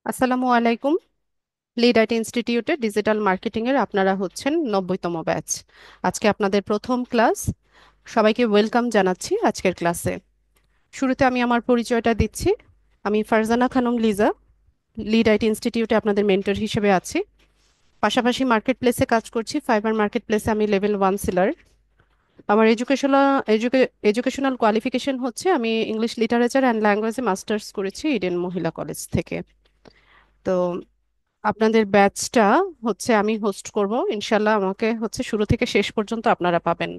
আসসালামু আলাইকুম। Lead IT ইনস্টিটিউটে ডিজিটাল মার্কেটিং এর আপনারা হচ্ছেন 90তম ব্যাচ। আজকে আপনাদের প্রথম ক্লাস। সবাইকে ওয়েলকাম জানাচ্ছি আজকের ক্লাসে। শুরুতে আমি আমার পরিচয়টা দিচ্ছি। আমি ফারজানা খানম লিজা, লিড আইটি ইনস্টিটিউটে আপনাদের মেন্টর হিসেবে আছি। পাশাপাশি মার্কেট প্লেসে কাজ করছি। ফাইবার মার্কেট প্লেসে আমি লেভেল 1 সেলার। আমার এডুকেশনাল কোয়ালিফিকেশন হচ্ছে আমি ইংলিশ লিটারেচার অ্যান্ড ল্যাঙ্গুয়েজে মাস্টার্স করেছি ইডেন মহিলা কলেজ থেকে। তো আপনাদের ব্যাচটা হচ্ছে আমি হোস্ট করব ইনশাল্লাহ। আমাকে হচ্ছে শুরু থেকে শেষ পর্যন্ত আপনারা পাবেন।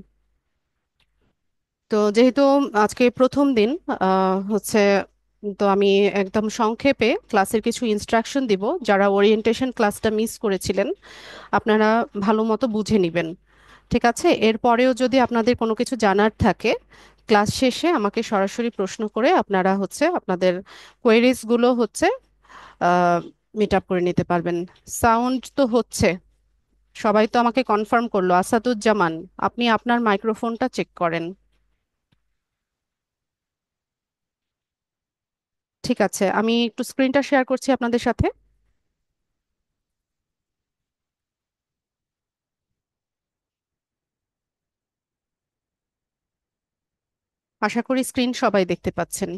তো যেহেতু আজকে প্রথম দিন হচ্ছে, তো আমি একদম সংক্ষেপে ক্লাসের কিছু ইনস্ট্রাকশন দিব। যারা ওরিয়েন্টেশন ক্লাসটা মিস করেছিলেন আপনারা ভালো মতো বুঝে নেবেন। ঠিক আছে, এরপরেও যদি আপনাদের কোনো কিছু জানার থাকে ক্লাস শেষে আমাকে সরাসরি প্রশ্ন করে আপনারা হচ্ছে আপনাদের কোয়েরিজ গুলো হচ্ছে মিট আপ করে নিতে পারবেন। সাউন্ড তো হচ্ছে, সবাই তো আমাকে কনফার্ম করলো। আসাদুজ্জামান, আপনি আপনার মাইক্রোফোনটা চেক করেন। ঠিক আছে, আমি একটু স্ক্রিনটা শেয়ার করছি আপনাদের সাথে। আশা করি স্ক্রিন সবাই দেখতে পাচ্ছেন।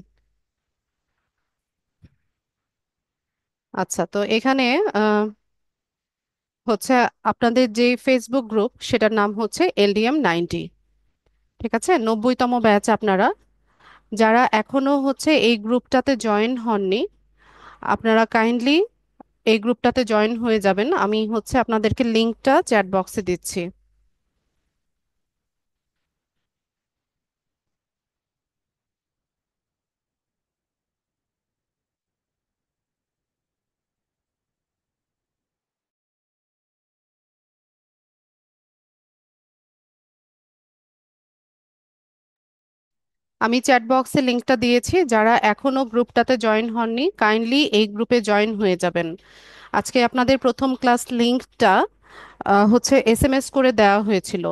আচ্ছা, তো এখানে আহ, হচ্ছে আপনাদের যে ফেসবুক গ্রুপ সেটার নাম হচ্ছে LDM 90। ঠিক আছে, 90তম ব্যাচ আপনারা। যারা এখনো হচ্ছে এই গ্রুপটাতে জয়েন হননি আপনারা কাইন্ডলি এই গ্রুপটাতে জয়েন হয়ে যাবেন। আমি হচ্ছে আপনাদেরকে লিংকটা চ্যাট বক্সে দিচ্ছি। আমি চ্যাট বক্সে লিংকটা দিয়েছি। যারা এখনো গ্রুপটাতে জয়েন হননি কাইন্ডলি এই গ্রুপে জয়েন হয়ে যাবেন। আজকে আপনাদের প্রথম ক্লাস লিংকটা হচ্ছে SMS করে দেওয়া হয়েছিল।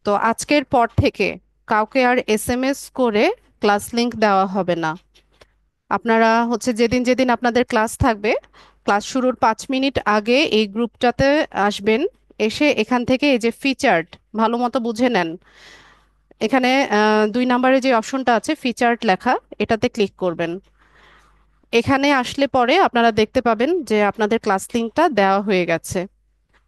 তো আজকের পর থেকে কাউকে আর SMS করে ক্লাস লিংক দেওয়া হবে না। আপনারা হচ্ছে যেদিন যেদিন আপনাদের ক্লাস থাকবে ক্লাস শুরুর 5 মিনিট আগে এই গ্রুপটাতে আসবেন। এসে এখান থেকে এই যে ফিচার্ড, ভালো মতো বুঝে নেন। এখানে 2 নম্বরে যে অপশনটা আছে ফিচার্ড লেখা, এটাতে ক্লিক করবেন। এখানে আসলে পরে আপনারা দেখতে পাবেন যে আপনাদের ক্লাস লিংকটা দেওয়া হয়ে গেছে।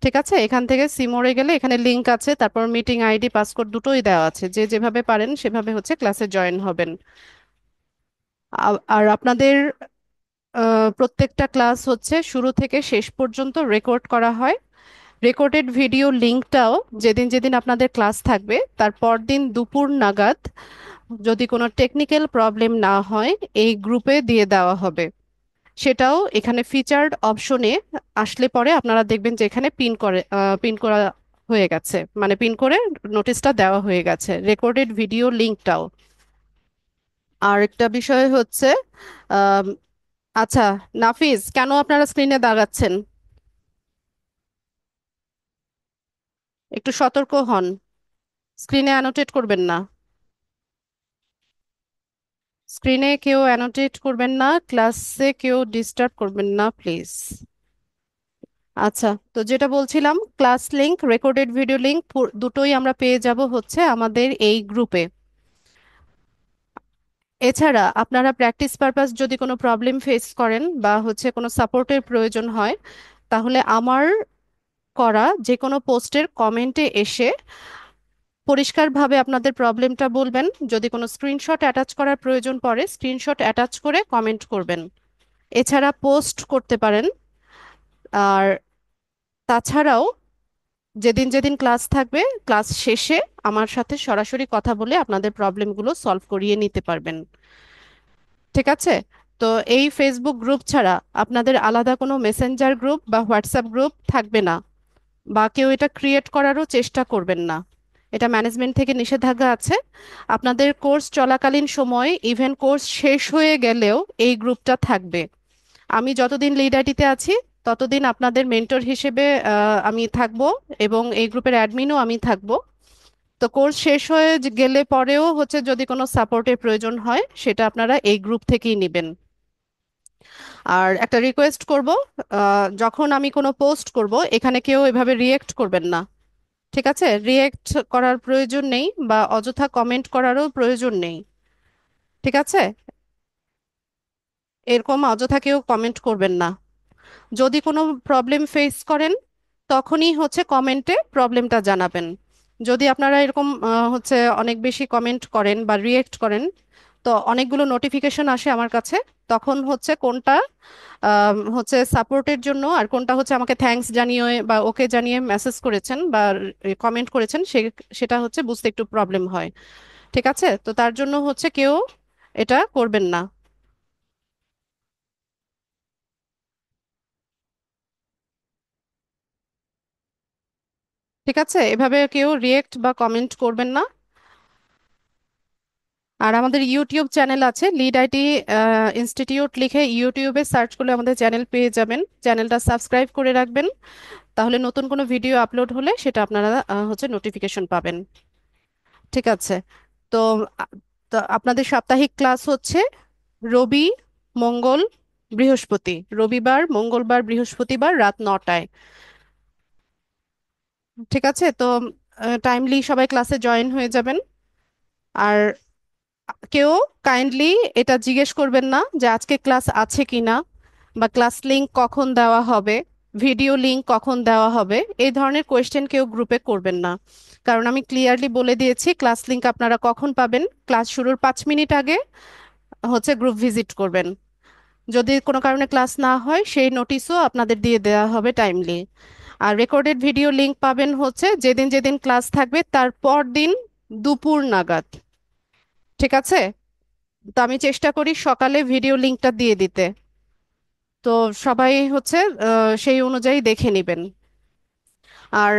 ঠিক আছে, এখান থেকে সিমোরে গেলে এখানে লিংক আছে, তারপর মিটিং আইডি পাসকোড দুটোই দেওয়া আছে। যে যেভাবে পারেন সেভাবে হচ্ছে ক্লাসে জয়েন হবেন। আর আপনাদের প্রত্যেকটা ক্লাস হচ্ছে শুরু থেকে শেষ পর্যন্ত রেকর্ড করা হয়। রেকর্ডেড ভিডিও লিংকটাও যেদিন যেদিন আপনাদের ক্লাস থাকবে তারপর দিন দুপুর নাগাদ, যদি কোনো টেকনিক্যাল প্রবলেম না হয়, এই গ্রুপে দিয়ে দেওয়া হবে। সেটাও এখানে ফিচার্ড অপশনে আসলে পরে আপনারা দেখবেন যে এখানে পিন করা হয়ে গেছে, মানে পিন করে নোটিশটা দেওয়া হয়ে গেছে রেকর্ডেড ভিডিও লিংকটাও। আর একটা বিষয় হচ্ছে আম, আচ্ছা, নাফিজ, কেন আপনারা স্ক্রিনে দাঁড়াচ্ছেন? একটু সতর্ক হন, স্ক্রিনে অ্যানোটেট করবেন না। স্ক্রিনে কেউ অ্যানোটেট করবেন না, ক্লাসে কেউ ডিস্টার্ব করবেন না প্লিজ। আচ্ছা, তো যেটা বলছিলাম, class link recorded video link দুটোই আমরা পেয়ে যাব হচ্ছে আমাদের এই গ্রুপে। এছাড়া আপনারা প্র্যাকটিস পারপাস যদি কোনো প্রবলেম ফেস করেন বা হচ্ছে কোনো সাপোর্টের প্রয়োজন হয় তাহলে আমার করা যে কোনো পোস্টের কমেন্টে এসে পরিষ্কারভাবে আপনাদের প্রবলেমটা বলবেন। যদি কোনো স্ক্রিনশট অ্যাটাচ করার প্রয়োজন পড়ে স্ক্রিনশট অ্যাটাচ করে কমেন্ট করবেন। এছাড়া পোস্ট করতে পারেন। আর তাছাড়াও যেদিন যেদিন ক্লাস থাকবে ক্লাস শেষে আমার সাথে সরাসরি কথা বলে আপনাদের প্রবলেমগুলো সলভ করিয়ে নিতে পারবেন। ঠিক আছে, তো এই ফেসবুক গ্রুপ ছাড়া আপনাদের আলাদা কোনো মেসেঞ্জার গ্রুপ বা হোয়াটসঅ্যাপ গ্রুপ থাকবে না, বা কেউ এটা ক্রিয়েট করারও চেষ্টা করবেন না। এটা ম্যানেজমেন্ট থেকে নিষেধাজ্ঞা আছে। আপনাদের কোর্স চলাকালীন সময়ে ইভেন কোর্স শেষ হয়ে গেলেও এই গ্রুপটা থাকবে। আমি যতদিন লিড আইটিতে আছি ততদিন আপনাদের মেন্টর হিসেবে আমি থাকব, এবং এই গ্রুপের অ্যাডমিনও আমি থাকব। তো কোর্স শেষ হয়ে গেলে পরেও হচ্ছে যদি কোনো সাপোর্টের প্রয়োজন হয় সেটা আপনারা এই গ্রুপ থেকেই নেবেন। আর একটা রিকোয়েস্ট করব, যখন আমি কোনো পোস্ট করব এখানে কেউ এভাবে রিয়েক্ট করবেন না। ঠিক আছে, রিয়েক্ট করার প্রয়োজন নেই বা অযথা কমেন্ট করারও প্রয়োজন নেই। ঠিক আছে, এরকম অযথা কেউ কমেন্ট করবেন না। যদি কোনো প্রবলেম ফেস করেন তখনই হচ্ছে কমেন্টে প্রবলেমটা জানাবেন। যদি আপনারা এরকম হচ্ছে অনেক বেশি কমেন্ট করেন বা রিয়েক্ট করেন, তো অনেকগুলো নোটিফিকেশন আসে আমার কাছে। তখন হচ্ছে কোনটা হচ্ছে সাপোর্টের জন্য আর কোনটা হচ্ছে আমাকে থ্যাঙ্কস জানিয়ে বা ওকে জানিয়ে মেসেজ করেছেন বা কমেন্ট করেছেন, সেটা হচ্ছে বুঝতে একটু প্রবলেম হয়। ঠিক আছে, তো তার জন্য হচ্ছে কেউ এটা করবেন না। ঠিক আছে, এভাবে কেউ রিয়েক্ট বা কমেন্ট করবেন না। আর আমাদের ইউটিউব চ্যানেল আছে, লিড আইটি ইনস্টিটিউট লিখে ইউটিউবে সার্চ করলে আমাদের চ্যানেল পেয়ে যাবেন। চ্যানেলটা সাবস্ক্রাইব করে রাখবেন, তাহলে নতুন কোনো ভিডিও আপলোড হলে সেটা আপনারা হচ্ছে নোটিফিকেশন পাবেন। ঠিক আছে, তো আ- তো আপনাদের সাপ্তাহিক ক্লাস হচ্ছে রবি, মঙ্গল, বৃহস্পতি, রবিবার, মঙ্গলবার, বৃহস্পতিবার রাত 9টায়। ঠিক আছে, তো টাইমলি সবাই ক্লাসে জয়েন হয়ে যাবেন। আর কেউ কাইন্ডলি এটা জিজ্ঞেস করবেন না যে আজকে ক্লাস আছে কিনা বা ক্লাস লিংক কখন দেওয়া হবে, ভিডিও লিংক কখন দেওয়া হবে, এই ধরনের কোয়েশ্চেন কেউ গ্রুপে করবেন না। কারণ আমি ক্লিয়ারলি বলে দিয়েছি ক্লাস লিংক আপনারা কখন পাবেন, ক্লাস শুরুর 5 মিনিট আগে হচ্ছে গ্রুপ ভিজিট করবেন। যদি কোনো কারণে ক্লাস না হয় সেই নোটিশও আপনাদের দিয়ে দেওয়া হবে টাইমলি। আর রেকর্ডেড ভিডিও লিংক পাবেন হচ্ছে যেদিন যেদিন ক্লাস থাকবে তার পর দিন দুপুর নাগাদ। ঠিক আছে, তো আমি চেষ্টা করি সকালে ভিডিও লিংকটা দিয়ে দিতে। তো সবাই হচ্ছে সেই অনুযায়ী দেখে নেবেন। আর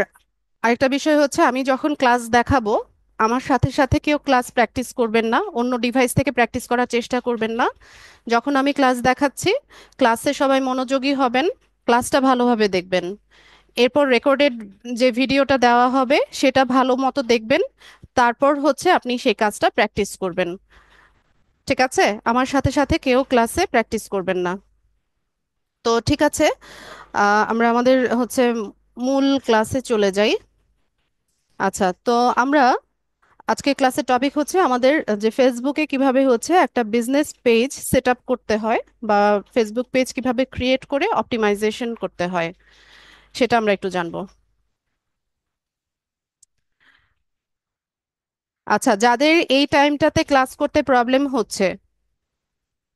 আরেকটা বিষয় হচ্ছে আমি যখন ক্লাস দেখাবো আমার সাথে সাথে কেউ ক্লাস প্র্যাকটিস করবেন না, অন্য ডিভাইস থেকে প্র্যাকটিস করার চেষ্টা করবেন না। যখন আমি ক্লাস দেখাচ্ছি ক্লাসে সবাই মনোযোগী হবেন, ক্লাসটা ভালোভাবে দেখবেন। এরপর রেকর্ডেড যে ভিডিওটা দেওয়া হবে সেটা ভালো মতো দেখবেন, তারপর হচ্ছে আপনি সেই কাজটা প্র্যাকটিস করবেন। ঠিক আছে, আমার সাথে সাথে কেউ ক্লাসে প্র্যাকটিস করবেন না। তো ঠিক আছে, আমরা আমাদের হচ্ছে মূল ক্লাসে চলে যাই। আচ্ছা, তো আমরা আজকে ক্লাসের টপিক হচ্ছে আমাদের যে ফেসবুকে কিভাবে হচ্ছে একটা বিজনেস পেজ সেট আপ করতে হয় বা ফেসবুক পেজ কিভাবে ক্রিয়েট করে অপটিমাইজেশন করতে হয় সেটা আমরা একটু জানবো। আচ্ছা, যাদের এই টাইমটাতে ক্লাস করতে প্রবলেম হচ্ছে,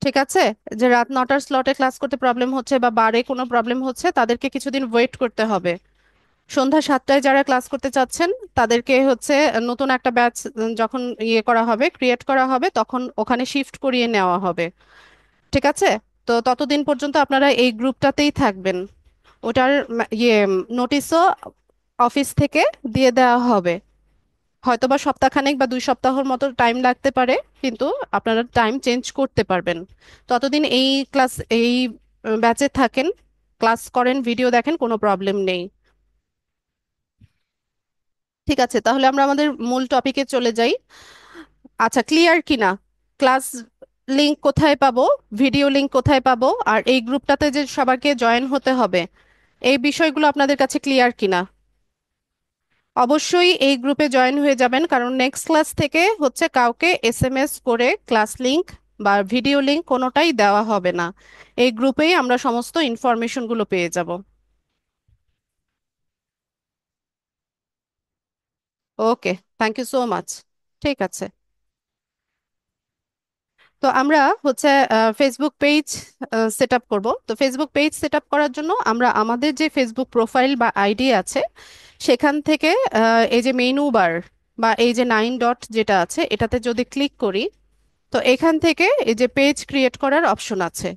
ঠিক আছে, যে রাত 9টার স্লটে ক্লাস করতে প্রবলেম হচ্ছে বা বারে কোনো প্রবলেম হচ্ছে, তাদেরকে কিছুদিন ওয়েট করতে হবে। সন্ধ্যা 7টায় যারা ক্লাস করতে চাচ্ছেন তাদেরকে হচ্ছে নতুন একটা ব্যাচ যখন ইয়ে করা হবে, ক্রিয়েট করা হবে, তখন ওখানে শিফট করিয়ে নেওয়া হবে। ঠিক আছে, তো ততদিন পর্যন্ত আপনারা এই গ্রুপটাতেই থাকবেন। ওটার নোটিশও অফিস থেকে দিয়ে দেওয়া হবে। হয়তোবা সপ্তাহখানেক বা 2 সপ্তাহের মতো টাইম লাগতে পারে, কিন্তু আপনারা টাইম চেঞ্জ করতে পারবেন। ততদিন এই ক্লাস এই ব্যাচে থাকেন, ক্লাস করেন, ভিডিও দেখেন, কোনো প্রবলেম নেই। ঠিক আছে, তাহলে আমরা আমাদের মূল টপিকে চলে যাই। আচ্ছা, ক্লিয়ার কিনা? ক্লাস লিংক কোথায় পাবো, ভিডিও লিংক কোথায় পাবো, আর এই গ্রুপটাতে যে সবাইকে জয়েন হতে হবে, এই বিষয়গুলো আপনাদের কাছে ক্লিয়ার কিনা? অবশ্যই এই গ্রুপে জয়েন হয়ে যাবেন, কারণ নেক্সট ক্লাস থেকে হচ্ছে কাউকে এসএমএস করে ক্লাস লিংক বা ভিডিও লিংক কোনোটাই দেওয়া হবে না। এই গ্রুপেই আমরা সমস্ত ইনফরমেশনগুলো পেয়ে যাব। ওকে, থ্যাংক ইউ সো মাচ। ঠিক আছে, তো আমরা হচ্ছে ফেসবুক পেজ সেট আপ করবো। তো ফেসবুক পেজ সেট আপ করার জন্য আমরা আমাদের যে ফেসবুক প্রোফাইল বা আইডি আছে সেখান থেকে এই যে মেনু বার বা এই যে 9 ডট যেটা আছে এটাতে যদি ক্লিক করি, তো এখান থেকে এই যে পেজ ক্রিয়েট করার অপশন আছে।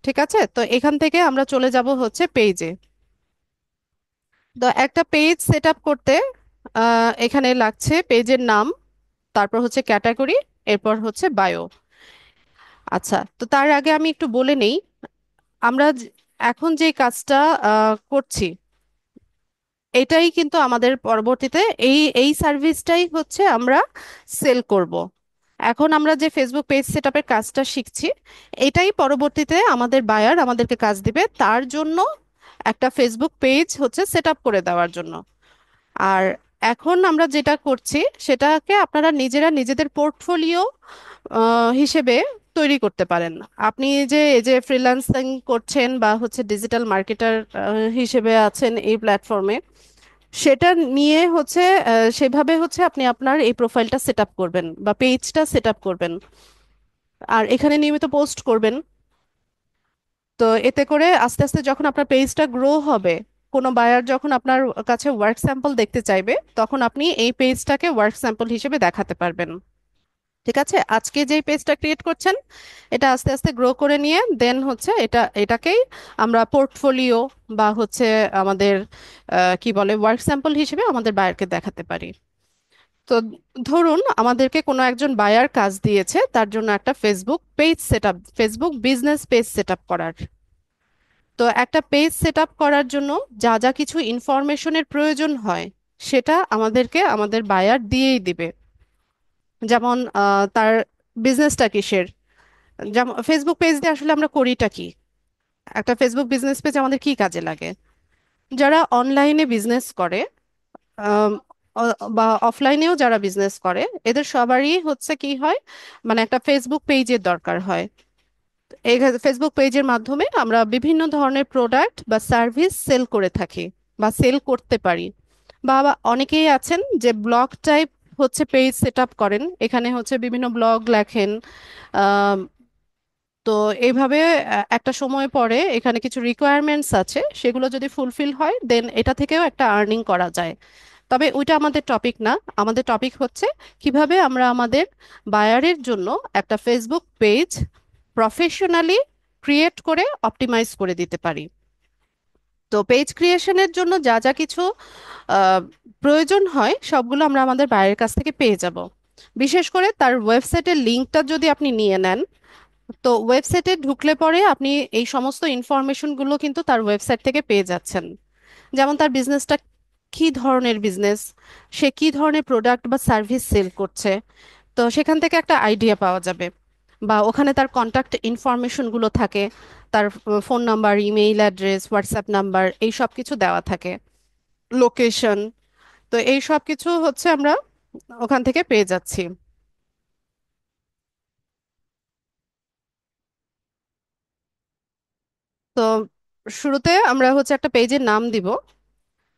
ঠিক আছে, তো এখান থেকে আমরা চলে যাব হচ্ছে পেজে। তো একটা পেজ সেট আপ করতে এখানে লাগছে পেজের নাম, তারপর হচ্ছে ক্যাটাগরি, এরপর হচ্ছে বায়ো। আচ্ছা, তো তার আগে আমি একটু বলে নেই আমরা এখন যে কাজটা করছি এটাই কিন্তু আমাদের পরবর্তীতে এই এই সার্ভিসটাই হচ্ছে আমরা সেল করব। এখন আমরা যে ফেসবুক পেজ সেটআপের কাজটা শিখছি, এটাই পরবর্তীতে আমাদের বায়ার আমাদেরকে কাজ দিবে তার জন্য, একটা ফেসবুক পেজ হচ্ছে সেট আপ করে দেওয়ার জন্য। আর এখন আমরা যেটা করছি সেটাকে আপনারা নিজেরা নিজেদের পোর্টফোলিও হিসেবে তৈরি করতে পারেন। আপনি যে এই যে ফ্রিল্যান্সিং করছেন বা হচ্ছে ডিজিটাল মার্কেটার হিসেবে আছেন এই প্ল্যাটফর্মে, সেটা নিয়ে হচ্ছে সেভাবে হচ্ছে আপনি আপনার এই প্রোফাইলটা সেট আপ করবেন বা পেজটা সেট আপ করবেন, আর এখানে নিয়মিত পোস্ট করবেন। তো এতে করে আস্তে আস্তে যখন আপনার পেজটা গ্রো হবে, কোনো বায়ার যখন আপনার কাছে ওয়ার্ক স্যাম্পল দেখতে চাইবে, তখন আপনি এই পেজটাকে ওয়ার্ক স্যাম্পল হিসেবে দেখাতে পারবেন। ঠিক আছে, আজকে যেই পেজটা ক্রিয়েট করছেন, এটা আস্তে আস্তে গ্রো করে নিয়ে দেন হচ্ছে এটাকেই আমরা পোর্টফোলিও বা হচ্ছে আমাদের কি বলে ওয়ার্ক স্যাম্পল হিসেবে আমাদের বায়ারকে দেখাতে পারি। তো ধরুন আমাদেরকে কোনো একজন বায়ার কাজ দিয়েছে তার জন্য একটা Facebook page setup, Facebook business page setup করার। তো একটা পেজ সেটআপ করার জন্য যা যা কিছু ইনফরমেশনের প্রয়োজন হয়, সেটা আমাদেরকে আমাদের বায়ার দিয়েই দিবে। যেমন তার বিজনেসটা কিসের, যেমন ফেসবুক পেজ দিয়ে আসলে আমরা করিটা কি, একটা ফেসবুক বিজনেস পেজ আমাদের কি কাজে লাগে। যারা অনলাইনে বিজনেস করে, আম, বা অফলাইনেও যারা বিজনেস করে, এদের সবারই হচ্ছে কি হয়, মানে একটা ফেসবুক পেজের দরকার হয়। এই ফেসবুক পেজের মাধ্যমে আমরা বিভিন্ন ধরনের প্রোডাক্ট বা সার্ভিস সেল করে থাকি বা সেল করতে পারি। বা অনেকেই আছেন যে ব্লগ টাইপ হচ্ছে পেজ সেট আপ করেন, এখানে হচ্ছে বিভিন্ন ব্লগ লেখেন। আম, তো এইভাবে একটা সময় পরে এখানে কিছু রিকোয়ারমেন্টস আছে, সেগুলো যদি ফুলফিল হয় দেন এটা থেকেও একটা আর্নিং করা যায়। তবে ওইটা আমাদের টপিক না। আমাদের টপিক হচ্ছে কিভাবে আমরা আমাদের বায়ারের জন্য একটা ফেসবুক পেজ প্রফেশনালি ক্রিয়েট করে অপটিমাইজ করে দিতে পারি। তো পেজ ক্রিয়েশনের জন্য যা যা কিছু আহ, প্রয়োজন হয় সবগুলো আমরা আমাদের বায়ারের কাছ থেকে পেয়ে যাব। বিশেষ করে তার ওয়েবসাইটের লিঙ্কটা যদি আপনি নিয়ে নেন, তো ওয়েবসাইটে ঢুকলে পরে আপনি এই সমস্ত ইনফরমেশনগুলো কিন্তু তার ওয়েবসাইট থেকে পেয়ে যাচ্ছেন। যেমন তার বিজনেসটা কি ধরনের বিজনেস, সে কি ধরনের প্রোডাক্ট বা সার্ভিস সেল করছে, তো সেখান থেকে একটা আইডিয়া পাওয়া যাবে। বা ওখানে তার কন্ট্যাক্ট ইনফরমেশনগুলো থাকে, তার phone number, email address, WhatsApp number, এই সব কিছু দেওয়া থাকে, লোকেশন। তো এই সব কিছু হচ্ছে আমরা ওখান থেকে পেয়ে যাচ্ছি। তো শুরুতে আমরা হচ্ছে একটা পেজের নাম দিব।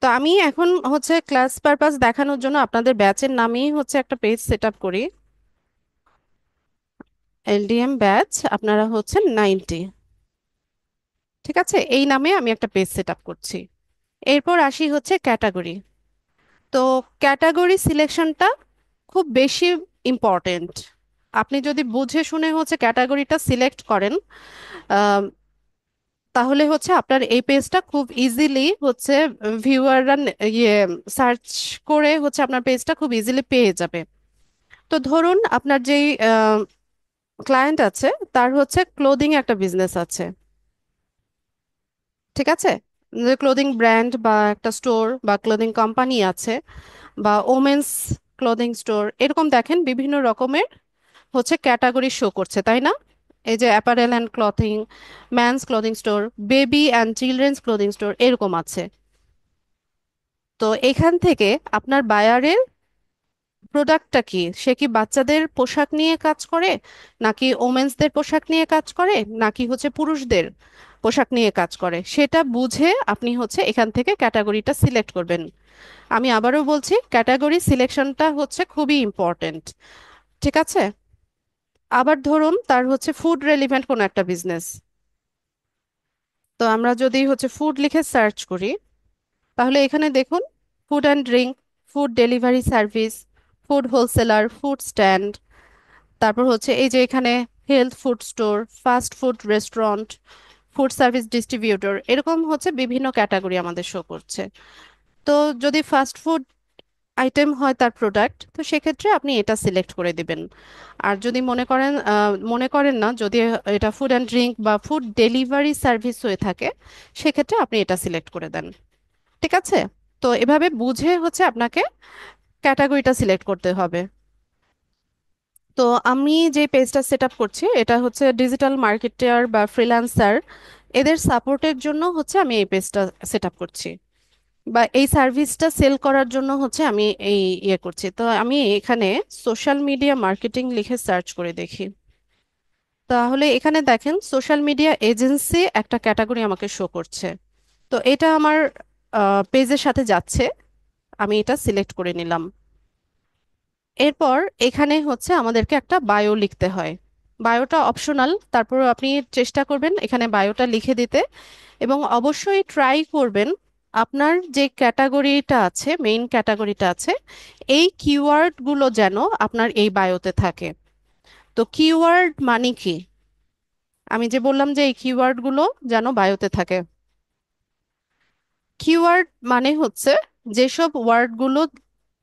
তো আমি এখন হচ্ছে ক্লাস পারপাস দেখানোর জন্য আপনাদের ব্যাচের নামেই হচ্ছে একটা পেজ সেট আপ করি। এলডিএম ব্যাচ আপনারা হচ্ছেন 90। ঠিক আছে, এই নামে আমি একটা পেজ সেট আপ করছি। এরপর আসি হচ্ছে ক্যাটাগরি। তো ক্যাটাগরি সিলেকশনটা খুব বেশি ইম্পর্টেন্ট। আপনি যদি বুঝে শুনে হচ্ছে ক্যাটাগরিটা সিলেক্ট করেন, আম, তাহলে হচ্ছে আপনার এই পেজটা খুব ইজিলি হচ্ছে ভিউয়াররা ইয়ে সার্চ করে হচ্ছে আপনার পেজটা খুব ইজিলি পেয়ে যাবে। তো ধরুন আপনার যেই ক্লায়েন্ট আছে, তার হচ্ছে ক্লোদিং একটা বিজনেস আছে। ঠিক আছে, যে ক্লোদিং ব্র্যান্ড বা একটা স্টোর বা ক্লোদিং কোম্পানি আছে, বা ওমেন্স ক্লোদিং স্টোর, এরকম দেখেন বিভিন্ন রকমের হচ্ছে ক্যাটাগরি শো করছে, তাই না? এই যে apparel and clothing, man's clothing store, baby and children's clothing store, এরকম আছে। তো এখান থেকে আপনার বায়ারের প্রোডাক্টটা কি, সে কি বাচ্চাদের পোশাক নিয়ে কাজ করে, নাকি ওমেন্সদের পোশাক নিয়ে কাজ করে, নাকি হচ্ছে পুরুষদের পোশাক নিয়ে কাজ করে, সেটা বুঝে আপনি হচ্ছে এখান থেকে ক্যাটাগরিটা সিলেক্ট করবেন। আমি আবারও বলছি, ক্যাটাগরি সিলেকশনটা হচ্ছে খুবই ইম্পর্টেন্ট। ঠিক আছে, আবার ধরুন তার হচ্ছে ফুড রেলিভেন্ট কোনো একটা বিজনেস। তো আমরা যদি হচ্ছে ফুড লিখে সার্চ করি, তাহলে এখানে দেখুন food and drink, food delivery service, food wholesaler, food stand, তারপর হচ্ছে এই যে এখানে health food store, fast food restaurant, food service distributor, এরকম হচ্ছে বিভিন্ন ক্যাটাগরি আমাদের শো করছে। তো যদি ফাস্ট ফুড আইটেম হয় তার প্রোডাক্ট, তো সেক্ষেত্রে আপনি এটা সিলেক্ট করে দিবেন। আর যদি মনে করেন না, যদি এটা ফুড অ্যান্ড ড্রিঙ্ক বা ফুড ডেলিভারি সার্ভিস হয়ে থাকে, সেক্ষেত্রে আপনি এটা সিলেক্ট করে দেন। ঠিক আছে, তো এভাবে বুঝে হচ্ছে আপনাকে ক্যাটাগরিটা সিলেক্ট করতে হবে। তো আমি যে পেজটা সেট আপ করছি এটা হচ্ছে ডিজিটাল মার্কেটার বা ফ্রিল্যান্সার এদের সাপোর্টের জন্য হচ্ছে আমি এই পেজটা সেট আপ করছি, বা এই সার্ভিসটা সেল করার জন্য হচ্ছে আমি এই ইয়ে করছি। তো আমি এখানে সোশ্যাল মিডিয়া মার্কেটিং লিখে সার্চ করে দেখি। তাহলে এখানে দেখেন সোশ্যাল মিডিয়া এজেন্সি একটা ক্যাটাগরি আমাকে শো করছে। তো এটা আমার পেজের সাথে যাচ্ছে, আমি এটা সিলেক্ট করে নিলাম। এরপর এখানে হচ্ছে আমাদেরকে একটা বায়ো লিখতে হয়। বায়োটা অপশনাল, তারপর আপনি চেষ্টা করবেন এখানে বায়োটা লিখে দিতে, এবং অবশ্যই ট্রাই করবেন আপনার যে ক্যাটাগরিটা আছে, মেইন ক্যাটাগরিটা আছে, এই কিওয়ার্ডগুলো যেন আপনার এই বায়োতে থাকে। তো কিওয়ার্ড মানে কি? আমি যে বললাম যে এই কিওয়ার্ডগুলো যেন বায়োতে থাকে। কিওয়ার্ড মানে হচ্ছে যেসব ওয়ার্ডগুলো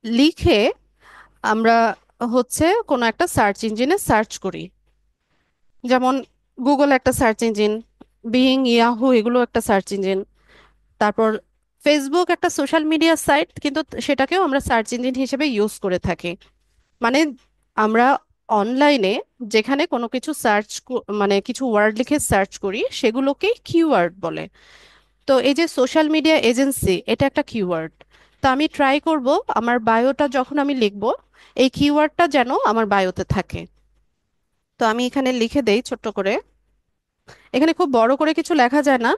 লিখে আমরা হচ্ছে কোনো একটা সার্চ ইঞ্জিনে সার্চ করি, যেমন গুগল একটা সার্চ ইঞ্জিন, বিং, ইয়াহু এগুলো একটা সার্চ ইঞ্জিন, তারপর ফেসবুক একটা সোশ্যাল মিডিয়া সাইট, কিন্তু সেটাকেও আমরা সার্চ ইঞ্জিন হিসেবে ইউজ করে থাকি। মানে আমরা অনলাইনে যেখানে কোনো কিছু সার্চ, মানে কিছু ওয়ার্ড লিখে সার্চ করি সেগুলোকেই কিওয়ার্ড বলে। তো এই যে সোশ্যাল মিডিয়া এজেন্সি এটা একটা কিওয়ার্ড। তো আমি ট্রাই করব আমার বায়োটা যখন আমি লিখব এই কিওয়ার্ডটা যেন আমার বায়োতে থাকে। তো আমি এখানে লিখে দেই ছোট্ট করে। এখানে খুব বড় করে কিছু লেখা যায় না।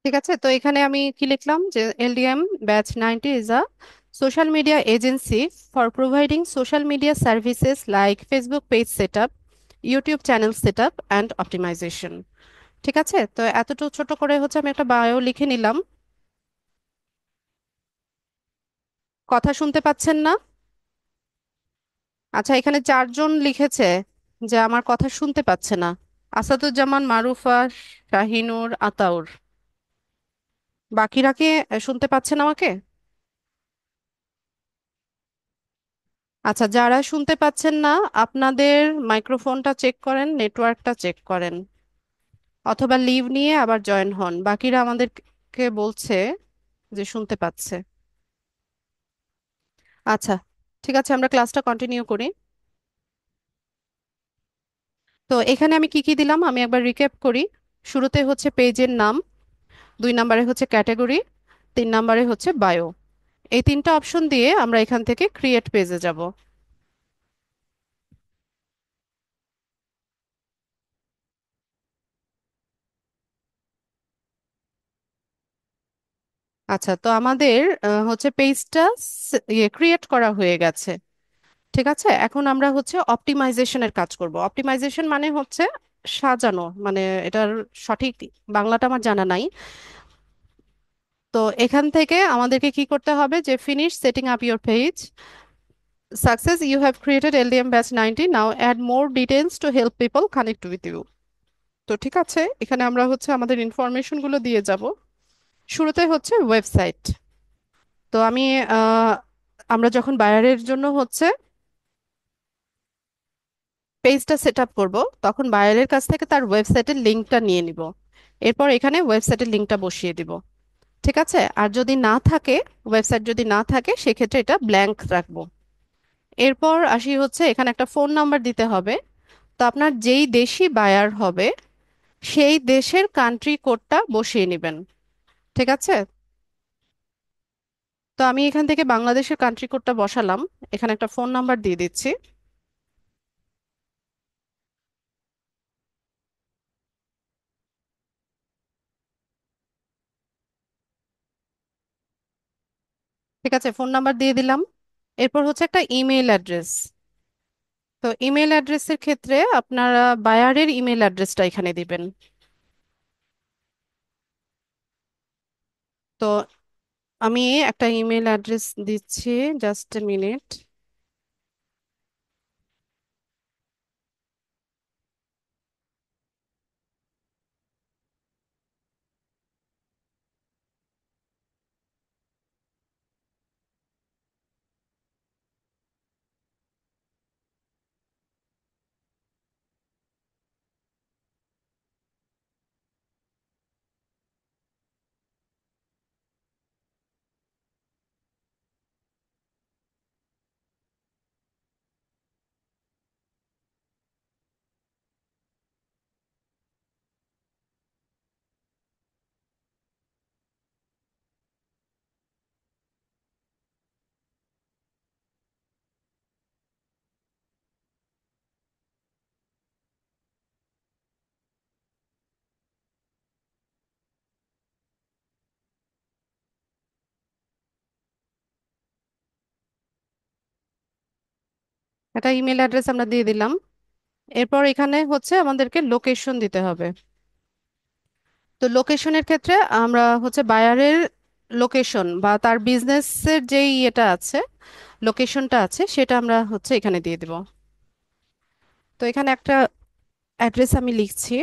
ঠিক আছে, তো এখানে আমি কি লিখলাম যে LDM batch 90 is a social media agency for providing social media services like Facebook page setup, YouTube channel setup and optimization. ঠিক আছে, তো এতটুকু ছোট করে হচ্ছে আমি একটা বায়ো লিখে নিলাম। কথা শুনতে পাচ্ছেন না? আচ্ছা, এখানে চারজন লিখেছে যে আমার কথা শুনতে পাচ্ছে না। আসাদুজ্জামান, মারুফা, শাহিনুর, আতাউর। বাকিরা কি শুনতে পাচ্ছেন আমাকে? আচ্ছা, যারা শুনতে পাচ্ছেন না আপনাদের মাইক্রোফোনটা চেক করেন, নেটওয়ার্কটা চেক করেন, অথবা লিভ নিয়ে আবার জয়েন হন। বাকিরা আমাদেরকে বলছে যে শুনতে পাচ্ছে। আচ্ছা, ঠিক আছে, আমরা ক্লাসটা কন্টিনিউ করি। তো এখানে আমি কি কি দিলাম আমি একবার রিক্যাপ করি। শুরুতে হচ্ছে পেজের নাম, 2 নম্বরে হচ্ছে ক্যাটাগরি, 3 নম্বরে হচ্ছে বায়ো। এই তিনটা অপশন দিয়ে আমরা এখান থেকে ক্রিয়েট পেজে যাব। আচ্ছা, তো আমাদের হচ্ছে পেজটা ক্রিয়েট করা হয়ে গেছে। ঠিক আছে, এখন আমরা হচ্ছে অপটিমাইজেশনের কাজ করব। অপটিমাইজেশন মানে হচ্ছে সাজানো, মানে এটার সঠিক বাংলাটা আমার জানা নাই। তো এখান থেকে আমাদেরকে কি করতে হবে যে finish setting up your page, success, you have created LDM batch 90, now add more details to help people connect with you. তো ঠিক আছে, এখানে আমরা হচ্ছে আমাদের ইনফরমেশন গুলো দিয়ে যাব। শুরুতে হচ্ছে ওয়েবসাইট। তো আমি আহ, আমরা যখন বায়ারের জন্য হচ্ছে পেজটা সেট আপ করবো তখন বায়ারের কাছ থেকে তার ওয়েবসাইটের লিঙ্কটা নিয়ে নিব। এরপর এখানে ওয়েবসাইটের লিঙ্কটা বসিয়ে দিব। ঠিক আছে, আর যদি না থাকে, ওয়েবসাইট যদি না থাকে সেক্ষেত্রে এটা ব্ল্যাঙ্ক রাখবো। এরপর আসি হচ্ছে এখানে একটা ফোন নাম্বার দিতে হবে। তো আপনার যেই দেশি বায়ার হবে সেই দেশের কান্ট্রি কোডটা বসিয়ে নেবেন। ঠিক আছে, তো আমি এখান থেকে বাংলাদেশের কান্ট্রি কোডটা বসালাম, এখানে একটা ফোন নাম্বার দিয়ে দিচ্ছি। ঠিক আছে, ফোন নাম্বার দিয়ে দিলাম। এরপর হচ্ছে একটা ইমেল অ্যাড্রেস। তো ইমেল অ্যাড্রেসের ক্ষেত্রে আপনারা বায়ারের ইমেল অ্যাড্রেসটা এখানে দিবেন। তো আমি একটা ইমেল অ্যাড্রেস দিচ্ছি, জাস্ট এ মিনিট। একটা ইমেল অ্যাড্রেস আমরা দিয়ে দিলাম। এরপর এখানে হচ্ছে আমাদেরকে লোকেশন দিতে হবে। তো লোকেশনের ক্ষেত্রে আমরা হচ্ছে বায়ারের লোকেশন বা তার বিজনেসের যেই ইয়েটা আছে, লোকেশনটা আছে, সেটা আমরা হচ্ছে এখানে দিয়ে দিব। তো এখানে একটা অ্যাড্রেস আমি লিখছি।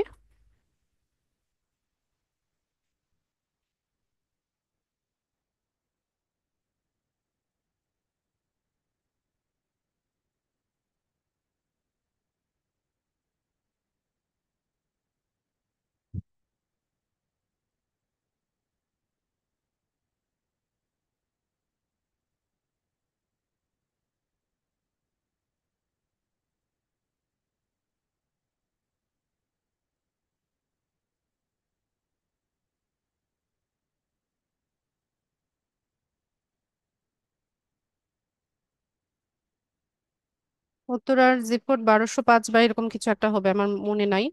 উত্তরার জিপ কোড 1205 বা এরকম কিছু একটা হবে, আমার মনে নাই।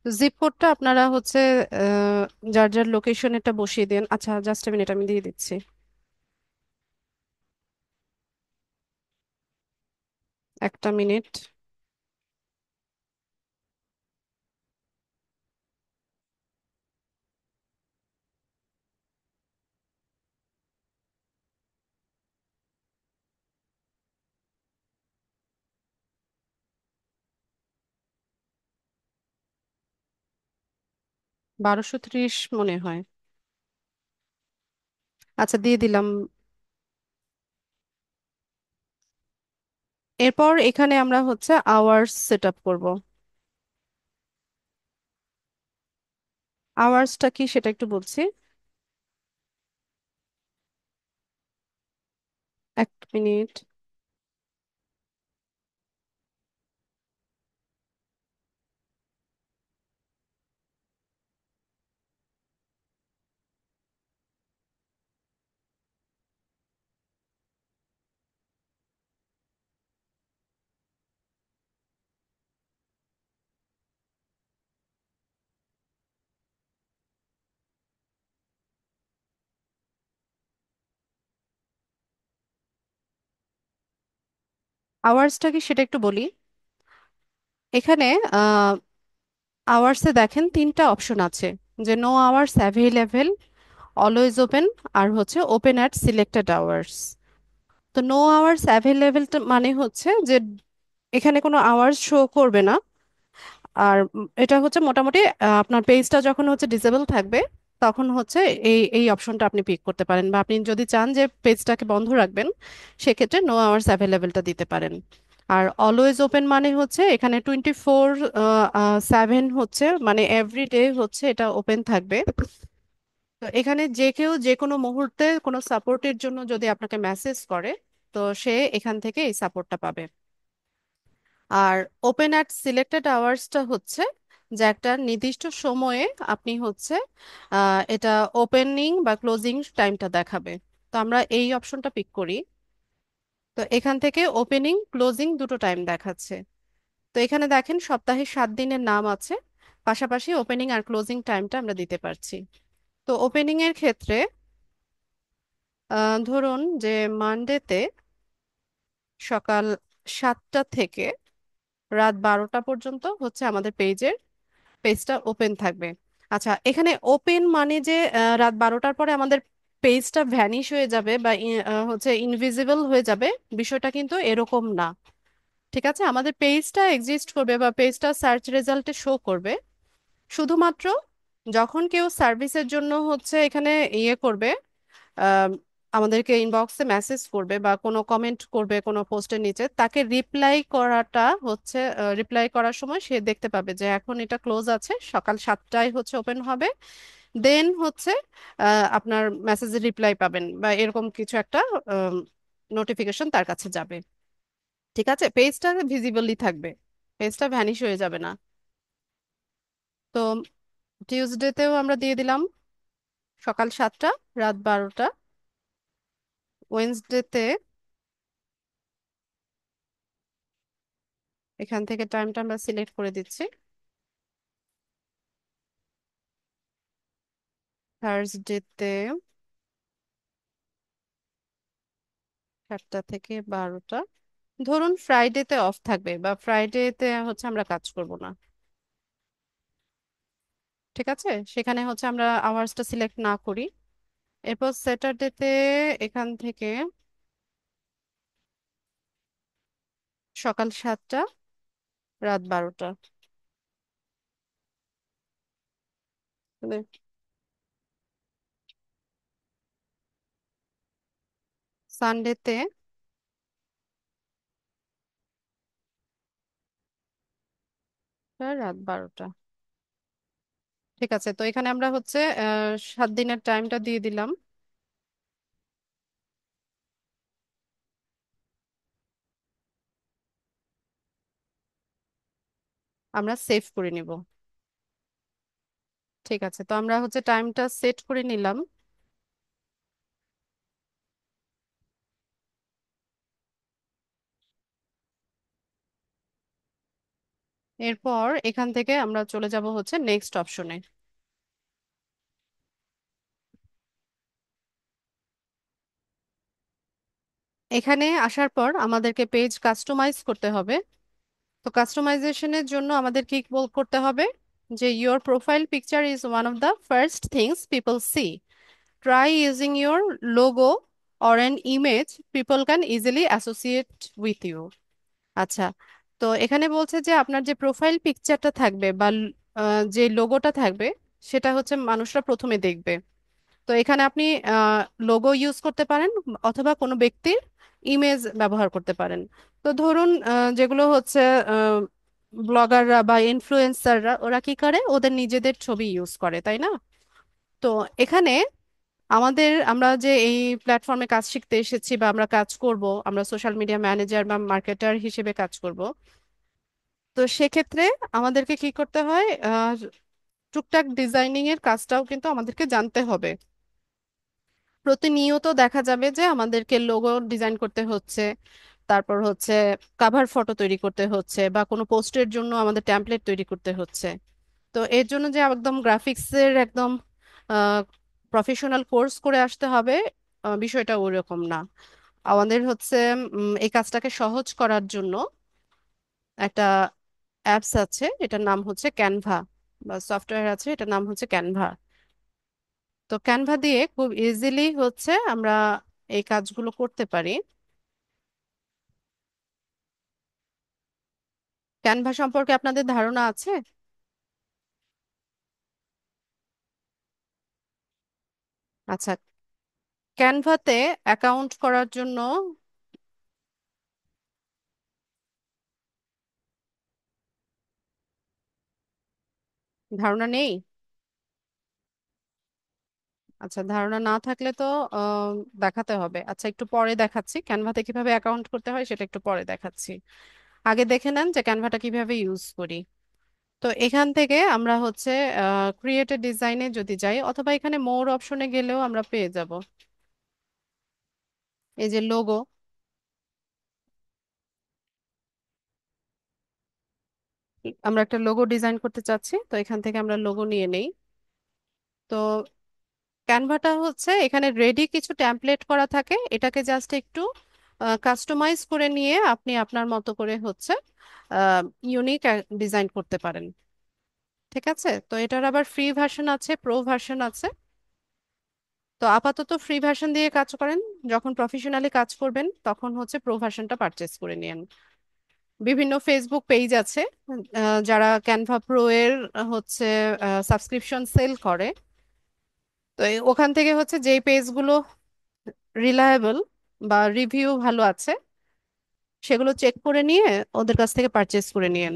জিপ কোডটা আপনারা হচ্ছে আহ, যার যার লোকেশন এটা বসিয়ে দেন। আচ্ছা, জাস্ট এ মিনিট, আমি দিয়ে দিচ্ছি। একটা মিনিট। 1230 মনে হয়। আচ্ছা, দিয়ে দিলাম। এরপর এখানে আমরা হচ্ছে আওয়ার্স সেট আপ করবো। আওয়ার্সটা কি সেটা একটু বলছি। এক মিনিট। আওয়ার্সটা কি সেটা একটু বলি। এখানে আওয়ার্সে দেখেন তিনটা অপশন আছে, যে no hours available, always open, আর হচ্ছে ওপেন অ্যাট সিলেক্টেড আওয়ার্স। তো নো আওয়ার্স অ্যাভেলেবেল মানে হচ্ছে যে এখানে কোনো আওয়ার্স শো করবে না। আর এটা হচ্ছে মোটামুটি আপনার পেজটা যখন হচ্ছে ডিসেবল থাকবে তখন হচ্ছে এই এই অপশনটা আপনি পিক করতে পারেন, বা আপনি যদি চান যে পেজটাকে বন্ধ রাখবেন সেক্ষেত্রে নো আওয়ার্স অ্যাভেলেবেলটা দিতে পারেন। আর অলওয়েজ ওপেন মানে হচ্ছে এখানে 24/7 হচ্ছে, মানে এভরি ডে হচ্ছে এটা ওপেন থাকবে। তো এখানে যে কেউ যে কোনো মুহূর্তে কোনো সাপোর্টের জন্য যদি আপনাকে মেসেজ করে, তো সে এখান থেকে এই সাপোর্টটা পাবে। আর ওপেন অ্যাট সিলেক্টেড আওয়ার্সটা হচ্ছে যে একটা নির্দিষ্ট সময়ে আপনি হচ্ছে এটা ওপেনিং বা ক্লোজিং টাইমটা দেখাবে। তো আমরা এই অপশনটা পিক করি। তো এখান থেকে ওপেনিং ক্লোজিং দুটো টাইম দেখাচ্ছে। তো এখানে দেখেন সপ্তাহে 7 দিনের নাম আছে, পাশাপাশি ওপেনিং আর ক্লোজিং টাইমটা আমরা দিতে পারছি। তো ওপেনিং এর ক্ষেত্রে ধরুন যে মানডেতে সকাল 7টা থেকে রাত 12টা পর্যন্ত হচ্ছে আমাদের পেজটা ওপেন থাকবে। আচ্ছা, এখানে ওপেন মানে যে রাত 12টার পরে আমাদের পেজটা ভ্যানিশ হয়ে যাবে বা হচ্ছে ইনভিজিবল হয়ে যাবে, বিষয়টা কিন্তু এরকম না। ঠিক আছে, আমাদের পেজটা এক্সিস্ট করবে বা পেজটা সার্চ রেজাল্টে শো করবে শুধুমাত্র যখন কেউ সার্ভিসের জন্য হচ্ছে এখানে ইয়ে করবে, আম, আমাদেরকে ইনবক্সে মেসেজ করবে বা কোনো কমেন্ট করবে কোনো পোস্টের নিচে, তাকে রিপ্লাই করাটা হচ্ছে রিপ্লাই করার সময় সে দেখতে পাবে যে এখন এটা ক্লোজ আছে, সকাল 7টায় হচ্ছে ওপেন হবে। দেন হচ্ছে আপনার মেসেজের রিপ্লাই পাবেন বা এরকম কিছু একটা নোটিফিকেশন তার কাছে যাবে। ঠিক আছে, পেজটা ভিজিবলি থাকবে, পেজটা ভ্যানিশ হয়ে যাবে না। তো টিউসডেতেও আমরা দিয়ে দিলাম সকাল 7টা রাত 12টা। ওয়েনসডেতে এখান থেকে টাইমটা আমরা সিলেক্ট করে দিচ্ছি, থার্সডেতে 7টা থেকে 12টা। ধরুন ফ্রাইডেতে অফ থাকবে বা ফ্রাইডেতে হচ্ছে আমরা কাজ করব না। ঠিক আছে, সেখানে হচ্ছে আমরা আওয়ার্সটা সিলেক্ট না করি। এরপর স্যাটারডেতে এখান থেকে সকাল 7টা রাত 12টা। সানডেতে রাত 12টা। ঠিক আছে, তো এখানে আমরা হচ্ছে 7 দিনের টাইমটা দিয়ে দিলাম। আমরা সেভ করে নিব। ঠিক আছে, তো আমরা হচ্ছে টাইমটা সেট করে নিলাম। এরপর এখান থেকে আমরা চলে যাব হচ্ছে নেক্সট অপশনে। এখানে আসার পর আমাদেরকে পেজ কাস্টমাইজ করতে হবে। তো কাস্টমাইজেশনের জন্য আমাদের কি করতে হবে, যে your profile picture is one of the first things people see, try using your logo or an image people can easily associate with you. আচ্ছা, তো এখানে বলছে যে আপনার যে প্রোফাইল পিকচারটা থাকবে বা যে লোগোটা থাকবে সেটা হচ্ছে মানুষরা প্রথমে দেখবে। তো এখানে আপনি লোগো ইউজ করতে পারেন অথবা কোনো ব্যক্তির ইমেজ ব্যবহার করতে পারেন। তো ধরুন যেগুলো হচ্ছে ব্লগাররা বা ইনফ্লুয়েন্সাররা ওরা কি করে, ওদের নিজেদের ছবি ইউজ করে, তাই না? তো এখানে আমরা যে এই প্ল্যাটফর্মে কাজ শিখতে এসেছি বা আমরা কাজ করব, আমরা সোশ্যাল মিডিয়া ম্যানেজার বা মার্কেটার হিসেবে কাজ করব। তো সেক্ষেত্রে আমাদেরকে কি করতে হয়, টুকটাক ডিজাইনিং এর কাজটাও কিন্তু আমাদেরকে জানতে হবে। প্রতিনিয়ত দেখা যাবে যে আমাদেরকে লোগো ডিজাইন করতে হচ্ছে, তারপর হচ্ছে কাভার ফটো তৈরি করতে হচ্ছে বা কোনো পোস্টের জন্য আমাদের টেমপ্লেট তৈরি করতে হচ্ছে। তো এর জন্য যে একদম গ্রাফিক্সের একদম প্রফেশনাল কোর্স করে আসতে হবে, বিষয়টা ওরকম না। আমাদের হচ্ছে এই কাজটাকে সহজ করার জন্য একটা অ্যাপস আছে, এটার নাম হচ্ছে ক্যানভা, বা সফটওয়্যার আছে এটার নাম হচ্ছে ক্যানভা। তো ক্যানভা দিয়ে খুব ইজিলি হচ্ছে আমরা এই কাজগুলো করতে পারি। ক্যানভা সম্পর্কে আপনাদের ধারণা আছে? আচ্ছা, ক্যানভাতে অ্যাকাউন্ট করার জন্য ধারণা নেই। আচ্ছা, ধারণা না থাকলে তো আহ, দেখাতে হবে। আচ্ছা, একটু পরে দেখাচ্ছি ক্যানভাতে কিভাবে অ্যাকাউন্ট করতে হয়, সেটা একটু পরে দেখাচ্ছি। আগে দেখে নেন যে ক্যানভাটা কিভাবে ইউজ করি। তো এখান থেকে আমরা হচ্ছে ক্রিয়েট এ ডিজাইনে যদি যাই, অথবা এখানে মোর অপশনে গেলেও আমরা পেয়ে যাব এই যে লোগো। আমরা একটা লোগো ডিজাইন করতে চাচ্ছি, তো এখান থেকে আমরা লোগো নিয়ে নেই। তো ক্যানভাটা হচ্ছে এখানে রেডি কিছু টেমপ্লেট করা থাকে, এটাকে জাস্ট একটু কাস্টমাইজ করে নিয়ে আপনি আপনার মতো করে হচ্ছে ইউনিক ডিজাইন করতে পারেন। ঠিক আছে, তো এটার আবার ফ্রি ভার্সন আছে, প্রো ভার্সন আছে। তো আপাতত ফ্রি ভার্সন দিয়ে কাজ করেন, যখন প্রফেশনালি কাজ করবেন তখন হচ্ছে প্রো ভার্সনটা পারচেস করে নিন। বিভিন্ন ফেসবুক পেজ আছে যারা ক্যানভা প্রো এর হচ্ছে সাবস্ক্রিপশন সেল করে। তো ওখান থেকে হচ্ছে যেই পেজগুলো রিলায়েবল বা রিভিউ ভালো আছে, সেগুলো চেক করে নিয়ে ওদের কাছ থেকে পারচেস করে নিয়েন।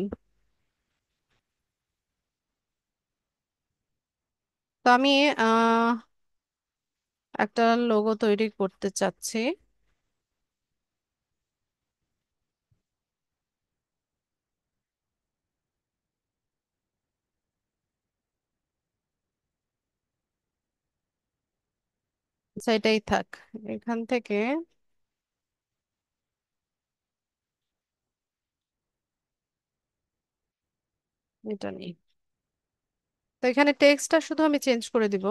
তো আমি আহ, একটা লোগো তৈরি করতে চাচ্ছি। আচ্ছা, এটাই থাক। এখান থেকে এটা নিই। তো এখানে টেক্সটটা শুধু আমি চেঞ্জ করে দিব।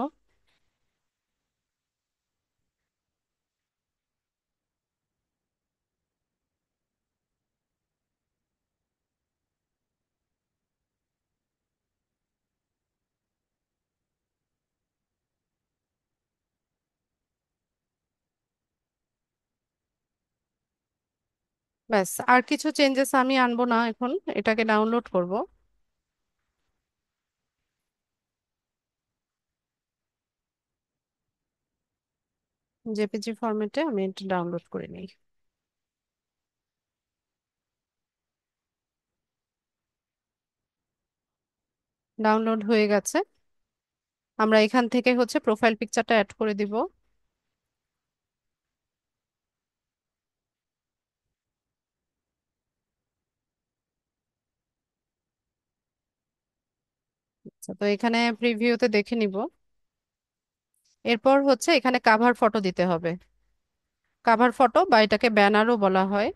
ব্যাস, আর কিছু চেঞ্জেস আমি আনবো না এখন। এটাকে ডাউনলোড করব। জেপিজি ফরম্যাটে আমি এটা ডাউনলোড করে নিই। ডাউনলোড হয়ে গেছে। আমরা এখান থেকে হচ্ছে প্রোফাইল পিকচারটা অ্যাড করে দিব। আচ্ছা, তো এখানে প্রিভিউতে দেখে নিব। এরপর হচ্ছে এখানে কাভার ফটো দিতে হবে। কাভার ফটো বা এটাকে ব্যানারও বলা হয়।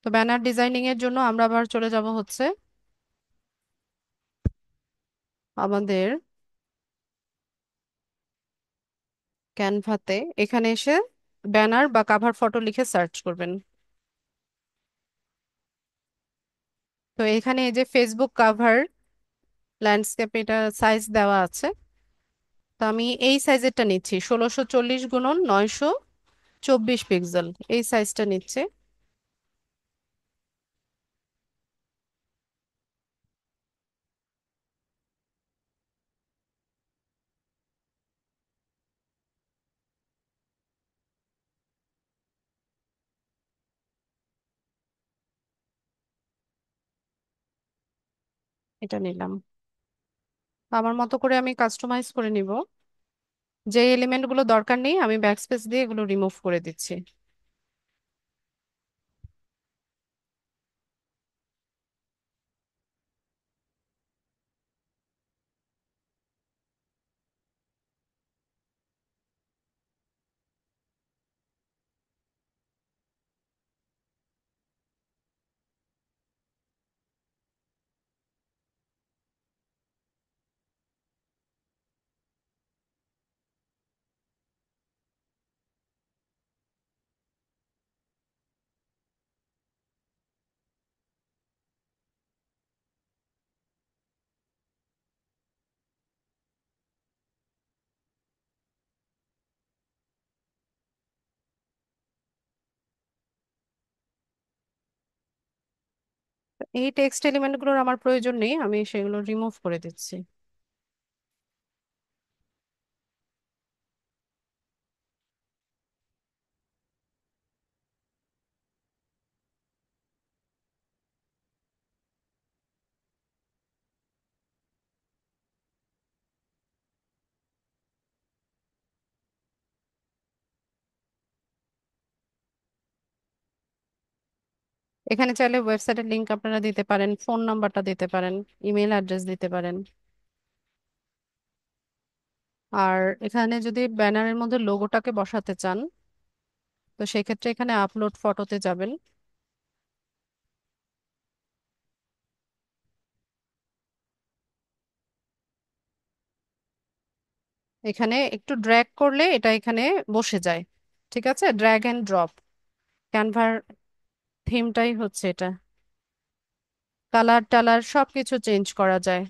তো ব্যানার ডিজাইনিং এর জন্য আমরা আবার চলে যাব হচ্ছে আমাদের ক্যানভাতে। এখানে এসে ব্যানার বা কাভার ফটো লিখে সার্চ করবেন। তো এখানে এই যে ফেসবুক কাভার ল্যান্ডস্কেপ, এটা সাইজ দেওয়া আছে। তো আমি এই সাইজেরটা নিচ্ছি, 1640 গুণন 924 পিক্সেল, এই সাইজটা নিচ্ছে। এটা নিলাম। আমার মতো করে আমি কাস্টমাইজ করে নিব। যে এলিমেন্ট গুলো দরকার নেই আমি ব্যাকস্পেস দিয়ে এগুলো রিমুভ করে দিচ্ছি। এই টেক্সট এলিমেন্ট গুলোর আমার প্রয়োজন নেই, আমি সেগুলো রিমুভ করে দিচ্ছি। এখানে চাইলে ওয়েবসাইটের লিংক আপনারা দিতে পারেন, ফোন নাম্বারটা দিতে পারেন, ইমেল অ্যাড্রেস দিতে পারেন। আর এখানে যদি ব্যানারের মধ্যে লোগোটাকে বসাতে চান, তো সেই ক্ষেত্রে এখানে আপলোড ফটোতে যাবেন। এখানে একটু ড্র্যাগ করলে এটা এখানে বসে যায়। ঠিক আছে, ড্র্যাগ এন্ড ড্রপ। ক্যানভার থিমটাই হচ্ছে এটা। কালার টালার সবকিছু চেঞ্জ করা যায়।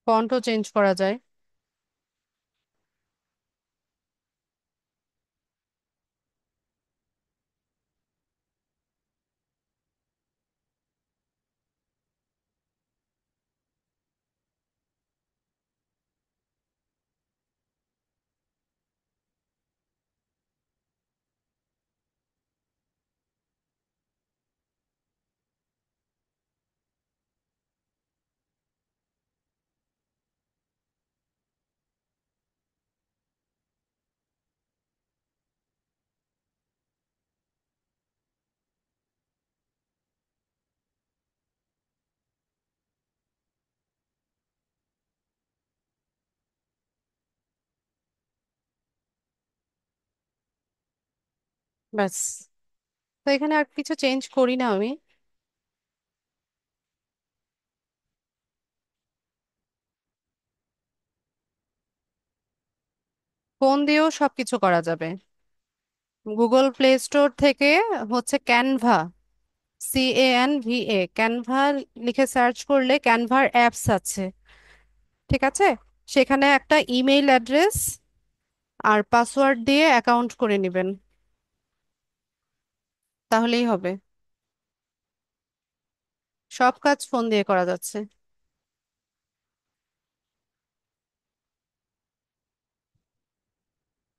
ফন্টও চেঞ্জ করা যায়। ব্যাস। তো এখানে আর কিছু চেঞ্জ করি না আমি। ফোন দিয়েও সবকিছু করা যাবে। গুগল প্লে স্টোর থেকে হচ্ছে ক্যানভা, CANVA, ক্যানভা লিখে সার্চ করলে ক্যানভার অ্যাপস আছে। ঠিক আছে, সেখানে একটা ইমেইল অ্যাড্রেস আর পাসওয়ার্ড দিয়ে অ্যাকাউন্ট করে নেবেন, তাহলেই হবে। সব কাজ ফোন দিয়ে করা যাচ্ছে।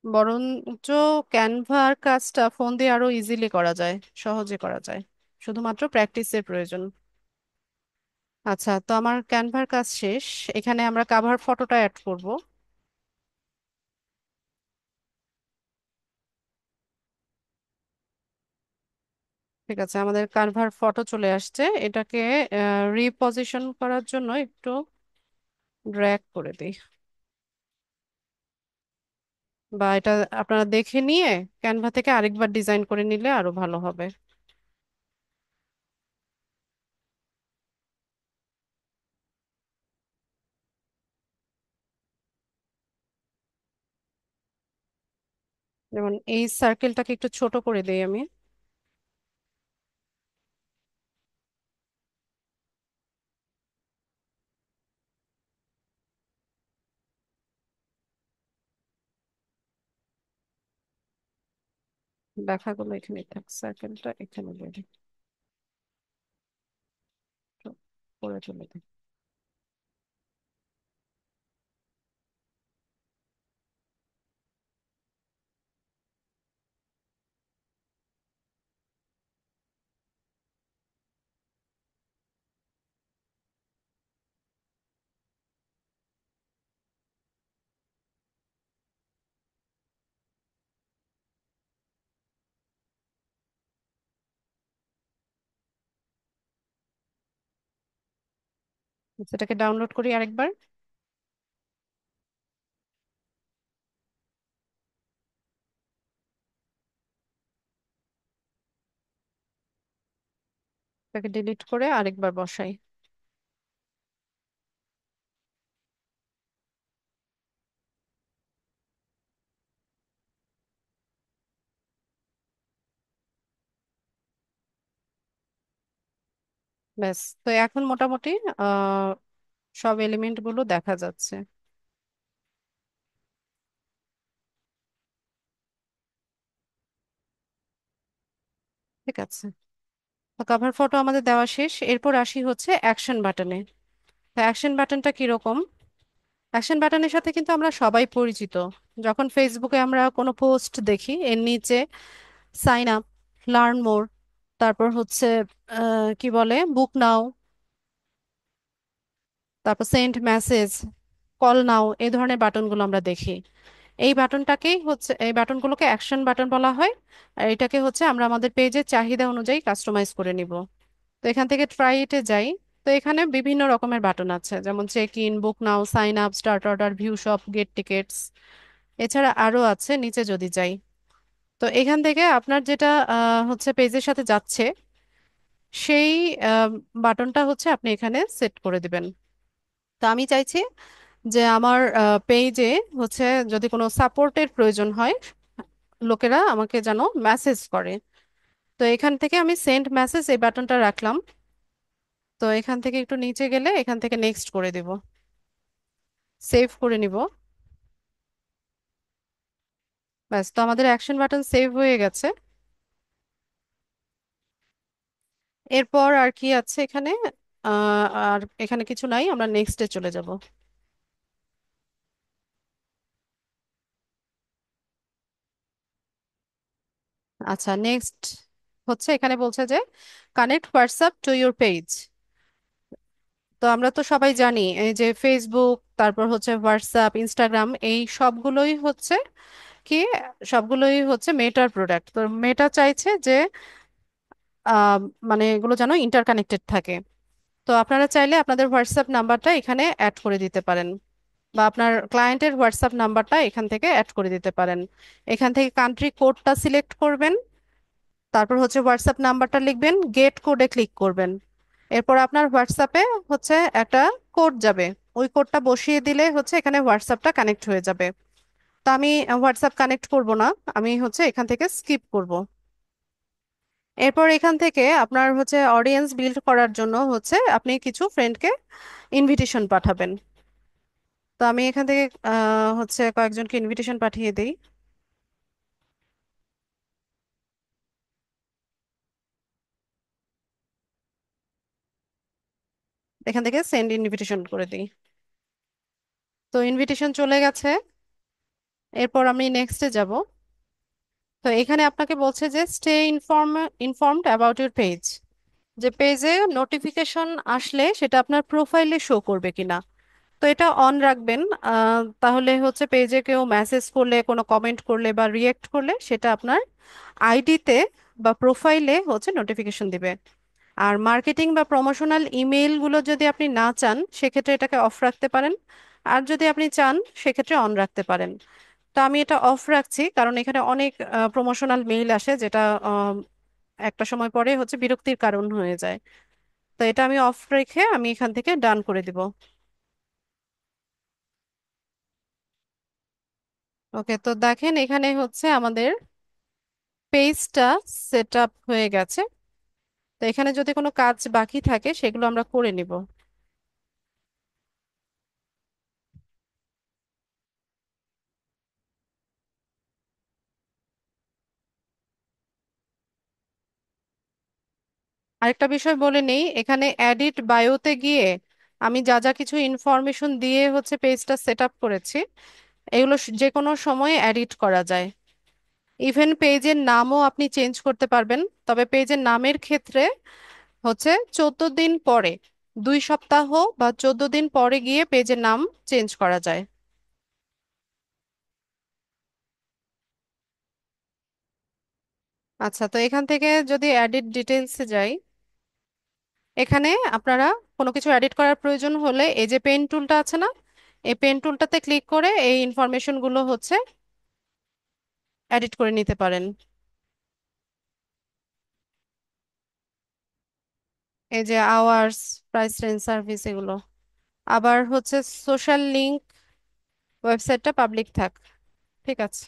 বরঞ্চ ক্যানভার কাজটা ফোন দিয়ে আরো ইজিলি করা যায়, সহজে করা যায়। শুধুমাত্র প্র্যাকটিসের প্রয়োজন। আচ্ছা, তো আমার ক্যানভার কাজ শেষ। এখানে আমরা কাভার ফটোটা অ্যাড করব। ঠিক আছে, আমাদের কানভার ফটো চলে আসছে। এটাকে রিপজিশন করার জন্য একটু ড্র্যাগ করে দিই, বা এটা আপনারা দেখে নিয়ে ক্যানভা থেকে আরেকবার ডিজাইন করে নিলে আরো ভালো হবে। যেমন এই সার্কেলটাকে একটু ছোট করে দিই আমি। দেখাগুলো এখানে থাক, সার্কেলটা এখানে বের করে চলে দিই। সেটাকে ডাউনলোড করি আরেকবার। এটাকে ডিলিট করে আরেকবার বসাই। ব্যাস, তো এখন মোটামুটি আহ সব এলিমেন্ট গুলো দেখা যাচ্ছে। ঠিক আছে, তো কভার ফটো আমাদের দেওয়া শেষ। এরপর আসি হচ্ছে অ্যাকশন বাটনে। তো অ্যাকশন বাটনটা কিরকম? অ্যাকশন বাটনের সাথে কিন্তু আমরা সবাই পরিচিত। যখন ফেসবুকে আমরা কোনো পোস্ট দেখি, এর নিচে সাইন আপ, লার্ন মোর, তারপর হচ্ছে কি বলে, বুক নাও, তারপর সেন্ড মেসেজ, কল নাও, এই ধরনের বাটনগুলো আমরা দেখি। এই বাটনগুলোকে অ্যাকশন বাটন বলা হয়। আর এটাকে হচ্ছে আমরা আমাদের পেজের চাহিদা অনুযায়ী কাস্টমাইজ করে নিব। তো এখান থেকে ট্রাই ইটে যাই। তো এখানে বিভিন্ন রকমের বাটন আছে, যেমন check in, book now, sign up, start order, view shop, get tickets. এছাড়া আরো আছে, নিচে যদি যাই। তো এখান থেকে আপনার যেটা হচ্ছে পেজের সাথে যাচ্ছে, সেই বাটনটা হচ্ছে আপনি এখানে সেট করে দিবেন। তো আমি চাইছি যে আমার পেজে হচ্ছে যদি কোনো সাপোর্টের প্রয়োজন হয়, লোকেরা আমাকে যেন মেসেজ করে। তো এখান থেকে আমি সেন্ড মেসেজ এই বাটনটা রাখলাম। তো এখান থেকে একটু নিচে গেলে এখান থেকে নেক্সট করে দিব, সেভ করে নিব। ব্যাস, তো আমাদের অ্যাকশন বাটন সেভ হয়ে গেছে। এরপর আর কি আছে এখানে? আর এখানে কিছু নাই, আমরা নেক্সটে চলে যাব। আচ্ছা, নেক্সট হচ্ছে এখানে বলছে যে connect WhatsApp to your page. তো আমরা তো সবাই জানি এই যে ফেসবুক, তারপর হচ্ছে হোয়াটসঅ্যাপ, ইনস্টাগ্রাম, এই সবগুলোই হচ্ছে কি, সবগুলোই হচ্ছে মেটার প্রোডাক্ট। তো মেটা চাইছে যে আহ, মানে এগুলো যেন ইন্টারকানেক্টেড থাকে। তো আপনারা চাইলে আপনাদের হোয়াটসঅ্যাপ নাম্বারটা এখানে অ্যাড করে দিতে পারেন, বা আপনার ক্লায়েন্টের হোয়াটসঅ্যাপ নাম্বারটা এখান থেকে অ্যাড করে দিতে পারেন। এখান থেকে কান্ট্রি কোডটা সিলেক্ট করবেন, তারপর হচ্ছে হোয়াটসঅ্যাপ নাম্বারটা লিখবেন, গেট কোডে ক্লিক করবেন। এরপর আপনার হোয়াটসঅ্যাপে হচ্ছে একটা কোড যাবে, ওই কোডটা বসিয়ে দিলে হচ্ছে এখানে হোয়াটসঅ্যাপটা কানেক্ট হয়ে যাবে। তো আমি হোয়াটসঅ্যাপ কানেক্ট করব না, আমি হচ্ছে এখান থেকে স্কিপ করব। এরপর এখান থেকে আপনার হচ্ছে অডিয়েন্স বিল্ড করার জন্য হচ্ছে আপনি কিছু ফ্রেন্ডকে ইনভিটেশন পাঠাবেন। তো আমি এখান থেকে হচ্ছে কয়েকজনকে ইনভিটেশন পাঠিয়ে দিই। এখান থেকে সেন্ড ইনভিটেশন করে দিই। তো ইনভিটেশন চলে গেছে। এরপর আমি নেক্সটে যাব। তো এখানে আপনাকে বলছে যে stay informed about your page, যে পেজে নোটিফিকেশন আসলে সেটা আপনার প্রোফাইলে শো করবে কিনা। তো এটা অন রাখবেন। তাহলে হচ্ছে পেজে কেউ মেসেজ করলে, কোনো কমেন্ট করলে বা রিয়েক্ট করলে সেটা আপনার আইডিতে বা প্রোফাইলে হচ্ছে নোটিফিকেশন দিবে। আর মার্কেটিং বা প্রমোশনাল ইমেইলগুলো যদি আপনি না চান, সেক্ষেত্রে এটাকে অফ রাখতে পারেন। আর যদি আপনি চান, সেক্ষেত্রে অন রাখতে পারেন। তো আমি এটা অফ রাখছি, কারণ এখানে অনেক প্রমোশনাল মেইল আসে, যেটা একটা সময় পরে হচ্ছে বিরক্তির কারণ হয়ে যায়। তো এটা আমি অফ রেখে আমি এখান থেকে ডান করে দিব। ওকে, তো দেখেন এখানে হচ্ছে আমাদের পেজটা সেট আপ হয়ে গেছে। তো এখানে যদি কোনো কাজ বাকি থাকে সেগুলো আমরা করে নিব। আরেকটা বিষয় বলে নেই, এখানে এডিট বায়োতে গিয়ে আমি যা যা কিছু ইনফরমেশন দিয়ে হচ্ছে পেজটা সেট আপ করেছি, এগুলো যে কোনো সময় এডিট করা যায়। ইভেন পেজের নামও আপনি চেঞ্জ করতে পারবেন। তবে পেজের নামের ক্ষেত্রে হচ্ছে 14 দিন পরে, 2 সপ্তাহ বা 14 দিন পরে গিয়ে পেজের নাম চেঞ্জ করা যায়। আচ্ছা, তো এখান থেকে যদি এডিট ডিটেলসে যাই, এখানে আপনারা কোনো কিছু এডিট করার প্রয়োজন হলে এই যে পেন টুলটা আছে না, এই পেন টুলটাতে ক্লিক করে এই ইনফরমেশনগুলো হচ্ছে এডিট করে নিতে পারেন। এই যে আওয়ার্স, প্রাইস রেঞ্জ, সার্ভিস, এগুলো। আবার হচ্ছে সোশ্যাল লিংক, ওয়েবসাইটটা পাবলিক থাক। ঠিক আছে।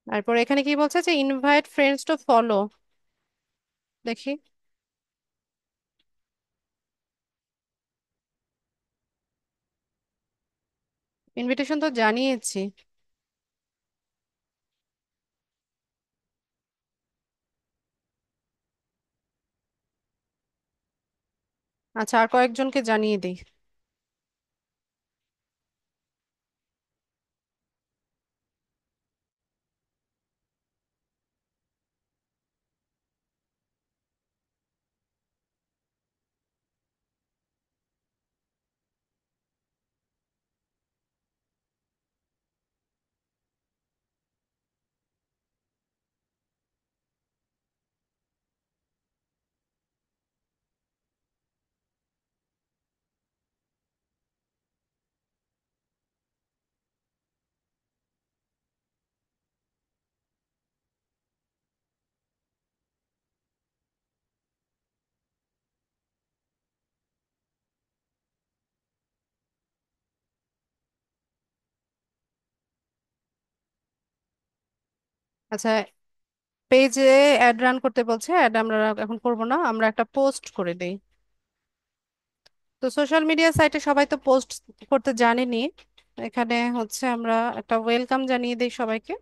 তারপর এখানে কি বলছে যে ইনভাইট ফ্রেন্ডস টু ফলো। দেখি, ইনভিটেশন তো জানিয়েছি। আচ্ছা, আর কয়েকজনকে জানিয়ে দিই। আচ্ছা, পেজে অ্যাড রান করতে বলছে, অ্যাড আমরা এখন করব না, আমরা একটা পোস্ট করে দিই। তো সোশ্যাল মিডিয়া সাইটে সবাই তো পোস্ট করতে জানেনি, এখানে হচ্ছে আমরা একটা ওয়েলকাম জানিয়ে দিই সবাইকে।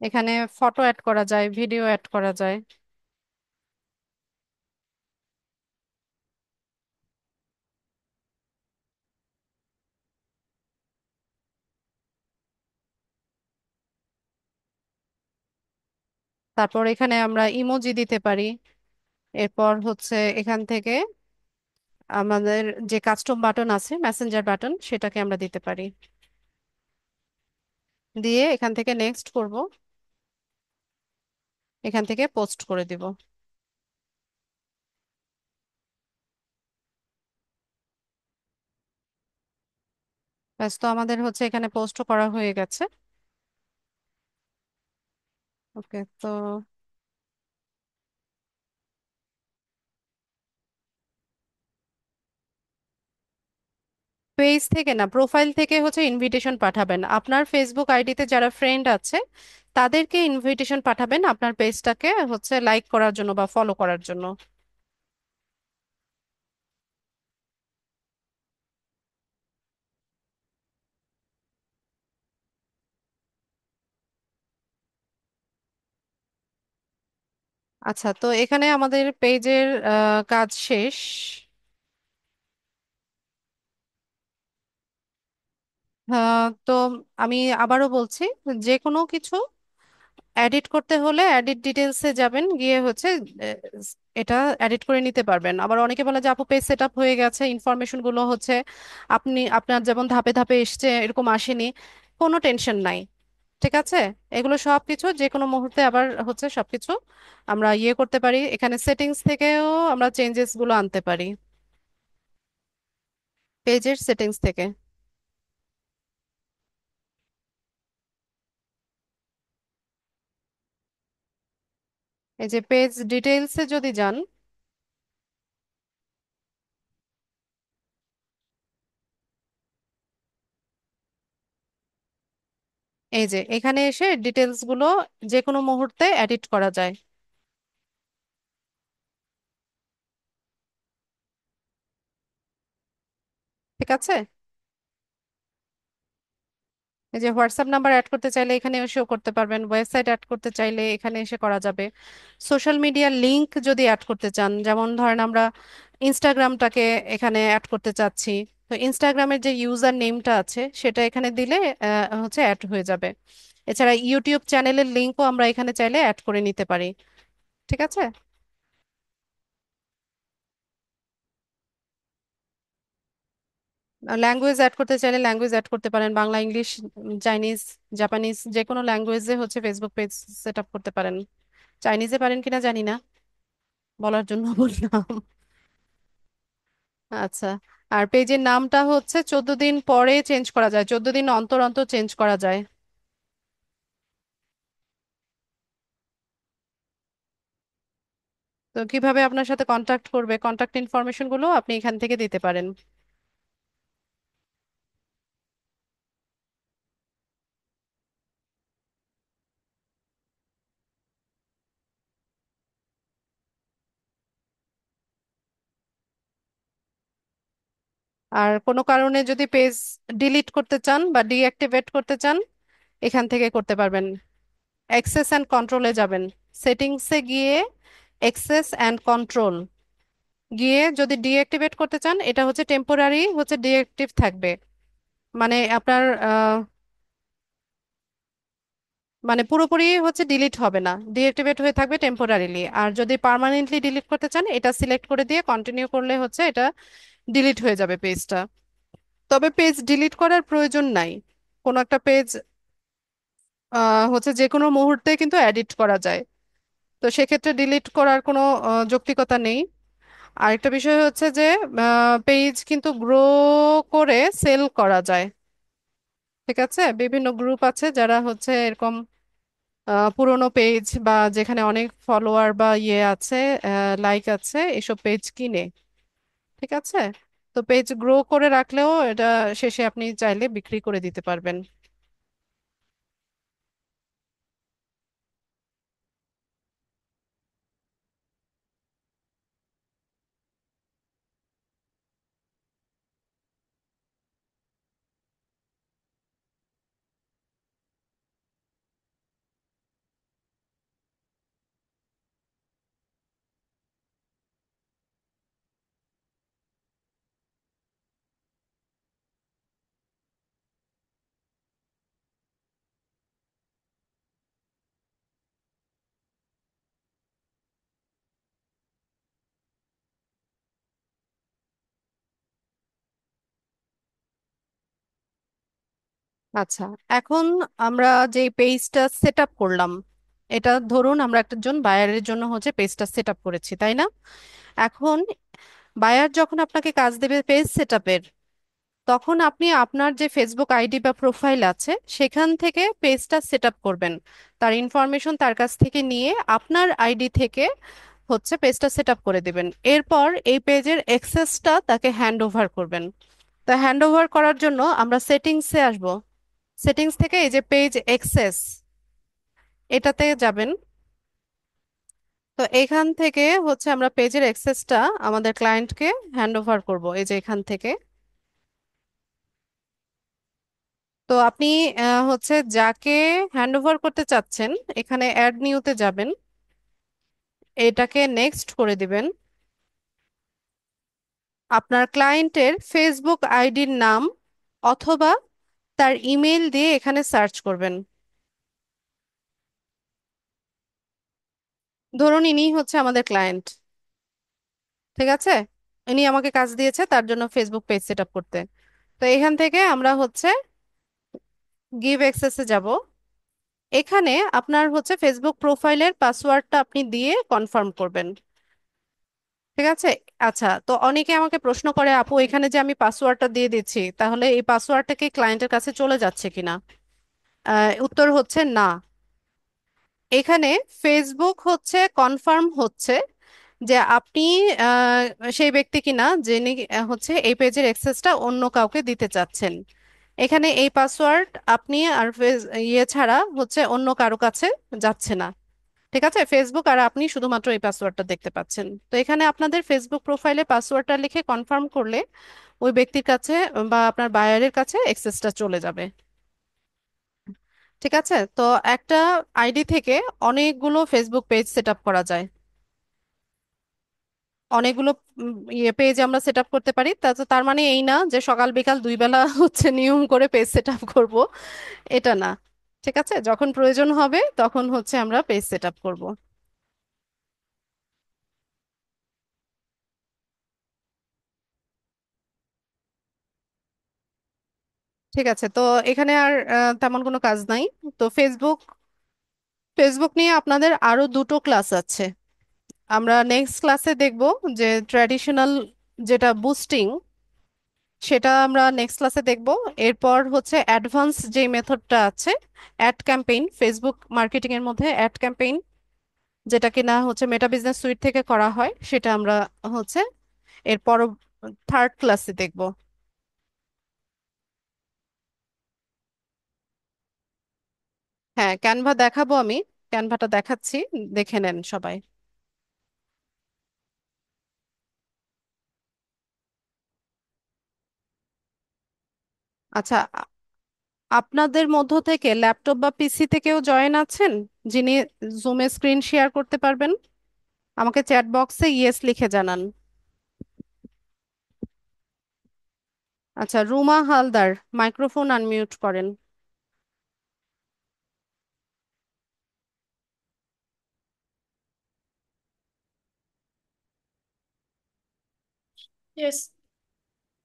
এখানে ফটো অ্যাড করা যায়, ভিডিও অ্যাড করা যায়। তারপর এখানে আমরা ইমোজি দিতে পারি। এরপর হচ্ছে এখান থেকে আমাদের যে কাস্টম বাটন আছে, মেসেঞ্জার বাটন, সেটাকে আমরা দিতে পারি। দিয়ে এখান থেকে নেক্সট করব, এখান থেকে পোস্ট করে দিব। ব্যাস, তো আমাদের হচ্ছে এখানে পোস্ট করা হয়ে গেছে। ওকে, তো পেজ থেকে না, প্রোফাইল থেকে হচ্ছে ইনভিটেশন পাঠাবেন। আপনার ফেসবুক আইডিতে যারা ফ্রেন্ড আছে তাদেরকে ইনভিটেশন পাঠাবেন আপনার পেজটাকে হচ্ছে লাইক করার জন্য বা ফলো করার জন্য। আচ্ছা, তো এখানে আমাদের পেজের কাজ শেষ। তো আমি আবারও বলছি, যে কোনো কিছু এডিট করতে হলে এডিট ডিটেলসে যাবেন, গিয়ে হচ্ছে এটা এডিট করে নিতে পারবেন। আবার অনেকে বলে যে আপু পেজ সেট আপ হয়ে গেছে, ইনফরমেশন গুলো হচ্ছে আপনি আপনার যেমন ধাপে ধাপে এসছে এরকম আসেনি, কোনো টেনশন নাই। ঠিক আছে, এগুলো সবকিছু যে কোনো মুহূর্তে আবার হচ্ছে সবকিছু আমরা ইয়ে করতে পারি, এখানে সেটিংস থেকেও আমরা চেঞ্জেস গুলো আনতে পারি, পেজের সেটিংস থেকে। এই যে পেজ ডিটেইলসে যদি যান, এই যে এখানে এসে ডিটেলস গুলো যে কোনো মুহূর্তে এডিট করা যায়। ঠিক আছে, এই যে হোয়াটসঅ্যাপ নাম্বার অ্যাড করতে চাইলে এখানে এসেও করতে পারবেন, ওয়েবসাইট অ্যাড করতে চাইলে এখানে এসে করা যাবে। সোশ্যাল মিডিয়ার লিংক যদি অ্যাড করতে চান, যেমন ধরেন আমরা ইনস্টাগ্রামটাকে এখানে অ্যাড করতে চাচ্ছি, তো ইনস্টাগ্রামের যে ইউজার নেমটা আছে সেটা এখানে দিলে হচ্ছে অ্যাড হয়ে যাবে। এছাড়া ইউটিউব চ্যানেলের লিংকও আমরা এখানে চাইলে অ্যাড করে নিতে পারি। ঠিক আছে, ল্যাঙ্গুয়েজ অ্যাড করতে চাইলে ল্যাঙ্গুয়েজ অ্যাড করতে পারেন, বাংলা, ইংলিশ, চাইনিজ, জাপানিজ, যে কোনো ল্যাঙ্গুয়েজে হচ্ছে ফেসবুক পেজ সেট আপ করতে পারেন। চাইনিজে পারেন কিনা জানি না, বলার জন্য বললাম। আচ্ছা, আর পেজের নামটা হচ্ছে 14 দিন পরে চেঞ্জ করা যায়, 14 দিন অন্তর অন্তর চেঞ্জ করা যায়। তো কিভাবে আপনার সাথে কন্টাক্ট করবে, কন্টাক্ট ইনফরমেশন গুলো আপনি এখান থেকে দিতে পারেন। আর কোনো কারণে যদি পেজ ডিলিট করতে চান বা ডিঅ্যাক্টিভেট করতে চান, এখান থেকে করতে পারবেন। অ্যাক্সেস অ্যান্ড কন্ট্রোলে যাবেন, সেটিংসে গিয়ে অ্যাক্সেস অ্যান্ড কন্ট্রোল গিয়ে যদি ডিঅ্যাক্টিভেট করতে চান, এটা হচ্ছে টেম্পোরারি, হচ্ছে ডিঅ্যাক্টিভ থাকবে। মানে আপনার মানে পুরোপুরি হচ্ছে ডিলিট হবে না, ডিঅ্যাক্টিভেট হয়ে থাকবে টেম্পোরারিলি। আর যদি পার্মানেন্টলি ডিলিট করতে চান, এটা সিলেক্ট করে দিয়ে কন্টিনিউ করলে হচ্ছে এটা ডিলিট হয়ে যাবে পেজটা। তবে পেজ ডিলিট করার প্রয়োজন নাই। কোনো একটা পেজ হচ্ছে যে কোনো মুহূর্তে কিন্তু এডিট করা যায়, তো সেক্ষেত্রে ডিলিট করার কোনো যৌক্তিকতা নেই। আরেকটা বিষয় হচ্ছে যে পেজ কিন্তু গ্রো করে সেল করা যায়। ঠিক আছে, বিভিন্ন গ্রুপ আছে যারা হচ্ছে এরকম পুরোনো পেজ বা যেখানে অনেক ফলোয়ার বা ইয়ে আছে, লাইক আছে, এসব পেজ কিনে। ঠিক আছে, তো পেজ গ্রো করে রাখলেও এটা শেষে আপনি চাইলে বিক্রি করে দিতে পারবেন। আচ্ছা, এখন আমরা যে পেজটা সেট আপ করলাম, এটা ধরুন আমরা একজন বায়ারের জন্য হচ্ছে পেজটা সেট আপ করেছি, তাই না? এখন বায়ার যখন আপনাকে কাজ দেবে পেজ সেট আপের, তখন আপনি আপনার যে ফেসবুক আইডি বা প্রোফাইল আছে সেখান থেকে পেজটা সেট আপ করবেন। তার ইনফরমেশন তার কাছ থেকে নিয়ে আপনার আইডি থেকে হচ্ছে পেজটা সেট আপ করে দিবেন। এরপর এই পেজের অ্যাক্সেসটা তাকে হ্যান্ড ওভার করবেন। তা হ্যান্ড ওভার করার জন্য আমরা সেটিংসে আসব। সেটিংস থেকে এই যে পেজ অ্যাক্সেস, এটাতে যাবেন। তো এখান থেকে হচ্ছে আমরা পেজের অ্যাক্সেসটা আমাদের ক্লায়েন্টকে হ্যান্ড ওভার করবো, এই যে এখান থেকে। তো আপনি হচ্ছে যাকে হ্যান্ড ওভার করতে চাচ্ছেন, এখানে অ্যাড নিউতে যাবেন, এটাকে নেক্সট করে দিবেন। আপনার ক্লায়েন্টের ফেসবুক আইডির নাম অথবা তার ইমেল দিয়ে এখানে সার্চ করবেন। ধরুন ইনি হচ্ছে আমাদের ক্লায়েন্ট। ঠিক আছে, ইনি আমাকে কাজ দিয়েছে তার জন্য ফেসবুক পেজ সেট আপ করতে। তো এখান থেকে আমরা হচ্ছে গিভ অ্যাক্সেসে যাব। এখানে আপনার হচ্ছে ফেসবুক প্রোফাইলের পাসওয়ার্ডটা আপনি দিয়ে কনফার্ম করবেন। ঠিক আছে। আচ্ছা, তো অনেকে আমাকে প্রশ্ন করে, আপু এখানে যে আমি পাসওয়ার্ডটা দিয়ে দিচ্ছি, তাহলে এই পাসওয়ার্ডটা কি ক্লায়েন্টের কাছে চলে যাচ্ছে কিনা? উত্তর হচ্ছে না। এখানে ফেসবুক হচ্ছে কনফার্ম হচ্ছে যে আপনি আহ, সেই ব্যক্তি কিনা যিনি হচ্ছে এই পেজের অ্যাক্সেসটা অন্য কাউকে দিতে চাচ্ছেন। এখানে এই পাসওয়ার্ড আপনি আর ইয়ে ছাড়া হচ্ছে অন্য কারো কাছে যাচ্ছে না। ঠিক আছে, ফেসবুক আর আপনি শুধুমাত্র এই পাসওয়ার্ডটা দেখতে পাচ্ছেন। তো এখানে আপনাদের ফেসবুক প্রোফাইলে পাসওয়ার্ডটা লিখে কনফার্ম করলে ওই ব্যক্তির কাছে বা আপনার বায়ারের কাছে অ্যাক্সেসটা চলে যাবে। ঠিক আছে, তো একটা আইডি থেকে অনেকগুলো ফেসবুক পেজ সেট আপ করা যায়। অনেকগুলো ইয়ে পেজ আমরা সেট আপ করতে পারি। তার মানে এই না যে সকাল বিকাল দুই বেলা হচ্ছে নিয়ম করে পেজ সেট আপ করবো, এটা না। ঠিক আছে, যখন প্রয়োজন হবে তখন হচ্ছে আমরা পেজ সেট আপ করবো। ঠিক আছে, তো এখানে আর তেমন কোনো কাজ নাই। তো ফেসবুক ফেসবুক নিয়ে আপনাদের আরো দুটো ক্লাস আছে। আমরা নেক্সট ক্লাসে দেখব যে ট্র্যাডিশনাল যেটা বুস্টিং, সেটা আমরা নেক্সট ক্লাসে দেখব। এরপর হচ্ছে অ্যাডভান্স যে মেথডটা আছে, অ্যাড ক্যাম্পেইন, ফেসবুক মার্কেটিং এর মধ্যে অ্যাড ক্যাম্পেইন, যেটা কিনা হচ্ছে মেটা বিজনেস সুইট থেকে করা হয়, সেটা আমরা হচ্ছে এরপর থার্ড ক্লাসে দেখব। হ্যাঁ, ক্যানভা দেখাবো আমি, ক্যানভাটা দেখাচ্ছি, দেখে নেন সবাই। আচ্ছা, আপনাদের মধ্য থেকে ল্যাপটপ বা পিসিতে কেউ জয়েন আছেন যিনি জুমে স্ক্রিন শেয়ার করতে পারবেন? আমাকে চ্যাট বক্সে ইয়েস লিখে জানান। আচ্ছা, রুমা হালদার, মাইক্রোফোন আনমিউট করেন। ইয়েস।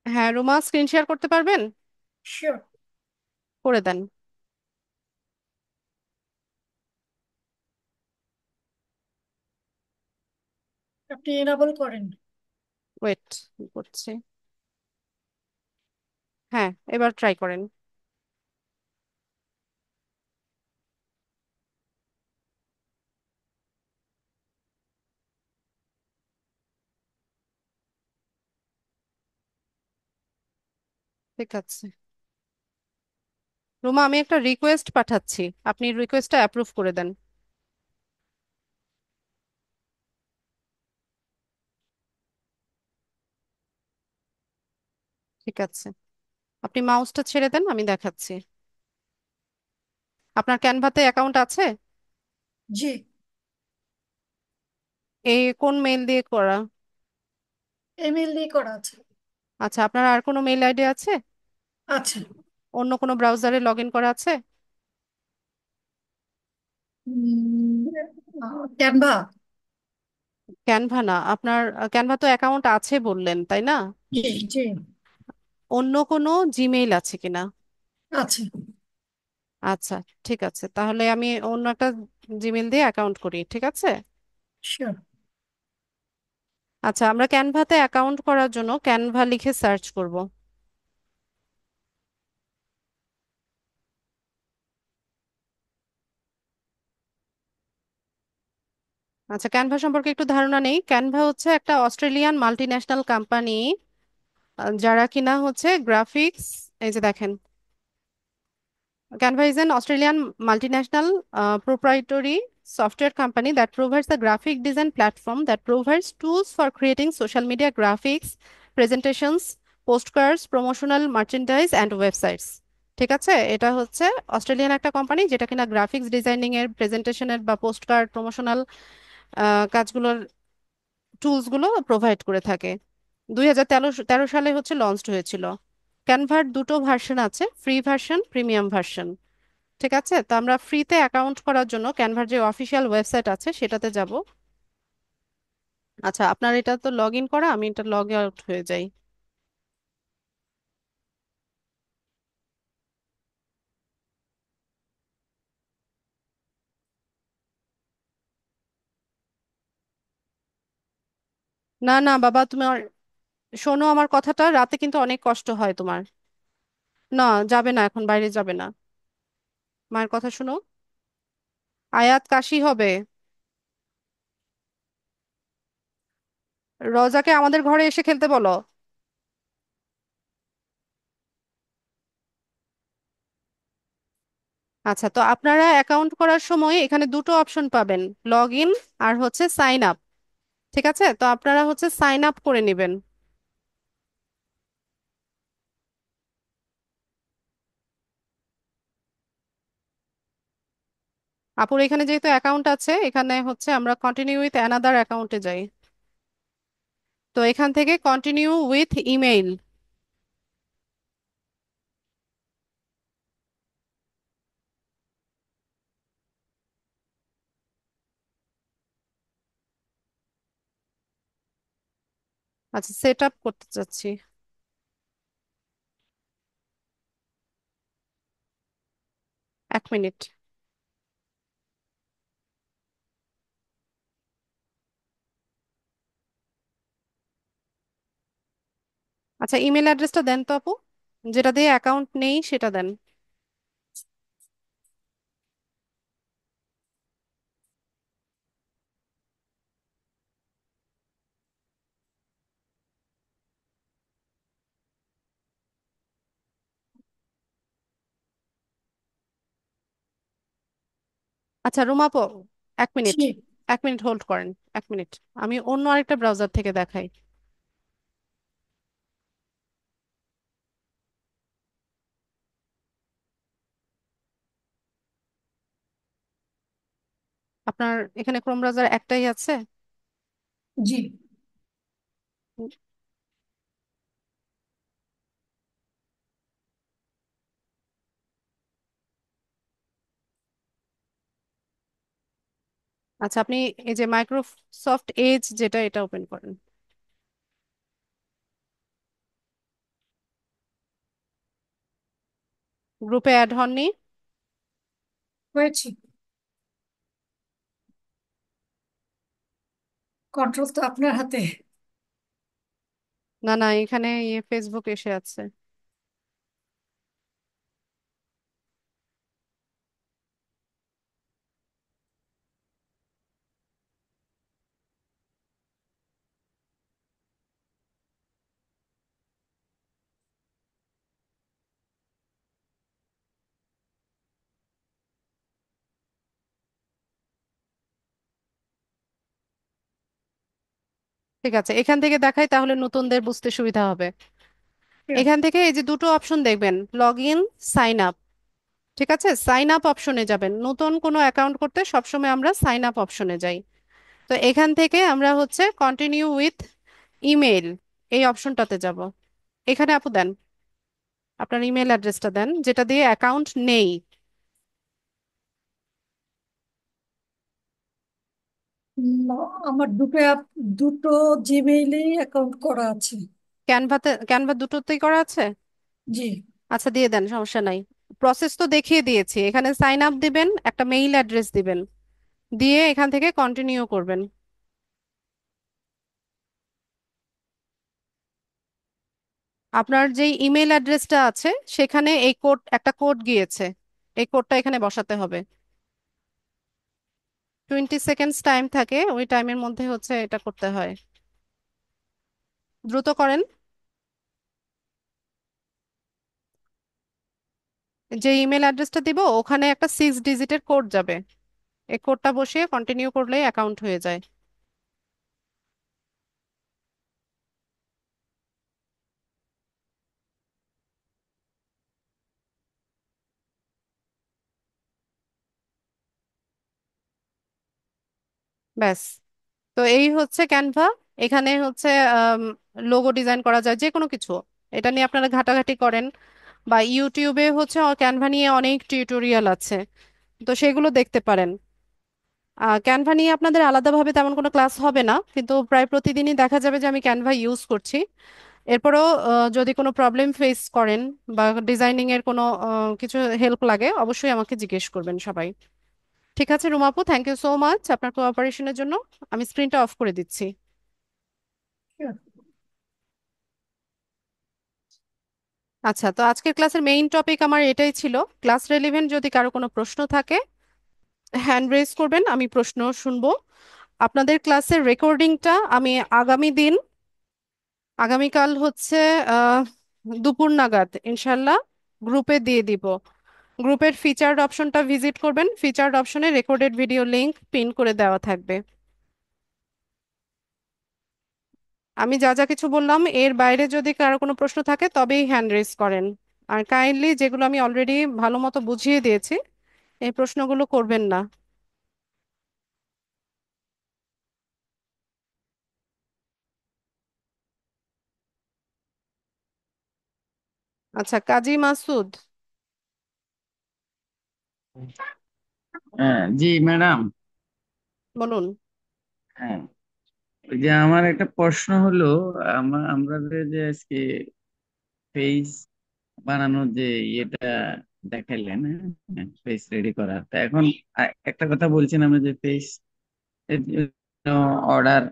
হ্যাঁ রুমা, স্ক্রিন শেয়ার করতে পারবেন? শিওর। করে দেন। আপনি এনাবল করেন। ওয়েট করছি। হ্যাঁ, এবার ট্রাই করেন। ঠিক আছে। রুমা, আমি একটা রিকোয়েস্ট পাঠাচ্ছি, আপনি রিকোয়েস্টটা অ্যাপ্রুভ করে দেন। ঠিক আছে, আপনি মাউসটা ছেড়ে দেন, আমি দেখাচ্ছি। আপনার ক্যানভাতে অ্যাকাউন্ট আছে? জি। এই কোন মেইল দিয়ে করা? ইমেল দিয়ে করা আছে। আচ্ছা, আপনার আর কোনো মেইল আইডি আছে? আছে। অন্য কোনো ব্রাউজারে লগ ইন করা আছে? ক্যানভা। ক্যানভা না আপনার, ক্যানভা তো অ্যাকাউন্ট আছে বললেন তাই না? জি। জি। অন্য কোনো জিমেইল আছে কিনা? আছে। আচ্ছা, ঠিক আছে, তাহলে আমি অন্য একটা জিমেইল দিয়ে অ্যাকাউন্ট করি, ঠিক আছে। শিওর। আচ্ছা, আমরা ক্যানভাতে অ্যাকাউন্ট করার জন্য ক্যানভা লিখে সার্চ করব। আচ্ছা, ক্যানভা সম্পর্কে একটু ধারণা নেই। ক্যানভা হচ্ছে একটা অস্ট্রেলিয়ান মাল্টি ন্যাশনাল কোম্পানি, যারা কিনা হচ্ছে গ্রাফিক্স, এই যে দেখেন, Canva is an Australian multinational proprietary software company that provides the graphic design platform that provides tools for creating social media graphics, presentations, postcards, promotional merchandise and websites. ঠিক আছে, এটা হচ্ছে অস্ট্রেলিয়ান একটা কোম্পানি যেটা কিনা গ্রাফিক্স ডিজাইনিং এর, প্রেজেন্টেশনের বা postcard, promotional কাজগুলোর টুলস গুলো প্রোভাইড করে থাকে। 2013 সালে হচ্ছে লঞ্চড হয়েছিল। ক্যানভার দুটো ভার্সন আছে, ফ্রি ভার্সন, প্রিমিয়াম ভার্সন। ঠিক আছে, তো আমরা ফ্রিতে অ্যাকাউন্ট করার জন্য ক্যানভার যে অফিসিয়াল ওয়েবসাইট আছে সেটাতে যাব। আচ্ছা, আপনার এটা তো লগ ইন করা, আমি এটা লগ আউট হয়ে যাই। না না বাবা, তুমি শোনো আমার কথাটা, রাতে কিন্তু অনেক কষ্ট হয় তোমার। না, যাবে না, এখন বাইরে যাবে না। মায়ের কথা শুনো। আয়াত কাশি হবে। রোজাকে আমাদের ঘরে এসে খেলতে বলো। আচ্ছা, তো আপনারা অ্যাকাউন্ট করার সময় এখানে দুটো অপশন পাবেন, লগ ইন আর হচ্ছে সাইন আপ। ঠিক আছে, তো আপনারা হচ্ছে সাইন আপ করে নেবেন। আপুর এখানে যেহেতু অ্যাকাউন্ট আছে, এখানে হচ্ছে আমরা কন্টিনিউ উইথ অ্যানাদার অ্যাকাউন্টে যাই। তো এখান থেকে কন্টিনিউ উইথ ইমেইল। আচ্ছা, সেট আপ করতে চাচ্ছি। 1 মিনিট। আচ্ছা, ইমেল অ্যাড্রেসটা দেন তো আপু, যেটা দিয়ে অ্যাকাউন্ট নেই সেটা দেন। আচ্ছা রুমা আপু, 1 মিনিট, জি। 1 মিনিট হোল্ড করেন। 1 মিনিট, আমি অন্য আরেকটা ব্রাউজার থেকে দেখাই। আপনার এখানে ক্রোম ব্রাউজার একটাই আছে? জি। উম, আচ্ছা, আপনি এই যে মাইক্রোসফট এজ যেটা, এটা ওপেন করেন। গ্রুপে অ্যাড হননি? হয়েছি। কন্ট্রোল তো আপনার হাতে। না না, এখানে ফেসবুক এসে আছে। ঠিক আছে, এখান থেকে দেখাই তাহলে নতুনদের বুঝতে সুবিধা হবে। Sure. এখান থেকে এই যে দুটো অপশন দেখবেন, লগ ইন, সাইন আপ। ঠিক আছে, সাইন আপ অপশনে যাবেন। নতুন কোনো অ্যাকাউন্ট করতে সবসময় আমরা সাইন আপ অপশনে যাই। তো এখান থেকে আমরা হচ্ছে কন্টিনিউ উইথ ইমেল, এই অপশনটাতে যাব। এখানে আপু দেন, আপনার ইমেল অ্যাড্রেসটা দেন যেটা দিয়ে অ্যাকাউন্ট নেই। আমার দুটো জিমেইলেই অ্যাকাউন্ট করা আছে। ক্যানভা দুটোতেই করা আছে? জি। আচ্ছা, দিয়ে দেন, সমস্যা নাই। প্রসেস তো দেখিয়ে দিয়েছি। এখানে সাইন আপ দিবেন, একটা মেইল অ্যাড্রেস দিবেন, দিয়ে এখান থেকে কন্টিনিউ করবেন। আপনার যেই ইমেল অ্যাড্রেসটা আছে সেখানে এই কোড, একটা কোড গিয়েছে, এই কোডটা এখানে বসাতে হবে। 20 সেকেন্ডস টাইম থাকে, ওই টাইমের মধ্যে হচ্ছে এটা করতে হয়। দ্রুত করেন। যে ইমেল অ্যাড্রেসটা দিব ওখানে একটা 6 ডিজিটের কোড যাবে, এই কোডটা বসিয়ে কন্টিনিউ করলেই অ্যাকাউন্ট হয়ে যায়। ব্যাস। তো এই হচ্ছে ক্যানভা। এখানে হচ্ছে লোগো ডিজাইন করা যায়, যে কোনো কিছু। এটা নিয়ে আপনারা ঘাটাঘাটি করেন, বা ইউটিউবে হচ্ছে ক্যানভা নিয়ে অনেক টিউটোরিয়াল আছে, তো সেগুলো দেখতে পারেন। ক্যানভা নিয়ে আপনাদের আলাদাভাবে তেমন কোনো ক্লাস হবে না, কিন্তু প্রায় প্রতিদিনই দেখা যাবে যে আমি ক্যানভা ইউজ করছি। এরপরও যদি কোনো প্রবলেম ফেস করেন বা ডিজাইনিং এর কোনো কিছু হেল্প লাগে, অবশ্যই আমাকে জিজ্ঞেস করবেন সবাই। ঠিক আছে রুমাপু, থ্যাংক ইউ সো মাচ আপনার কোঅপারেশনের জন্য। আমি স্ক্রিনটা অফ করে দিচ্ছি। Sure. আচ্ছা, তো আজকের ক্লাসের মেইন টপিক আমার এটাই ছিল। ক্লাস রেলিভেন্ট যদি কারো কোনো প্রশ্ন থাকে হ্যান্ড রেজ করবেন, আমি প্রশ্ন শুনবো। আপনাদের ক্লাসের রেকর্ডিংটা আমি আগামীকাল হচ্ছে আহ দুপুর নাগাদ ইনশাল্লাহ গ্রুপে দিয়ে দিব। গ্রুপের ফিচার্ড অপশনটা ভিজিট করবেন, ফিচার্ড অপশনে রেকর্ডেড ভিডিও লিংক পিন করে দেওয়া থাকবে। আমি যা যা কিছু বললাম এর বাইরে যদি কারো কোনো প্রশ্ন থাকে তবেই হ্যান্ড রেজ করেন। আর কাইন্ডলি যেগুলো আমি অলরেডি ভালো মতো বুঝিয়ে দিয়েছি, এই প্রশ্নগুলো করবেন না। আচ্ছা, কাজী মাসুদ, হ্যাঁ জি ম্যাডাম। বলুন। হ্যাঁ, ওই যে আমার একটা প্রশ্ন হলো, আমরা যে আজকে পেজ বানানোর যে ইয়েটা দেখাইলেন, পেজ রেডি করা, তা এখন একটা কথা বলছেন আমরা যে পেজ অর্ডার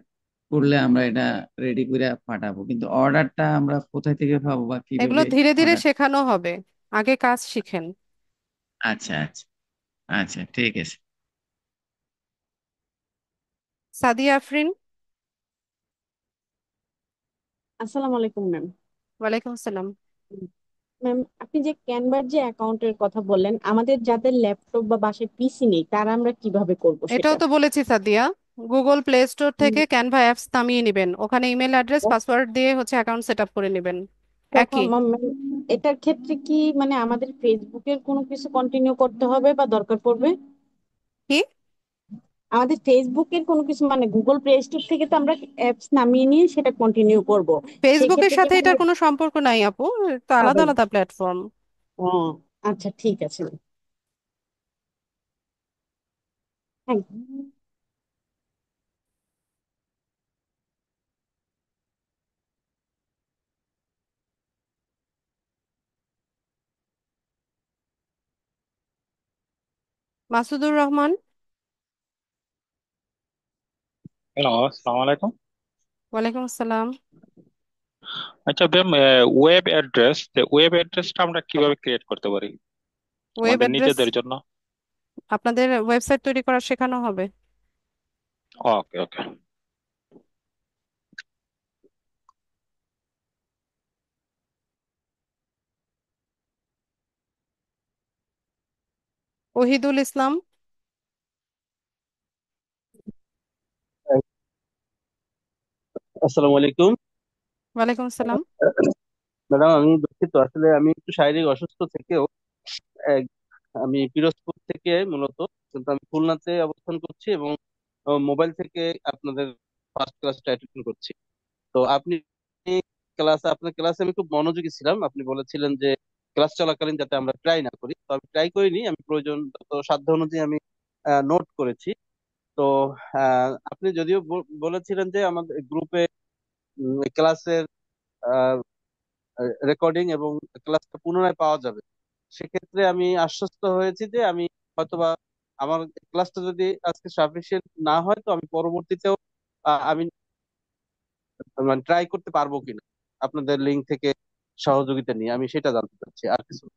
করলে আমরা এটা রেডি করে পাঠাবো, কিন্তু অর্ডারটা আমরা কোথায় থেকে পাবো বা এগুলো কিভাবে ধীরে ধীরে অর্ডার? শেখানো হবে, আগে কাজ শিখেন। আচ্ছা আচ্ছা। আচ্ছা ঠিক আছে। সাদিয়া আফরিন। আসসালামু আলাইকুম ম্যাম। ওয়ালাইকুম আসসালাম। ম্যাম, আপনি যে ক্যানভার যে অ্যাকাউন্টের কথা বললেন, আমাদের যাদের ল্যাপটপ বা বাসায় পিসি নেই তারা আমরা কিভাবে করব এটাও সেটা? তো বলেছি সাদিয়া, গুগল প্লে স্টোর হুম, থেকে ক্যানভা অ্যাপস নামিয়ে নেবেন, ওখানে ইমেল অ্যাড্রেস পাসওয়ার্ড দিয়ে হচ্ছে অ্যাকাউন্ট সেট আপ করে নেবেন। তখন একই। এটার ক্ষেত্রে কি মানে আমাদের ফেসবুকের কোনো কিছু কন্টিনিউ করতে হবে বা দরকার পড়বে? কি? আমাদের ফেসবুকের কোনো কিছু মানে গুগল প্লে স্টোর থেকে তো আমরা অ্যাপস নামিয়ে নিয়ে সেটা কন্টিনিউ করব। ফেসবুকের সেক্ষেত্রে কি সাথে আমরা এটার কোনো সম্পর্ক নাই আপু, তো আলাদা পাবো? আলাদা প্ল্যাটফর্ম। ও আচ্ছা, ঠিক আছে। হ্যাঁ। মাসুদুর রহমান। হ্যালো, আসসালামু আলাইকুম। ওয়ালাইকুম আসসালাম। আচ্ছা ম্যাম, ওয়েব অ্যাড্রেসটা আমরা কিভাবে ক্রিয়েট করতে পারি ওয়েব আমাদের অ্যাড্রেস নিজেদের জন্য? আপনাদের ওয়েবসাইট তৈরি করা শেখানো হবে। ওকে ওকে। ওহিদুল ইসলাম। আসসালামু আলাইকুম। ওয়ালাইকুম আসসালাম। ম্যাডাম, আমি দুঃখিত, আসলে আমি একটু শারীরিক অসুস্থ থেকেও এক- আমি পিরোজপুর থেকে মূলত, কিন্তু আমি খুলনাতে অবস্থান করছি এবং মোবাইল থেকে আপনাদের ফার্স্ট ক্লাসটা অ্যাটেন্ড করছি। তো আপনি আপনার ক্লাসে আমি খুব মনোযোগী ছিলাম। আপনি বলেছিলেন যে ক্লাস চলাকালীন যাতে আমরা ট্রাই না করি, তো আমি ট্রাই করিনি। আমি প্রয়োজন সাধ্য অনুযায়ী আমি নোট করেছি। তো আপনি যদিও বলেছিলেন যে আমাদের গ্রুপে ক্লাসের রেকর্ডিং এবং ক্লাসটা পুনরায় পাওয়া যাবে, সেক্ষেত্রে আমি আশ্বস্ত হয়েছি যে আমি হয়তোবা আমার ক্লাসটা যদি আজকে সাফিসিয়েন্ট না হয়, তো আমি পরবর্তীতেও আমি মানে ট্রাই করতে পারবো কিনা আপনাদের লিঙ্ক থেকে সহযোগিতা নিয়ে, আমি সেটা জানতে চাচ্ছি, আর কিছু না।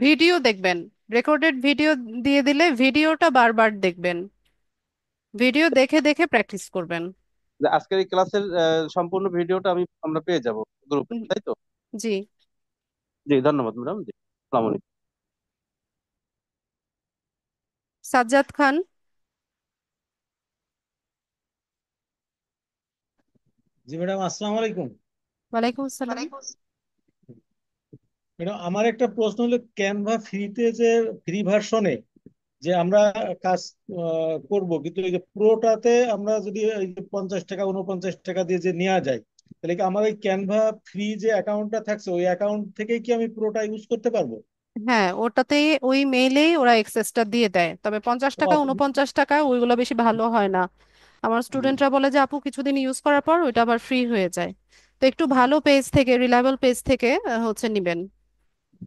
ভিডিও দেখবেন, রেকর্ডেড ভিডিও দিয়ে দিলে ভিডিওটা বারবার দেখবেন, ভিডিও দেখে দেখে প্র্যাকটিস করবেন। যে আজকের এই ক্লাসের সম্পূর্ণ ভিডিওটা আমরা পেয়ে যাব গ্রুপে, উম, তাই তো? জি। জি, ধন্যবাদ ম্যাডাম। জি, আসসালামু আলাইকুম। সাজ্জাদ খান। জি ম্যাডাম, আসসালামু আলাইকুম। ওয়ালাইকুম আসসালাম। ম্যাডাম, আমার একটা প্রশ্ন হলো, ক্যানভা ফ্রিতে যে ফ্রি ভার্সনে যে আমরা কাজ করব, কিন্তু এই যে প্রোটাতে আমরা যদি এই যে 50 টাকা 49 টাকা দিয়ে যে নেওয়া যায়, তাহলে কি আমার ওই ক্যানভা ফ্রি যে অ্যাকাউন্টটা থাকছে ওই অ্যাকাউন্ট থেকেই কি আমি প্রোটা ইউজ করতে পারবো? হ্যাঁ, ওটাতে ওই মেইলেই ওরা এক্সেসটা দিয়ে দেয়, তবে 50 টাকা ও, 49 টাকা ওইগুলো বেশি ভালো হয় না। আমার স্টুডেন্টরা বলে যে আপু কিছুদিন ইউজ করার পর ওইটা আবার ফ্রি হয়ে যায়। তো একটু ভালো পেজ থেকে, রিলায়েবল পেজ থেকে হচ্ছে নিবেন,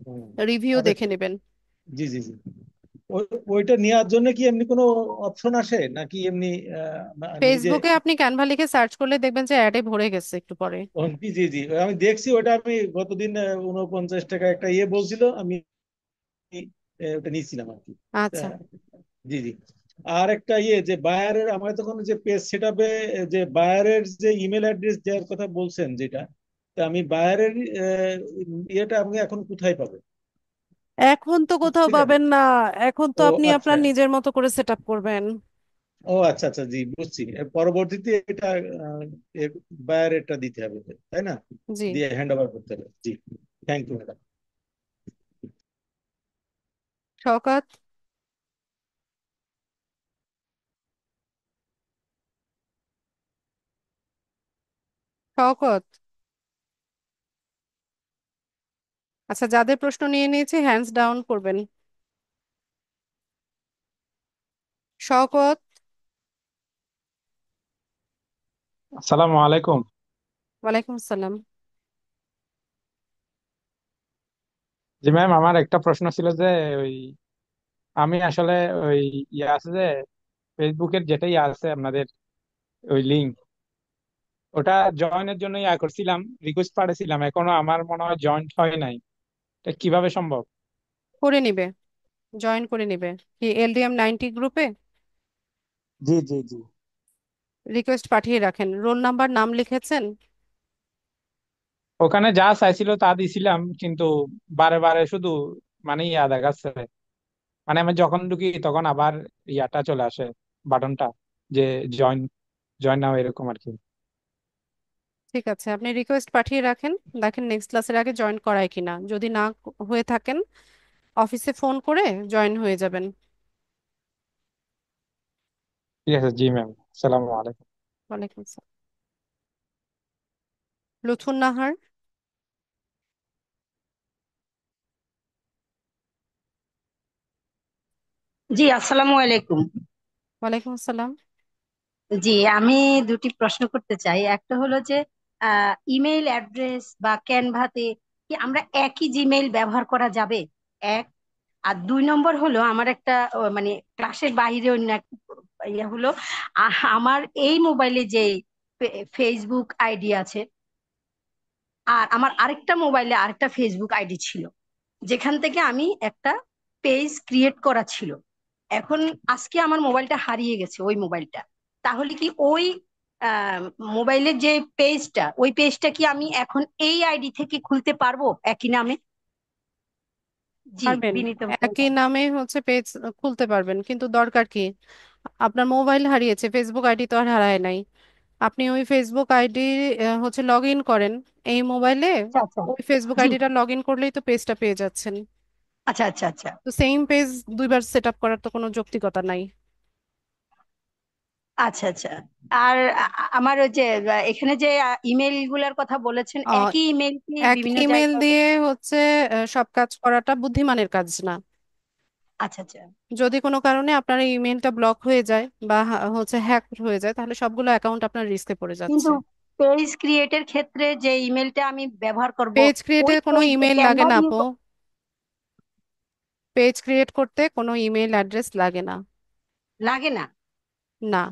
হুম। রিভিউ আচ্ছা, দেখে নেবেন। জি জি জি। ওইটা নেওয়ার জন্য কি এমনি কোনো অপশন আসে নাকি এমনি নিজে? ফেসবুকে আপনি ক্যানভা লিখে সার্চ করলে দেখবেন যে অ্যাডে ভরে গেছে একটু পরে। জি জি জি, আমি দেখছি ওটা। আমি গতদিন 49 টাকা একটা বলছিল, আমি ওটা নিয়েছিলাম আর কি। আচ্ছা। আহ, জি জি। আর একটা যে বায়ারের, আমার তখন যে পেজ সেট আপে যে বায়ারের যে ইমেল অ্যাড্রেস দেওয়ার কথা বলছেন যেটা, তা আমি বায়ারের ইয়েটা আমি এখন কোথায় পাবো? এখন তো কোথাও বুঝছিলেন? পাবেন না, এখন তো ও আপনি আচ্ছা। আপনার নিজের মতো করে সেট আপ করবেন। ও আচ্ছা আচ্ছা, জি বুঝছি। এর পরবর্তীতে এটা বায়ারেরটা দিতে হবে, তাই না? জি। দিয়ে হ্যান্ড ওভার করতে হবে। জি, thank you madam. Shawkat. Shawkat. আচ্ছা, যাদের প্রশ্ন নিয়ে নিয়েছে হ্যান্ডস ডাউন করবেন। শওকত। আসসালামু আলাইকুম। ওয়ালাইকুম আসসালাম। জি ম্যাম, আমার একটা প্রশ্ন ছিল যে ওই আমি আসলে ওই আছে যে ফেসবুকের যেটাই আছে আপনাদের ওই লিঙ্ক, ওটা জয়েনের জন্য করছিলাম, রিকোয়েস্ট পাঠিয়েছিলাম, এখনো আমার মনে হয় জয়েন্ট হয় নাই। এটা কিভাবে সম্ভব? করে নিবে, জয়েন করে নিবে। কি LDM 90 গ্রুপে জি জি জি। রিকোয়েস্ট পাঠিয়ে রাখেন, রোল নাম্বার নাম লিখেছেন। ওখানে যা চাইছিল তা দিছিলাম, কিন্তু বারে বারে শুধু মানে দেখাচ্ছে, মানে আমি যখন ঢুকি তখন আবার চলে আসে, বাটনটা, যে জয়েন জয়েন নাও এরকম আর কি। ঠিক আছে, আপনি রিকোয়েস্ট পাঠিয়ে রাখেন, দেখেন নেক্সট ক্লাসের আগে জয়েন করায় কিনা। যদি না হয়ে থাকেন অফিসে ফোন করে জয়েন হয়ে যাবেন। ঠিক আছে, জি ম্যাম। আসসালামু আলাইকুম। ওয়ালাইকুম আসসালাম। লুৎফুন নাহার। জি, আসসালামু আলাইকুম। ওয়ালাইকুম আসসালাম। জি, আমি দুটি প্রশ্ন করতে চাই। একটা হলো যে ইমেইল অ্যাড্রেস বা ক্যানভাতে কি আমরা একই জিমেইল ব্যবহার করা যাবে? এক। আর 2 নম্বর হলো আমার একটা মানে ক্লাসের বাইরে অন্য এক ইয়ে হলো, আমার এই মোবাইলে যে ফেসবুক আইডি আছে, আর আমার আরেকটা মোবাইলে আরেকটা ফেসবুক আইডি ছিল, যেখান থেকে আমি একটা পেজ ক্রিয়েট করা ছিল। এখন আজকে আমার মোবাইলটা হারিয়ে গেছে, ওই মোবাইলটা। তাহলে কি ওই আহ, মোবাইলের যে পেজটা, ওই পেজটা কি আমি এখন এই আইডি থেকে খুলতে পারবো একই নামে? জি, পারবেন। বিনীত। একই নামে হচ্ছে পেজ খুলতে পারবেন, কিন্তু দরকার কি, আপনার মোবাইল হারিয়েছে, ফেসবুক আইডি তো আর হারায় নাই। আপনি ওই ফেসবুক আইডি হচ্ছে লগ ইন করেন এই মোবাইলে, আচ্ছা আচ্ছা। ওই ফেসবুক জি। আইডিটা লগ ইন করলেই তো পেজটা পেয়ে যাচ্ছেন। আচ্ছা আচ্ছা আচ্ছা। তো সেম পেজ দুইবার সেট আপ করার তো কোনো যৌক্তিকতা নাই। আচ্ছা আচ্ছা। আর আমার ওই যে এখানে যে ইমেল গুলার কথা বলেছেন, আহ, একই ইমেল কি এক বিভিন্ন ইমেল জায়গায়? দিয়ে হচ্ছে সব কাজ করাটা বুদ্ধিমানের কাজ না। আচ্ছা আচ্ছা। যদি কোনো কারণে আপনার এই ইমেলটা ব্লক হয়ে যায় বা হচ্ছে হ্যাক হয়ে যায়, তাহলে সবগুলো অ্যাকাউন্ট আপনার রিস্কে পড়ে যাচ্ছে। কিন্তু পেজ ক্রিয়েটের ক্ষেত্রে যে ইমেলটা আমি ব্যবহার করব, পেজ ওই ক্রিয়েটের কোনো পেজ ইমেল লাগে ক্যানভা না দিয়ে আপু। পেজ ক্রিয়েট করতে কোনো ইমেল অ্যাড্রেস লাগে না। লাগে না? না,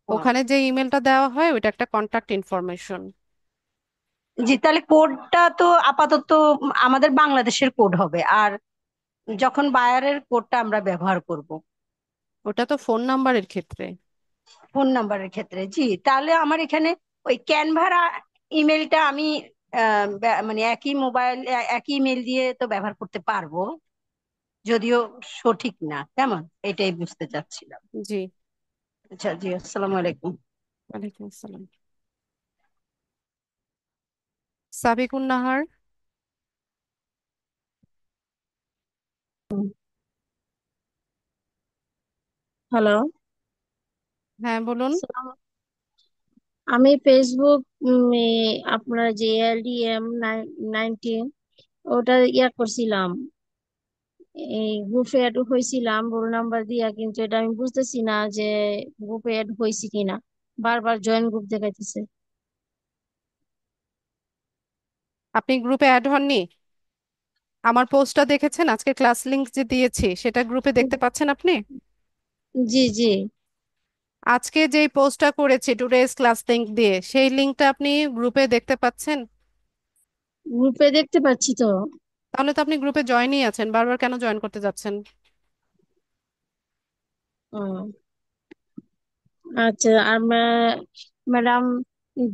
ও, ওখানে যে ইমেলটা দেওয়া হয় ওটা একটা কন্টাক্ট ইনফরমেশন। জি, তাহলে কোডটা তো আপাতত আমাদের বাংলাদেশের কোড হবে, আর যখন বায়ারের কোডটা আমরা ব্যবহার করব ওটা তো ফোন নাম্বারের ক্ষেত্রে। ফোন নাম্বারের ক্ষেত্রে। জি, তাহলে আমার এখানে ওই ক্যানভার ইমেলটা আমি মানে একই মোবাইল, একই ইমেল দিয়ে তো ব্যবহার করতে পারবো, যদিও সঠিক না, কেমন, এটাই বুঝতে চাচ্ছিলাম। জি। আচ্ছা, জি, আসসালামু আলাইকুম। ওয়ালাইকুম আসসালাম। সাবিকুন নাহার। হ্যালো। হ্যাঁ বলুন। আমি ফেসবুক আপনার যে এলডিএম 19 ওটা করছিলাম, এই গ্রুপে অ্যাড হয়েছিলাম রোল নাম্বার দিয়া, কিন্তু এটা আমি বুঝতেছি না যে গ্রুপে অ্যাড হয়েছি কিনা, বারবার জয়েন গ্রুপ দেখাইতেছে। আপনি গ্রুপে অ্যাড হননি? আমার পোস্টটা দেখেছেন, আজকে ক্লাস লিংক যে দিয়েছি সেটা গ্রুপে দেখতে পাচ্ছেন আপনি? জি জি। আজকে যেই পোস্টটা করেছি টুডেজ ক্লাস লিংক দিয়ে, সেই লিংকটা আপনি গ্রুপে দেখতে পাচ্ছেন? গ্রুপে দেখতে পাচ্ছি তো। তাহলে তো আপনি গ্রুপে জয়েনই আছেন, বারবার কেন জয়েন করতে যাচ্ছেন? ও, আচ্ছা। আর ম্যাডাম,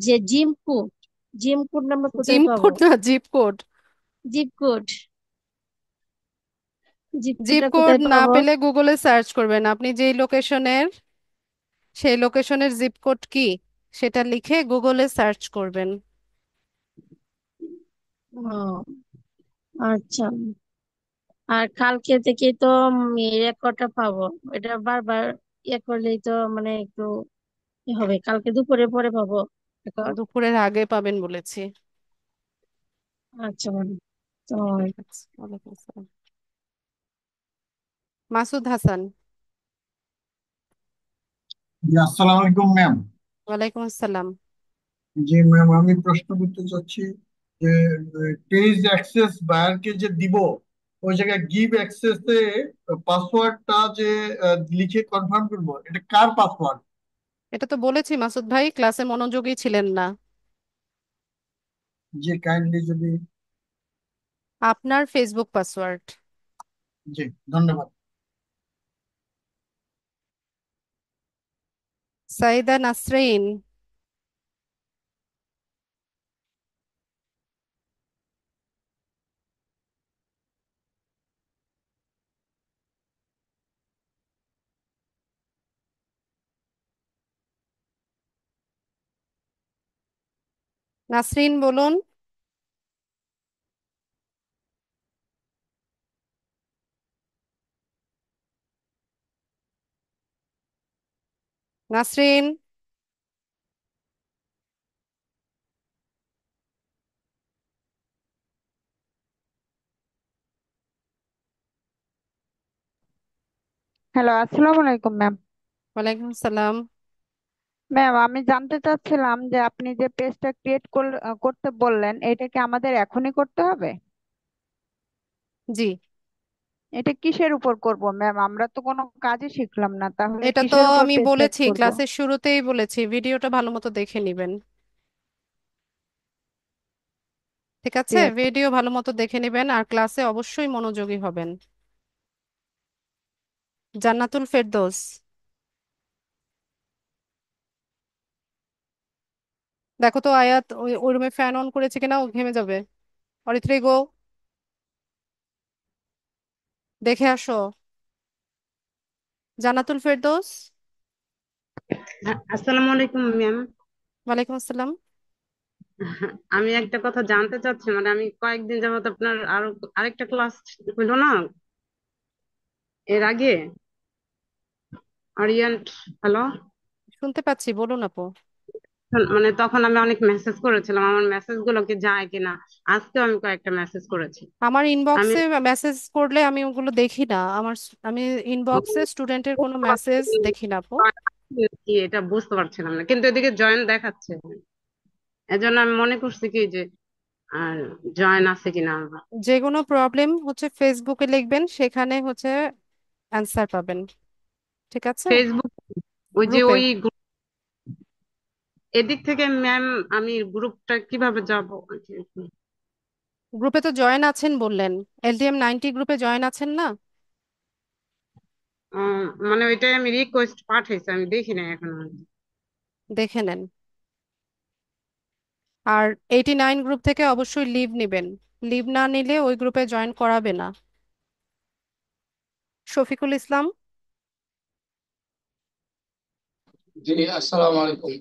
যে জিম কোড নাম্বার কোথায় জিম পাবো? কোড না, zip code. Zip code, zip zip কোডটা কোড কোথায় না পাবো? পেলে গুগলে সার্চ করবেন, আপনি যেই লোকেশনের, সেই লোকেশনের জিপ কোড কি সেটা লিখে গুগলে সার্চ করবেন। ও, আচ্ছা। আর কালকে থেকে তো রেকর্ডটা পাবো, এটা বারবার করলেই তো মানে একটু হবে। কালকে দুপুরে পরে পাবো রেকর্ড? দুপুরের আগে পাবেন বলেছি। আচ্ছা ম্যাডাম, তো ঠিক আছে, ওয়ালাইকুম আসসালাম। মাসুদ হাসান। জি, আসসালামু আলাইকুম ম্যাম। ওয়ালাইকুম আসসালাম। জি ম্যাম, আমি প্রশ্ন করতে চাচ্ছি যে পেজ অ্যাক্সেস বায়ারকে যে দিব, ওই জায়গায় গিভ অ্যাক্সেস এ পাসওয়ার্ডটা যে লিখে কনফার্ম করব, এটা কার পাসওয়ার্ড? এটা তো বলেছি মাসুদ ভাই, ক্লাসে মনোযোগী ছিলেন না। জি, কাইন্ডলি যদি। আপনার ফেসবুক পাসওয়ার্ড। জি, ধন্যবাদ। সাইদা নাসরিন। নাসরিন বলুন। নাসরিন, হ্যালো, আসসালামু আলাইকুম ম্যাম। ওয়ালাইকুম আসসালাম। ম্যাম, আমি জানতে চাচ্ছিলাম যে আপনি যে পেজটা ক্রিয়েট করতে বললেন, এটা কি আমাদের এখনই করতে হবে? জি, এটা কিসের উপর করব ম্যাম? আমরা তো কোনো কাজই শিখলাম না, তাহলে এটা তো কিসের উপর আমি পেজটা বলেছি, করব? ক্লাসের শুরুতেই বলেছি, ভিডিওটা ভালো মতো দেখে নিবেন। ঠিক আছে, ঠিক আছে। ভিডিও ভালো মতো দেখে নিবেন আর ক্লাসে অবশ্যই মনোযোগী হবেন। জান্নাতুল ফেরদৌস, দেখো তো আয়াত ওই ওই রুমে ফ্যান অন করেছে কিনা, ও ঘেমে যাবে। অরিত্রি গো, দেখে আসো। জান্নাতুল ফেরদৌস। আসসালামু আলাইকুম ম্যাম। ওয়ালাইকুম আসসালাম। আমি একটা কথা জানতে চাচ্ছি, মানে আমি কয়েকদিন যাবত আপনার আরেকটা ক্লাস হইলো না এর আগে, আরিয়ান্ট, হ্যালো, শুনতে পাচ্ছি, বলুন আপু। মানে তখন আমি অনেক মেসেজ করেছিলাম, আমার মেসেজ গুলো কি যায় কিনা। আজকেও আমি কয়েকটা মেসেজ করেছি। আমার আমি ইনবক্সে মেসেজ করলে আমি ওগুলো দেখি না। আমি ইনবক্সে স্টুডেন্টের কোনো বুঝতে পারছি মেসেজ দেখি না আপু। কি এটা বুঝতে পারছিলাম না, কিন্তু এদিকে জয়েন দেখাচ্ছে। এজন্য আমি মনে করছি কি যে আর জয়েন আছে কিনা। যে কোনো প্রবলেম হচ্ছে ফেসবুকে লিখবেন, সেখানে হচ্ছে অ্যান্সার পাবেন। ঠিক আছে। ফেসবুক, ওই যে গ্রুপে, ওই এদিক থেকে ম্যাম আমি গ্রুপটা কিভাবে যাব? গ্রুপে তো জয়েন আছেন বললেন, LTM 90 গ্রুপে জয়েন আছেন না? মানে ওইটাই আমি রিকোয়েস্ট পাঠাইছি, আমি দেখি না এখনো। দেখে নেন। আর 89 গ্রুপ থেকে অবশ্যই লিভ নেবেন। লিভ না নিলে ওই গ্রুপে জয়েন করাবে না। শফিকুল ইসলাম। জি, আসসালামু আলাইকুম।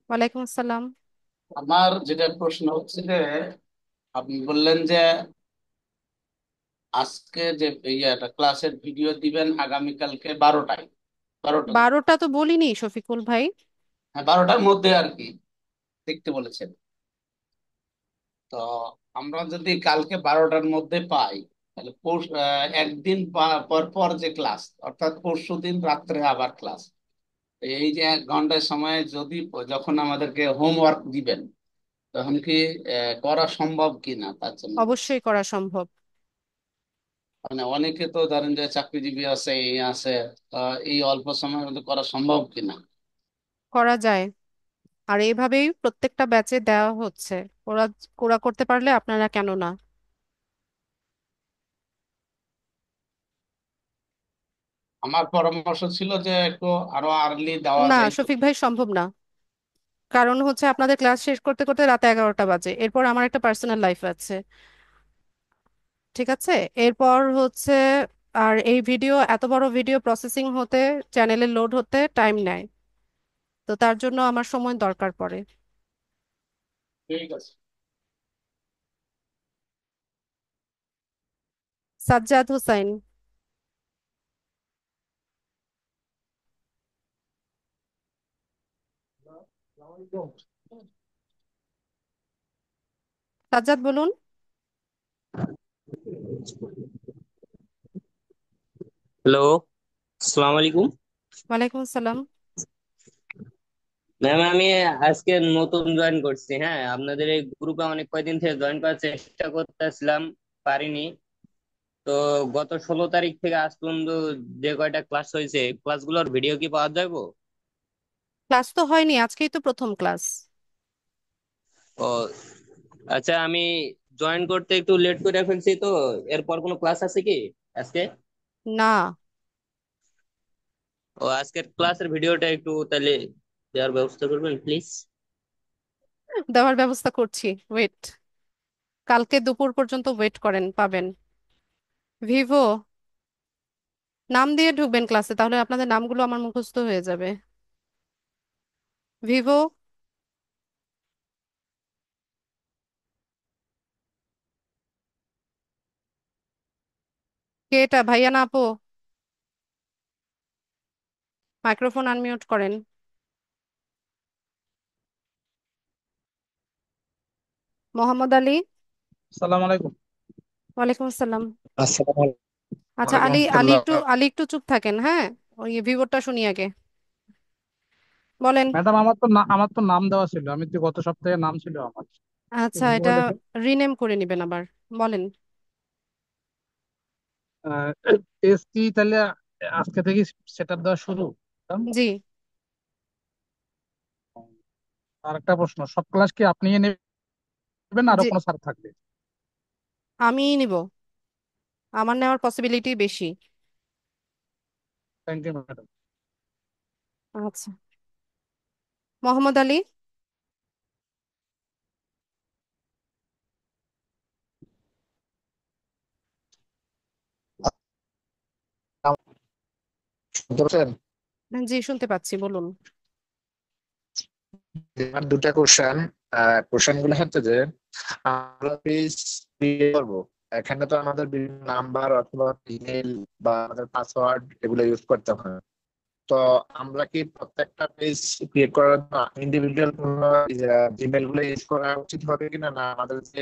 ওয়ালাইকুম আসসালাম। আমার যেটা প্রশ্ন হচ্ছে যে আপনি বললেন যে আজকে যে ইয়েটা ক্লাসের ভিডিও দিবেন আগামীকালকে 12টায়, 12টা, 12টা তো বলিনি শফিকুল ভাই। হ্যাঁ 12টার মধ্যে আর কি দেখতে বলেছেন। তো আমরা যদি কালকে 12টার মধ্যে পাই, তাহলে একদিন পর পর যে ক্লাস, অর্থাৎ পরশুদিন রাত্রে আবার ক্লাস, এই যে 1 ঘন্টার সময় যদি যখন আমাদেরকে হোমওয়ার্ক দিবেন তখন কি করা সম্ভব কিনা তার জন্য বলছি। অবশ্যই করা সম্ভব। মানে অনেকে তো ধরেন যে চাকরিজীবী আছে, এই আছে, এই অল্প সময়ের মধ্যে করা সম্ভব কিনা। করা যায়। আর এইভাবেই প্রত্যেকটা ব্যাচে দেওয়া হচ্ছে। ওরা ওরা করতে পারলে আপনারা কেন না? আমার পরামর্শ ছিল যে একটু আরো আর্লি দেওয়া না যাইতো। শফিক ভাই, সম্ভব না। কারণ হচ্ছে আপনাদের ক্লাস শেষ করতে করতে রাতে 11টা বাজে, এরপর আমার একটা পার্সোনাল লাইফ আছে। ঠিক আছে। এরপর হচ্ছে, আর এই ভিডিও, এত বড় ভিডিও প্রসেসিং হতে, চ্যানেলে লোড হতে টাইম নেয়। তো তার জন্য আমার সময় দরকার পড়ে। ঠিক আছে। সাজ্জাদ হোসাইন। সাজ্জাদ বলুন। হ্যালো, আসসালামু আলাইকুম। ওয়ালাইকুম আসসালাম। ম্যাম, আমি আজকে নতুন জয়েন করছি। হ্যাঁ, আপনাদের এই গ্রুপে অনেক কয়দিন থেকে জয়েন করার চেষ্টা করতেছিলাম, পারিনি। তো গত 16 তারিখ থেকে আজ পর্যন্ত যে কয়টা ক্লাস হয়েছে, ক্লাসগুলোর ভিডিও কি পাওয়া যাবে? ক্লাস তো হয়নি, আজকেই তো প্রথম ক্লাস। ও আচ্ছা, আমি জয়েন করতে একটু লেট করে ফেলছি, তো এরপর কোনো ক্লাস আছে কি আজকে? না, ও আজকের ক্লাসের ভিডিওটা একটু তাহলে দেওয়ার ব্যবস্থা করবেন প্লিজ। দেওয়ার ব্যবস্থা করছি, ওয়েট। কালকে দুপুর পর্যন্ত ওয়েট করেন, পাবেন। ভিভো, নাম দিয়ে ঢুকবেন ক্লাসে, তাহলে আপনাদের নামগুলো আমার মুখস্থ হয়ে যাবে। ভিভো, কে এটা, ভাইয়া না আপু? মাইক্রোফোন আনমিউট করেন। মোহাম্মদ আলী। আসসালামু আলাইকুম। ওয়ালাইকুম আসসালাম। আসসালামু আচ্ছা, আলাইকুম আলী আলী রহমতুল্লাহ। একটু চুপ থাকেন, হ্যাঁ। ওই ভিভোরটা শুনি আগে, বলেন। ম্যাডাম আমার তো নাম দেওয়া ছিল, আমি তো গত সপ্তাহে নাম ছিল আমার। তো আচ্ছা, ভুল এটা হলে তো রিনেম করে নিবেন আবার, বলেন। পেজ কি তাহলে আজকে থেকে সেট আপ দেওয়া শুরু? জি। আর একটা প্রশ্ন, সব ক্লাস কি আপনি নেবেন আরো জি, কোনো স্যার থাকবে? আমিই নিব, আমার নেওয়ার পসিবিলিটি বেশি। Thank you madam. আচ্ছা, মোহাম্মদ আলী। শুনতে পাচ্ছেন? জি, শুনতে পাচ্ছি, বলুন। আমার দুটা কোশ্চেন। কোশ্চেন গুলো হচ্ছে যে আমরা পেজ ক্রিয়েট করবো, এখানে তো আমাদের বিভিন্ন নাম্বার অথবা ইমেল বা আমাদের পাসওয়ার্ড এগুলো ইউজ করতে হয়। তো আমরা কি প্রত্যেকটা পেজ ক্রিয়েট করার জন্য ইন্ডিভিজুয়াল জিমেল গুলো ইউজ করা উচিত হবে কিনা, না আমাদের যে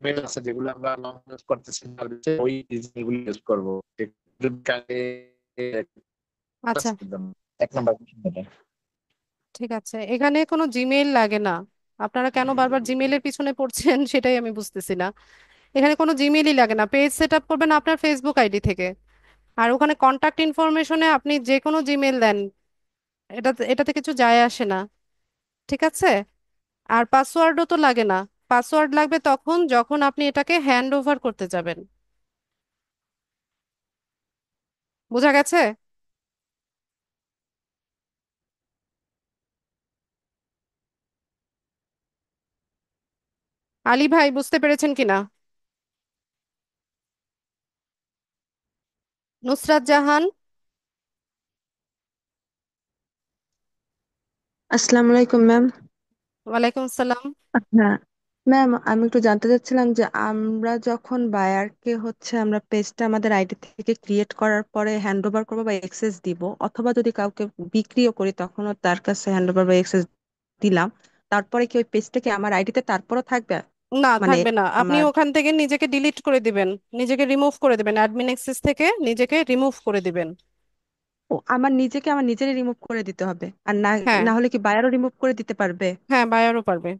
মেল আছে যেগুলো আমরা নন ইউজ করতেছি না, ওই জিমেল গুলো ইউজ করবো? একটু আচ্ছা, এক নাম্বার কোশ্চেন। ঠিক আছে, এখানে কোনো জিমেইল লাগে না। আপনারা কেন বারবার জিমেইলের পিছনে পড়ছেন সেটাই আমি বুঝতেছি না। এখানে কোনো জিমেইলই লাগে না, পেজ সেট আপ করবেন আপনার ফেসবুক আইডি থেকে। আর ওখানে কন্টাক্ট ইনফরমেশনে আপনি যে কোনো জিমেইল দেন, এটাতে কিছু যায় আসে না, ঠিক আছে। আর পাসওয়ার্ডও তো লাগে না। পাসওয়ার্ড লাগবে তখন যখন আপনি এটাকে হ্যান্ড ওভার করতে যাবেন। বোঝা গেছে? আলী ভাই, বুঝতে পেরেছেন কিনা? নুসরাত জাহান। আসসালামু আলাইকুম ম্যাম। ওয়ালাইকুম আসসালাম। হ্যাঁ ম্যাম, আমি একটু জানতে চাচ্ছিলাম যে আমরা যখন বায়ারকে আমরা পেজটা আমাদের আইডি থেকে ক্রিয়েট করার পরে হ্যান্ড ওভার করবো বা এক্সেস দিব, অথবা যদি কাউকে বিক্রিও করি তখনও তার কাছে হ্যান্ড ওভার বা এক্সেস দিলাম, তারপরে কি ওই পেজটা কি আমার আইডিতে তারপরও থাকবে? না, মানে থাকবে না, আপনি আমার ওখান থেকে নিজেকে ডিলিট করে দিবেন, নিজেকে রিমুভ করে দিবেন, অ্যাডমিন অ্যাক্সেস থেকে নিজেকে রিমুভ করে দিবেন। আমার নিজেকে আমার নিজেরই রিমুভ করে দিতে হবে, আর না হ্যাঁ, না হলে কি বায়ারও রিমুভ করে দিতে পারবে? হ্যাঁ, বায়ারও পারবে।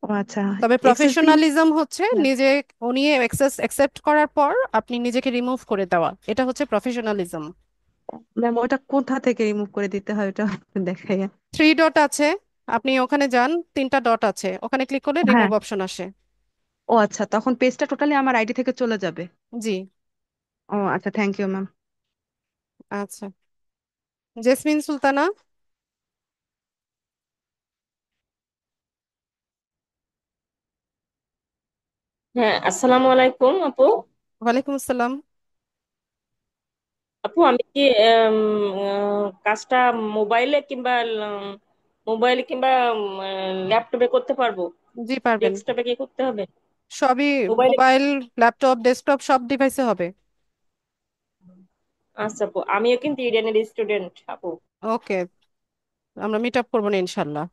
ও আচ্ছা। তবে এক্সেস দিলে প্রফেশনালিজম হচ্ছে নিজে উনি অ্যাক্সেস অ্যাকসেপ্ট করার পর আপনি নিজেকে রিমুভ করে দেওয়া, এটা হচ্ছে প্রফেশনালিজম। ম্যাম ওটা কোথা থেকে রিমুভ করে দিতে হয় ওটা দেখাই। থ্রি ডট আছে, আপনি ওখানে যান, তিনটা ডট আছে, ওখানে ক্লিক করলে হ্যাঁ। রিমুভ অপশন আসে। ও আচ্ছা, তখন পেজটা টোটালি আমার আইডি থেকে চলে যাবে। জি। ও আচ্ছা, থ্যাংক ইউ ম্যাম। আচ্ছা, জেসমিন সুলতানা। হ্যাঁ, আসসালামু আলাইকুম আপু। ওয়ালাইকুম আসসালাম। আপু আমি কি কাজটা মোবাইলে কিংবা মোবাইলে কিংবা ল্যাপটপে করতে পারবো? জি, পারবেন। ডেস্কটপে কি করতে হবে? সবই, মোবাইলে। মোবাইল, ল্যাপটপ, ডেস্কটপ সব ডিভাইসে হবে। আচ্ছা আপু, আমিও কিন্তু ইডেনের স্টুডেন্ট আপু। ওকে, আমরা মিট আপ করবো না ইনশাল্লাহ।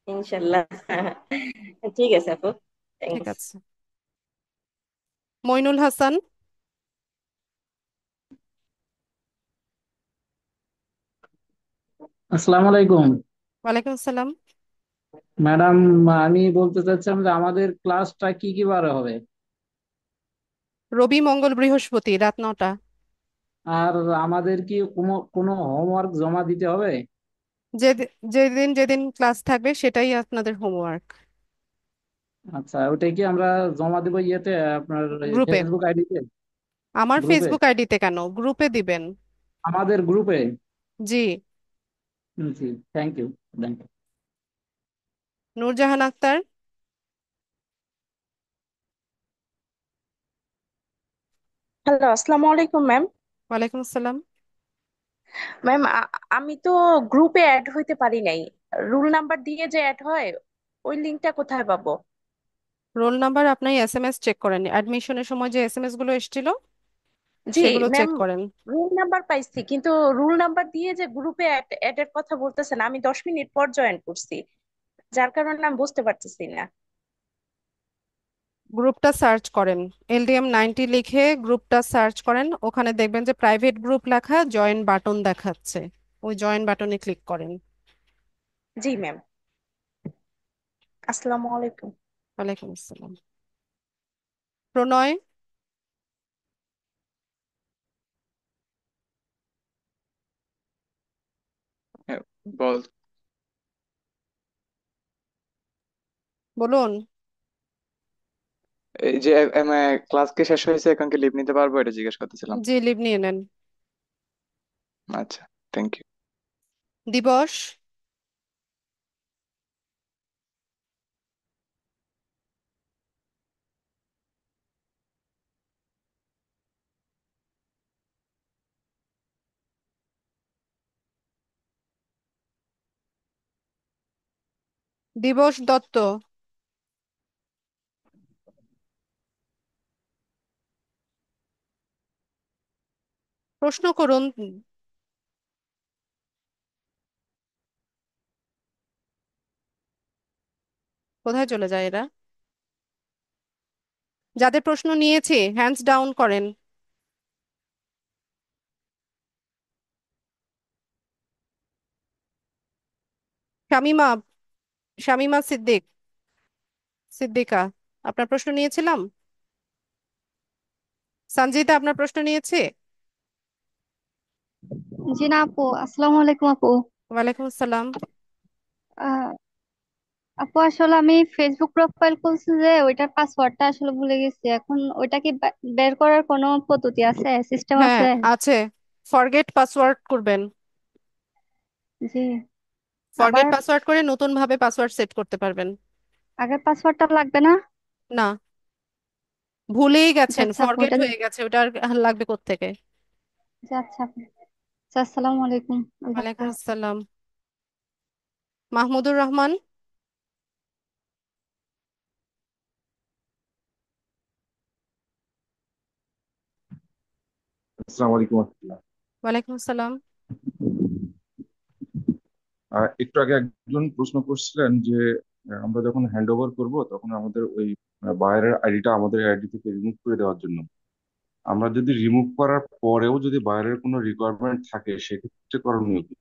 ইনশাল্লাহ। ঠিক আছে আপু, ঠিক থ্যাংকস। আছে। মইনুল হাসান। আসসালামু আলাইকুম ওয়ালাইকুম আসসালাম। ম্যাডাম। আমি বলতে চাচ্ছিলাম যে আমাদের ক্লাসটা কি কি বারে হবে, রবি, মঙ্গল, বৃহস্পতি রাত 9টা। আর আমাদের কি কোনো কোনো হোমওয়ার্ক জমা দিতে হবে? যে যেদিন যেদিন ক্লাস থাকবে সেটাই আপনাদের হোমওয়ার্ক। আচ্ছা, ওটা কি আমরা জমা দেবো ইয়েতে, আপনার গ্রুপে। ফেসবুক আইডিতে? আমার গ্রুপে? ফেসবুক আইডিতে কেন, গ্রুপে দিবেন। আমাদের গ্রুপে? জি। জি, thank you. Thank you. Nurjahan Akter. Hello, আসসালামু আলাইকুম ম্যাম। ওয়ালাইকুম আসসালাম। ম্যাম, আমি তো গ্রুপে অ্যাড হইতে পারি নাই। রুল নাম্বার দিয়ে যে অ্যাড হয়, ওই লিঙ্কটা কোথায় পাবো? রোল নাম্বার আপনি এসএমএস চেক করেন, অ্যাডমিশনের সময় যে এসএমএস গুলো এসেছিল জি সেগুলো চেক ম্যাম, করেন। রুল নাম্বার পাইছি, কিন্তু রুল নাম্বার দিয়ে যে গ্রুপে অ্যাড এর কথা বলতেছেন, আমি 10 মিনিট পর জয়েন করছি, যার কারণে আমি বুঝতে পারতেছি না। গ্রুপটা সার্চ করেন, LDM 90 লিখে গ্রুপটা সার্চ করেন, ওখানে দেখবেন যে প্রাইভেট গ্রুপ লেখা জয়েন বাটন দেখাচ্ছে, ওই জয়েন বাটনে ক্লিক করেন। জি ম্যাম। আসসালামু আলাইকুম। ওয়ালাইকুম আসসালাম। প্রণয়, হ্যাঁ, বল। বলুন। এই যে ক্লাস কি শেষ হয়েছে, এখন কি লিভ নিতে পারবো, এটা জিজ্ঞেস করতেছিলাম। জি, লিভ নিয়ে নেন। আচ্ছা, থ্যাংক ইউ। দিবস, দিবস দত্ত, প্রশ্ন করুন। কোথায় চলে যায় এরা? যাদের প্রশ্ন নিয়েছি হ্যান্ডস ডাউন করেন। শামিমা, শামিমা সিদ্দিক, সিদ্দিকা, আপনার প্রশ্ন নিয়েছিলাম। সঞ্জিতা, আপনার প্রশ্ন নিয়েছি। জি না আপু, আসসালামু আলাইকুম আপু। ওয়ালাইকুম আসসালাম। আহ, আপু আসলে আমি ফেসবুক প্রোফাইল খুলছি, যে ওইটার পাসওয়ার্ডটা আসলে ভুলে গেছি। এখন ওইটা কি বের করার কোনো পদ্ধতি আছে, সিস্টেম হ্যাঁ আছে? আছে, ফরগেট পাসওয়ার্ড করবেন। জি। ফরগেট আবার পাসওয়ার্ড করে নতুন ভাবে পাসওয়ার্ড সেট করতে পারবেন। আগের পাসওয়ার্ডটা লাগবে না? না, ভুলেই জি গেছেন, আচ্ছা আপু, ফরগেট ওটা হয়ে গেছে, ওটা আর লাগবে কোত্থেকে। জি আচ্ছা আপু। আচ্ছা, আসসালামু আলাইকুম, আল্লাহ ওয়ালাইকুম হাফেজ। আসসালাম। মাহমুদুর রহমান, আসসালামু আলাইকুম রহমতুল্লাহ। ওয়ালাইকুম আসসালাম। একটু আগে একজন প্রশ্ন করছিলেন যে আমরা যখন হ্যান্ড ওভার করবো তখন আমাদের ওই বাইরের আইডিটা আমাদের আইডি থেকে রিমুভ করে দেওয়ার জন্য, আমরা যদি রিমুভ করার পরেও যদি বাইরের কোনো রিকোয়ারমেন্ট থাকে সেক্ষেত্রে করণীয় কি?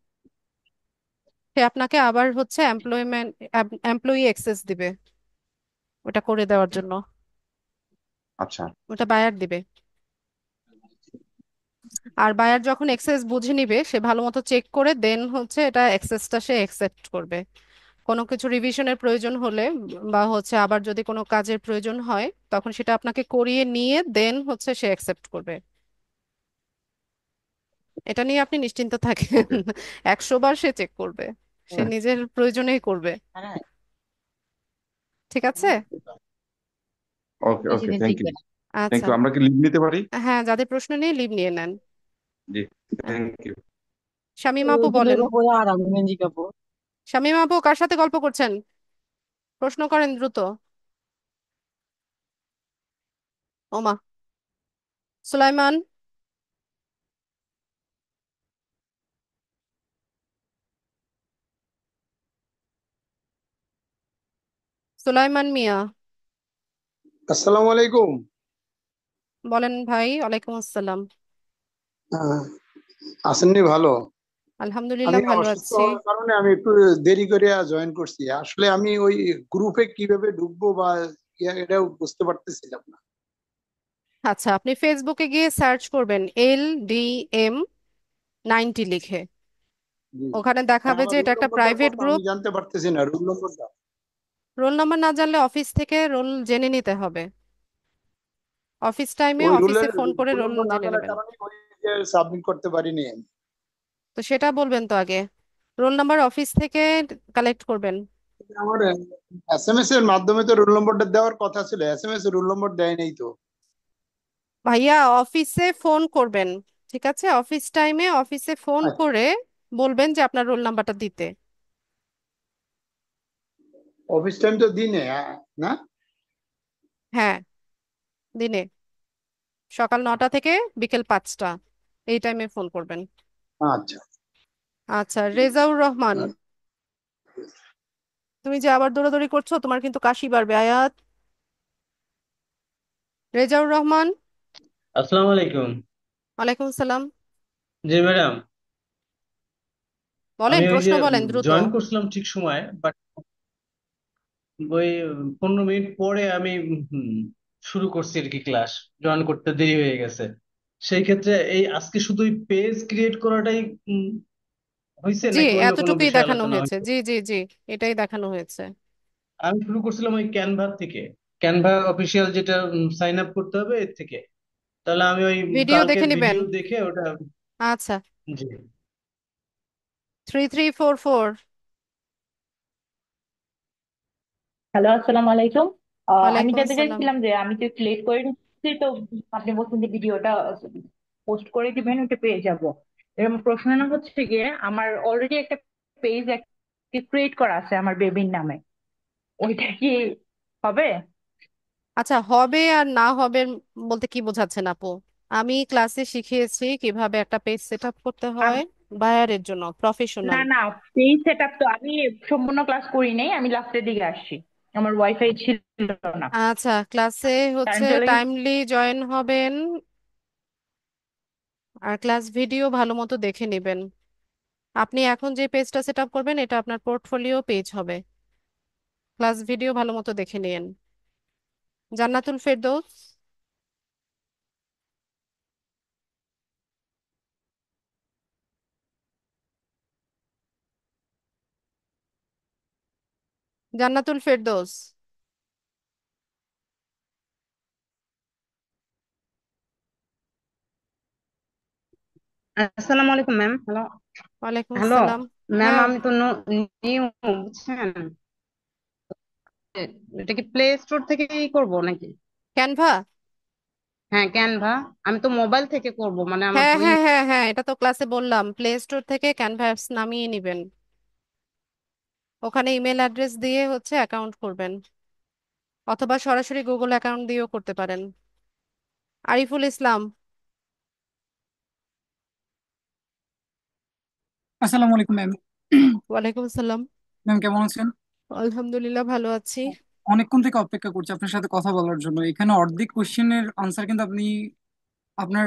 সে আপনাকে আবার হচ্ছে এমপ্লয়ি অ্যাক্সেস দিবে ওটা করে দেওয়ার জন্য, আচ্ছা। ওটা বায়ার দিবে। আর বায়ার যখন অ্যাক্সেস বুঝে নিবে, সে ভালো মতো চেক করে দেন হচ্ছে এটা অ্যাক্সেসটা সে অ্যাকসেপ্ট করবে। কোনো কিছু রিভিশনের প্রয়োজন হলে বা হচ্ছে আবার যদি কোনো কাজের প্রয়োজন হয়, তখন সেটা আপনাকে করিয়ে নিয়ে দেন হচ্ছে সে অ্যাকসেপ্ট করবে। এটা নিয়ে আপনি নিশ্চিন্ত থাকেন। ওকে। 100 বার সে চেক করবে, সে নিজের প্রয়োজনেই করবে। ঠিক আছে। ওকে, ওকে, থ্যাংক ইউ। থ্যাংক আচ্ছা, ইউ। আমরা কি লিভ নিতে পারি? হ্যাঁ, যাদের প্রশ্ন নিয়ে লিভ নিয়ে নেন। জি, আহ, থ্যাংক ইউ। শামীম আপু বলেন। আর আমি মেনজি কাপুর। শামীম আপু, কার সাথে গল্প করছেন? প্রশ্ন করেন দ্রুত। ওমা, সুলাইমান, সুলাইমান মিয়া, আসসালামু আলাইকুম। বলেন ভাই। ওয়ালাইকুম আসসালাম। আহ, আছেননি ভালো? আলহামদুলিল্লাহ আমি ভালো অসুস্থ আছি। হওয়ার কারণে আমি একটু দেরি করে জয়েন করছি। আসলে আমি ওই গ্রুপে কিভাবে ঢুকবো বা এটাও বুঝতে পারতেছিলাম না। আচ্ছা, আপনি ফেসবুকে গিয়ে সার্চ করবেন LDM 90 লিখে, জি। ওখানে তা দেখাবে আমার যে রোল এটা একটা নম্বরটা প্রাইভেট কত আমি গ্রুপ। জানতে পারতেছি না, রোল নম্বরটা। রোল নাম্বার না জানলে অফিস থেকে রোল জেনে নিতে হবে, অফিস টাইমে ওই অফিসে রোলের ফোন করে রোল রোল নম্বর না জেনে জানার নেবেন। কারণে ওই যে সাবমিট করতে পারিনি আমি। তো সেটা বলবেন তো আগে, রোল নাম্বার অফিস থেকে কালেক্ট করবেন। আমার এসএমএস এর মাধ্যমে তো রোল নম্বরটা দেওয়ার কথা ছিল, এসএমএস এর রোল নম্বর দেয় নাই তো। ভাইয়া, অফিসে ফোন করবেন, ঠিক আছে, অফিস টাইমে অফিসে ফোন আচ্ছা, করে বলবেন যে আপনার রোল নাম্বারটা দিতে। অফিস টাইম তো দিনে না? হ্যাঁ, দিনে সকাল 9টা থেকে বিকেল 5টা, এই টাইমে ফোন করবেন। আচ্ছা। আচ্ছা, রেজাউর রহমান, তুমি যে আবার দৌড়াদৌড়ি করছো, তোমার কিন্তু কাশি বাড়বে। আয়াত, রেজাউর রহমান। আসসালামু আলাইকুম। ওয়ালাইকুম সালাম। জি ম্যাডাম, বলেন, আমি ওই প্রশ্ন যে বলেন দ্রুত। জয়েন করছিলাম ঠিক সময়, বাট ওই 15 মিনিট পরে আমি শুরু করছি আর কি ক্লাস, জয়েন করতে দেরি হয়ে গেছে। সেই ক্ষেত্রে এই আজকে শুধু পেজ ক্রিয়েট করাটাই হয়েছে জি, নাকি অন্য কোনো এতটুকুই বিষয় দেখানো আলোচনা হয়েছে। হয়েছে? জি জি জি, এটাই দেখানো হয়েছে। আমি শুরু করছিলাম ওই ক্যানভা থেকে, ক্যানভা অফিসিয়াল যেটা সাইন আপ করতে হবে এর থেকে। তাহলে আমি ওই ভিডিও দেখে কালকের নেবেন। ভিডিও দেখে ওটা। আচ্ছা, জি। 3344। হ্যালো, আসসালামু আলাইকুম। আমি ওয়ালাইকুম জানতে আসসালাম। চাইছিলাম যে আমি তো একটু লেট করে নিচ্ছি, তো আপনি বলছেন যে ভিডিওটা পোস্ট করে দিবেন, ওটা পেয়ে যাব। এরকম প্রশ্ন না হচ্ছে গিয়ে আমার অলরেডি একটা পেজ ক্রিয়েট করা আছে আমার বেবির নামে, ওইটা কি হবে? আচ্ছা, হবে আর না হবে বলতে কি বোঝাচ্ছেন আপু? আমি ক্লাসে শিখিয়েছি কিভাবে একটা পেজ সেট আপ করতে হয় বায়ারের জন্য, না প্রফেশনাল। না, পেজ সেট আপ তো আমি সম্পূর্ণ ক্লাস করি নাই, আমি লাস্টের দিকে আসছি, আমার ওয়াইফাই ছিল না। আচ্ছা, ক্লাসে হচ্ছে কারেন্ট চলে গেছে। টাইমলি জয়েন হবেন আর ক্লাস ভিডিও ভালো মতো দেখে নেবেন। আপনি এখন যে পেজটা সেট আপ করবেন এটা আপনার পোর্টফোলিও পেজ হবে। ক্লাস ভিডিও ভালো মতো দেখে নিন। জান্নাতুল ফেরদৌস। জান্নাতুল ফেরদৌস। আসসালামু আলাইকুম ম্যাম। হ্যালো। ওয়ালাইকুম হ্যালো আসসালাম। ম্যাম, হ্যাঁ, আমি তো নিউ, বুঝছেন? এটা কি প্লে স্টোর থেকেই করব নাকি? ক্যানভা। হ্যাঁ, ক্যানভা। আমি তো মোবাইল থেকে করব, মানে আমার হ্যাঁ তো হ্যাঁ হ্যাঁ হ্যাঁ, এটা তো ক্লাসে বললাম, প্লে স্টোর থেকে ক্যানভা অ্যাপস নামিয়ে নেবেন। ওখানে ইমেল অ্যাড্রেস দিয়ে হচ্ছে অ্যাকাউন্ট করবেন, অথবা সরাসরি গুগল অ্যাকাউন্ট দিয়েও করতে পারেন। আরিফুল ইসলাম। আসসালামু আলাইকুম ম্যাম। ওয়ালাইকুম আসসালাম। ম্যাম কেমন আছেন? আলহামদুলিল্লাহ, ভালো আছি। অনেকক্ষণ থেকে অপেক্ষা করছি আপনার সাথে কথা বলার জন্য। এখানে অর্ধেক কোশ্চেনের আনসার কিন্তু আপনি আপনার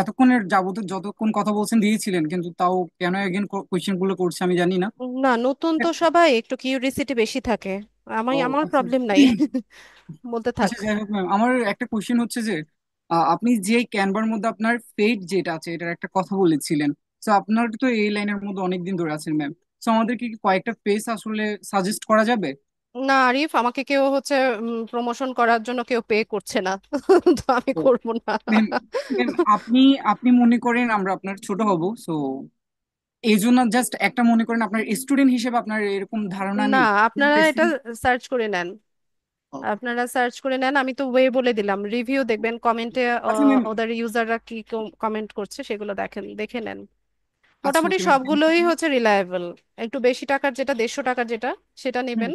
এতক্ষণের যাবত যতক্ষণ কথা বলছেন দিয়েছিলেন, কিন্তু তাও কেন এগেন কোশ্চেন গুলো করছে আমি জানি না। না, নতুন তো সবাই একটু কিউরিসিটি বেশি থাকে। ও আমার আচ্ছা। প্রবলেম নাই। বলতে থাক। আচ্ছা যাই হোক ম্যাম, আমার একটা কোশ্চেন হচ্ছে যে আপনি যে ক্যানভার মধ্যে আপনার ফেট যেটা আছে এটার একটা কথা বলেছিলেন। তো আপনার তো এই লাইনের মধ্যে অনেকদিন ধরে আছেন ম্যাম। তো আমাদেরকে কি কয়েকটা পেজ আসলে সাজেস্ট করা যাবে? না আরিফ, আমাকে কেউ হচ্ছে প্রমোশন করার জন্য কেউ পে করছে না। তো আমি ও করব না। ম্যাম, ম্যাম আপনি আপনি মনে করেন আমরা আপনার ছোট হব, সো এই জন্য জাস্ট একটা মনে করেন আপনার স্টুডেন্ট হিসেবে আপনার এরকম ধারণা না, নেই আপনারা এটা বেসিক্যালি। সার্চ করে নেন। আপনারা সার্চ করে নেন, আমি তো ওয়ে বলে দিলাম, রিভিউ দেখবেন, কমেন্টে আচ্ছা ম্যাম। ওদের ইউজাররা কি কমেন্ট করছে সেগুলো দেখেন, দেখে নেন। আচ্ছা মোটামুটি ওকে ম্যাম, থ্যাংক সবগুলোই ইউ। হচ্ছে রিলায়েবল। একটু বেশি টাকার যেটা, 150 টাকার যেটা, সেটা নেবেন,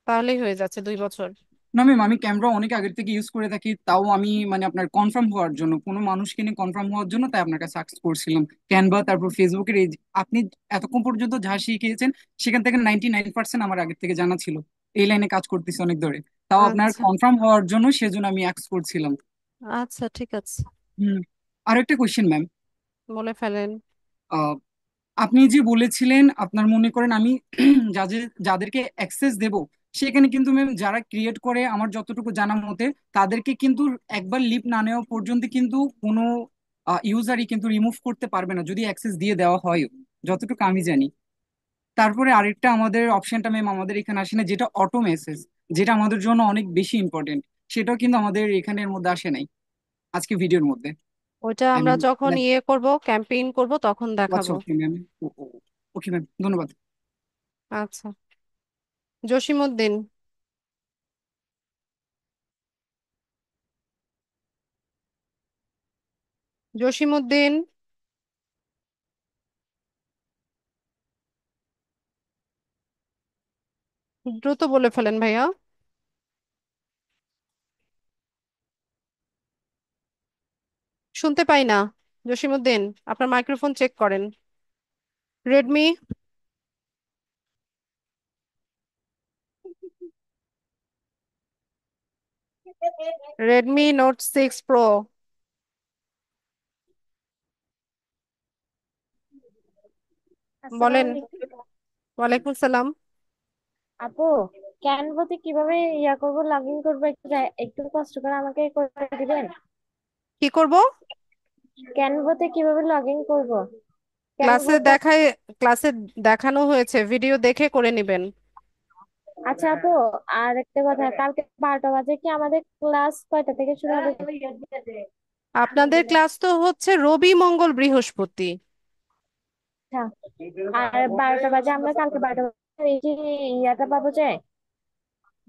তাহলেই হয়ে যাচ্ছে 2 বছর। না ম্যাম, আমি ক্যামেরা অনেক আগের থেকে ইউজ করে থাকি, তাও আমি মানে আপনার কনফার্ম হওয়ার জন্য, কোনো মানুষকে নিয়ে কনফার্ম হওয়ার জন্য তাই আপনার কাছে সার্চ করছিলাম ক্যানভা, তারপর ফেসবুকের এই আপনি এতক্ষণ পর্যন্ত যা শিখিয়েছেন সেখান থেকে 99% আমার আগের থেকে জানা ছিল। এই লাইনে কাজ করতেছি অনেক ধরে, তাও আপনার আচ্ছা কনফার্ম হওয়ার জন্য সেজন্য আমি অ্যাক্স করছিলাম। আচ্ছা, ঠিক আছে, হুম। আর একটা কোয়েশ্চেন ম্যাম, বলে ফেলেন। আপনি যে বলেছিলেন আপনার মনে করেন আমি যাদেরকে অ্যাক্সেস দেব, সেখানে কিন্তু ম্যাম যারা ক্রিয়েট করে আমার যতটুকু জানা মতে তাদেরকে কিন্তু একবার লিভ না নেওয়া পর্যন্ত কিন্তু কোনো ইউজারই কিন্তু রিমুভ করতে পারবে না যদি অ্যাক্সেস দিয়ে দেওয়া হয়, যতটুকু আমি জানি। তারপরে আরেকটা আমাদের অপশনটা ম্যাম আমাদের এখানে আসে না, যেটা অটো মেসেজ, যেটা আমাদের জন্য অনেক বেশি ইম্পর্টেন্ট, সেটাও কিন্তু আমাদের এখানের মধ্যে আসে নাই আজকে ভিডিওর মধ্যে। ওটা আই আমরা মিন যখন লাইক। ইয়ে করব, ক্যাম্পেইন করব, তখন আচ্ছা দেখাবো। Okay ma'am. ওকে ম্যাম, ধন্যবাদ। আচ্ছা, জসিমউদ্দিন। জসিমউদ্দিন, দ্রুত বলে ফেলেন ভাইয়া। শুনতে পাই না। জসিমউদ্দিন, আপনার মাইক্রোফোন চেক করেন। Redmi, Redmi note 6 pro. আসসালামু বলেন। আলাইকুম। ওয়ালাইকুম সালাম। আপু, ক্যানভাতে কিভাবে ইয়া করব, লগ ইন করবো, একটু কষ্ট করে আমাকে করে দিবেন? কি করব? ক্যানভাতে কিভাবে লগ ইন করবো? ক্লাসে ক্যানভাটা। দেখায়, ক্লাসে দেখানো হয়েছে, ভিডিও দেখে করে নেবেন। আচ্ছা আপু, আর একটা কথা, কালকে 12টা বাজে কি আমাদের ক্লাস কয়টা থেকে শুরু হবে? আপনাদের ক্লাস তো হচ্ছে রবি মঙ্গল বৃহস্পতি। আচ্ছা, আর 12টা বাজে আমরা কালকে 12টা বাজে এই যে ইয়াটা পাবো যে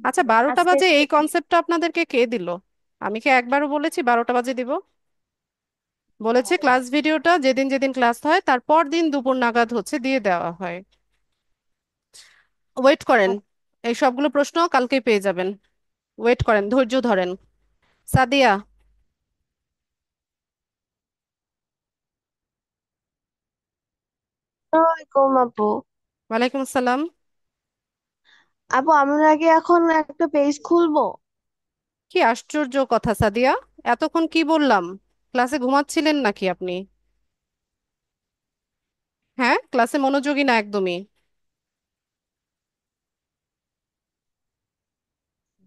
আচ্ছা, 12টা আজকে। বাজে এই কনসেপ্টটা আপনাদেরকে কে দিল? আমি কি একবারও বলেছি 12টা বাজে দিব? বলেছে ক্লাস ভিডিওটা যেদিন যেদিন ক্লাস হয় তারপর দিন দুপুর নাগাদ হচ্ছে দিয়ে দেওয়া হয়। ওয়েট করেন, এই সবগুলো প্রশ্ন কালকেই পেয়ে যাবেন। ওয়েট করেন, ধৈর্য ধরেন। সাদিয়া। আসসালামাইকুম আপু। ওয়ালাইকুম আসসালাম। আপু, আমরা কি এখন একটা পেজ খুলবো? কি আশ্চর্য কথা সাদিয়া, এতক্ষণ কি বললাম? ক্লাসে ঘুমাচ্ছিলেন নাকি আপনি? হ্যাঁ, ক্লাসে মনোযোগী না একদমই।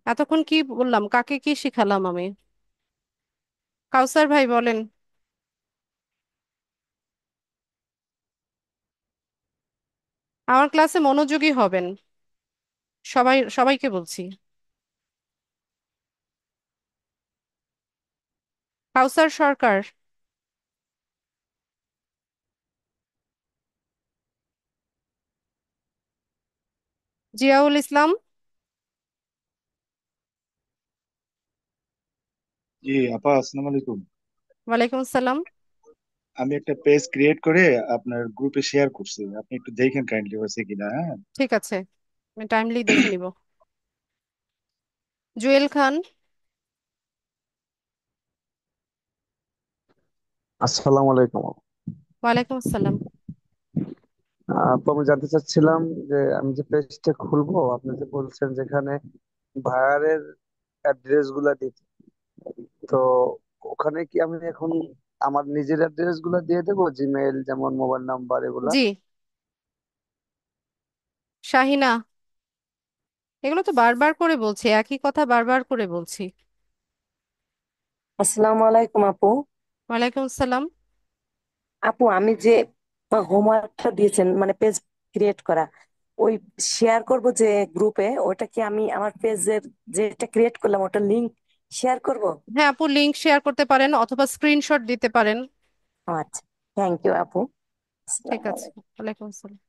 এতক্ষণ কি বললাম, কাকে কি শিখালাম আমি? কাউসার ভাই বলেন। আমার ক্লাসে মনোযোগী হবেন, সবাইকে বলছি। কাউসার সরকার। জিয়াউল ইসলাম। জি আপা, আসসালামু আলাইকুম। ওয়ালাইকুম আসসালাম। আমি একটা পেজ ক্রিয়েট করে আপনার গ্রুপে শেয়ার করছি, আপনি একটু দেখেন কাইন্ডলি হয়েছে কিনা, হ্যাঁ? ঠিক আছে, আমি টাইমলি দেখে নিব। জুয়েল খান। আসসালামু আলাইকুম। ওয়ালাইকুম আসসালাম। আপু, আমি জানতে চাচ্ছিলাম যে আমি যে পেজটা খুলবো, আপনি যে বলছেন যেখানে ভাইয়ারের অ্যাড্রেস গুলা দিতে, তো ওখানে কি আমি এখন আমার নিজের অ্যাড্রেস গুলা দিয়ে দেবো, জিমেইল যেমন মোবাইল নাম্বার এগুলা? জি। শাহিনা, এগুলো তো বারবার করে বলছি, একই কথা বারবার করে বলছি। আসসালামু আলাইকুম আপু। ওয়ালাইকুম আসসালাম। আপু, আমি যে হোমওয়ার্কটা দিয়েছেন মানে পেজ ক্রিয়েট করা, ওই শেয়ার করব যে গ্রুপে, ওটা কি আমি আমার পেজের যেটা ক্রিয়েট করলাম ওটা লিংক শেয়ার করব? হ্যাঁ আপু, লিংক শেয়ার করতে পারেন অথবা স্ক্রিনশট দিতে পারেন। আচ্ছা, থ্যাংক ইউ আপু। ঠিক আসসালামু আছে। আলাইকুম। ওয়ালাইকুম আসসালাম।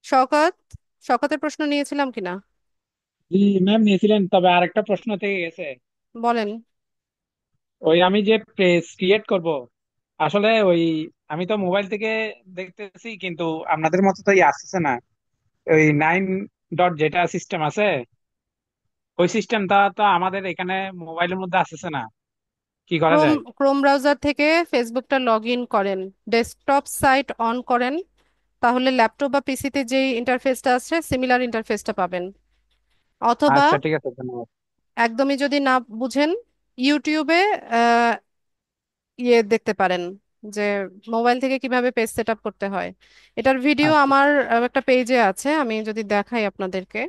শওকত, শওকতের প্রশ্ন নিয়েছিলাম কিনা? জি ম্যাম, নিয়েছিলেন, তবে আরেকটা প্রশ্ন থেকে গেছে। বলেন। ওই আমি যে পেজ ক্রিয়েট করব, আসলে ওই আমি তো মোবাইল থেকে দেখতেছি, কিন্তু আপনাদের মতো তো আসছে না। ওই 9 ডট যেটা সিস্টেম আছে, ওই সিস্টেমটা তো আমাদের এখানে মোবাইলের মধ্যে আসছে না। কি করা ক্রোম যায়? ক্রোম ব্রাউজার থেকে ফেসবুকটা লগ ইন করেন, ডেস্কটপ সাইট অন করেন, তাহলে ল্যাপটপ বা পিসিতে যেই ইন্টারফেসটা আছে সিমিলার ইন্টারফেসটা পাবেন। অথবা আচ্ছা ঠিক আছে, ধন্যবাদ। একদমই যদি না বুঝেন, ইউটিউবে আহ, ইয়ে দেখতে পারেন যে মোবাইল থেকে কিভাবে পেজ সেট আপ করতে হয়। এটার ভিডিও আচ্ছা। আমার একটা পেজে আছে, আমি যদি দেখাই আপনাদেরকে,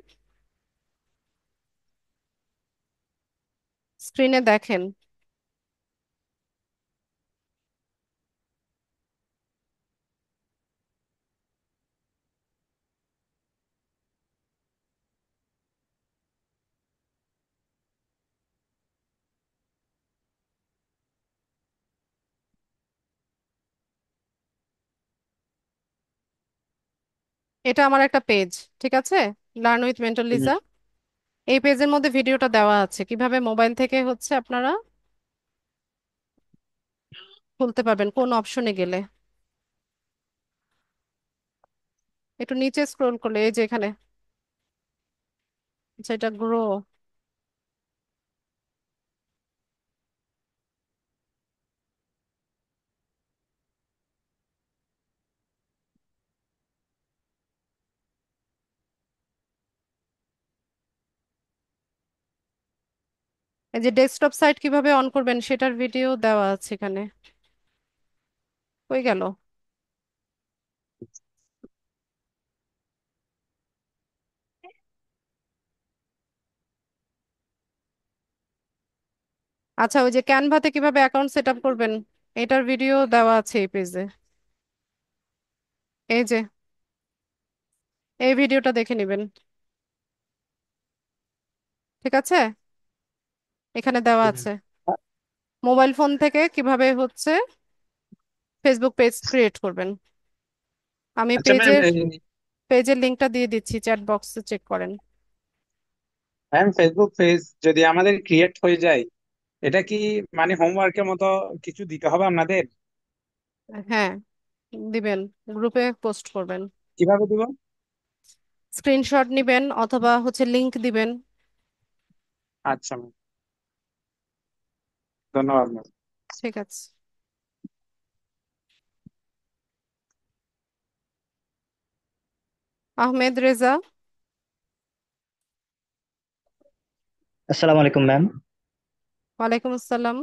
স্ক্রিনে দেখেন। এটা আমার একটা পেজ, ঠিক আছে, লার্ন উইথ মেন্টর হুম। লিজা। এই পেজের মধ্যে ভিডিওটা দেওয়া আছে কিভাবে মোবাইল থেকে হচ্ছে আপনারা খুলতে পারবেন, কোন অপশনে গেলে। একটু নিচে স্ক্রোল করলে এই যে এখানে, আচ্ছা এটা গ্রো। এই যে ডেস্কটপ সাইট কিভাবে অন করবেন সেটার ভিডিও দেওয়া আছে এখানে। কই গেল? আচ্ছা, ওই যে ক্যানভাতে কিভাবে অ্যাকাউন্ট সেট আপ করবেন এটার ভিডিও দেওয়া আছে এই পেজে। এই যে এই ভিডিওটা দেখে নেবেন, ঠিক আছে? এখানে দেওয়া আছে মোবাইল ফোন থেকে কিভাবে হচ্ছে ফেসবুক পেজ ক্রিয়েট করবেন। আমি আচ্ছা ম্যাম, পেজের লিংকটা দিয়ে দিচ্ছি, চ্যাট বক্সে চেক করেন। ম্যাম ফেসবুক পেজ যদি আমাদের ক্রিয়েট হয়ে যায়, এটা কি মানে হোমওয়ার্কের মতো কিছু দিতে হবে আপনাদের? হ্যাঁ, দিবেন, গ্রুপে পোস্ট করবেন। কিভাবে দিব? স্ক্রিনশট নিবেন অথবা হচ্ছে লিংক দিবেন। আচ্ছা ম্যাম, ধন্যবাদ ম্যাম। ঠিক আছে। আহমেদ রেজা। আসসালামু আলাইকুম ম্যাম। ওয়ালাইকুম আসসালাম।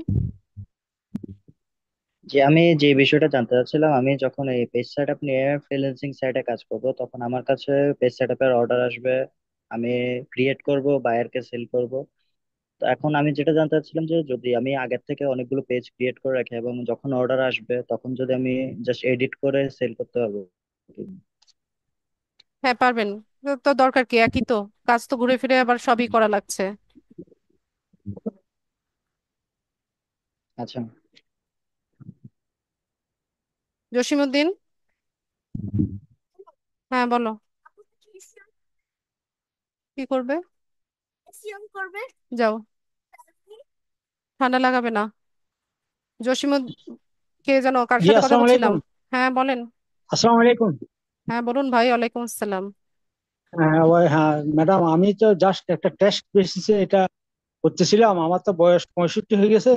যে আমি যে বিষয়টা জানতে চাচ্ছিলাম, আমি যখন এই পেজ সেট আপ নিয়ে ফ্রিল্যান্সিং সাইটে কাজ করব, তখন আমার কাছে পেজ সেট আপের অর্ডার আসবে, আমি ক্রিয়েট করব, বায়ারকে সেল করব। তো এখন আমি যেটা জানতে চাচ্ছিলাম যে যদি আমি আগের থেকে অনেকগুলো পেজ ক্রিয়েট করে রাখি এবং যখন অর্ডার আসবে তখন যদি আমি জাস্ট এডিট করে সেল করতে পারবো কি? হ্যাঁ, পারবেন। তো তো দরকার কি, একই তো কাজ, তো ঘুরে ফিরে আবার সবই করা লাগছে। আচ্ছা। জসিমউদ্দিন। হ্যাঁ, বলো। কি করবে? যাও, ঠান্ডা লাগাবে না। জসিমুদ, কে যেন, কার জি সাথে কথা আসসালামু বলছিলাম? আলাইকুম। হ্যাঁ বলেন। আসসালামু আলাইকুম। হ্যাঁ বলুন ভাই, ওয়ালাইকুম আসসালাম। হ্যাঁ ম্যাডাম, আমি তো জাস্ট একটা টেস্ট বেসিসে এটা করতেছিলাম। আমার তো বয়স 65 হয়ে গেছে।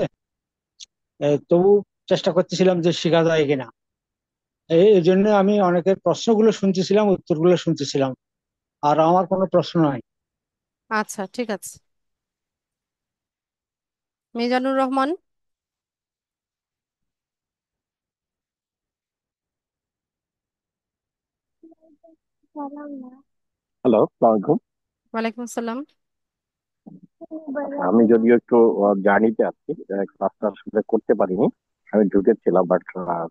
তবু চেষ্টা করতেছিলাম যে শেখা যায় কিনা। এই জন্য আমি অনেকের প্রশ্নগুলো শুনতেছিলাম, উত্তরগুলো শুনতেছিলাম। আর আমার কোনো প্রশ্ন নাই। আচ্ছা, ঠিক আছে। মিজানুর রহমান। হ্যালো, আসসালামু আলাইকুম। ওয়ালাইকুম আসসালাম। আমি যদিও একটু জার্নিতে আছি, ক্লাসটা আসলে করতে পারিনি। আমি ঢুকেছিলাম, বাট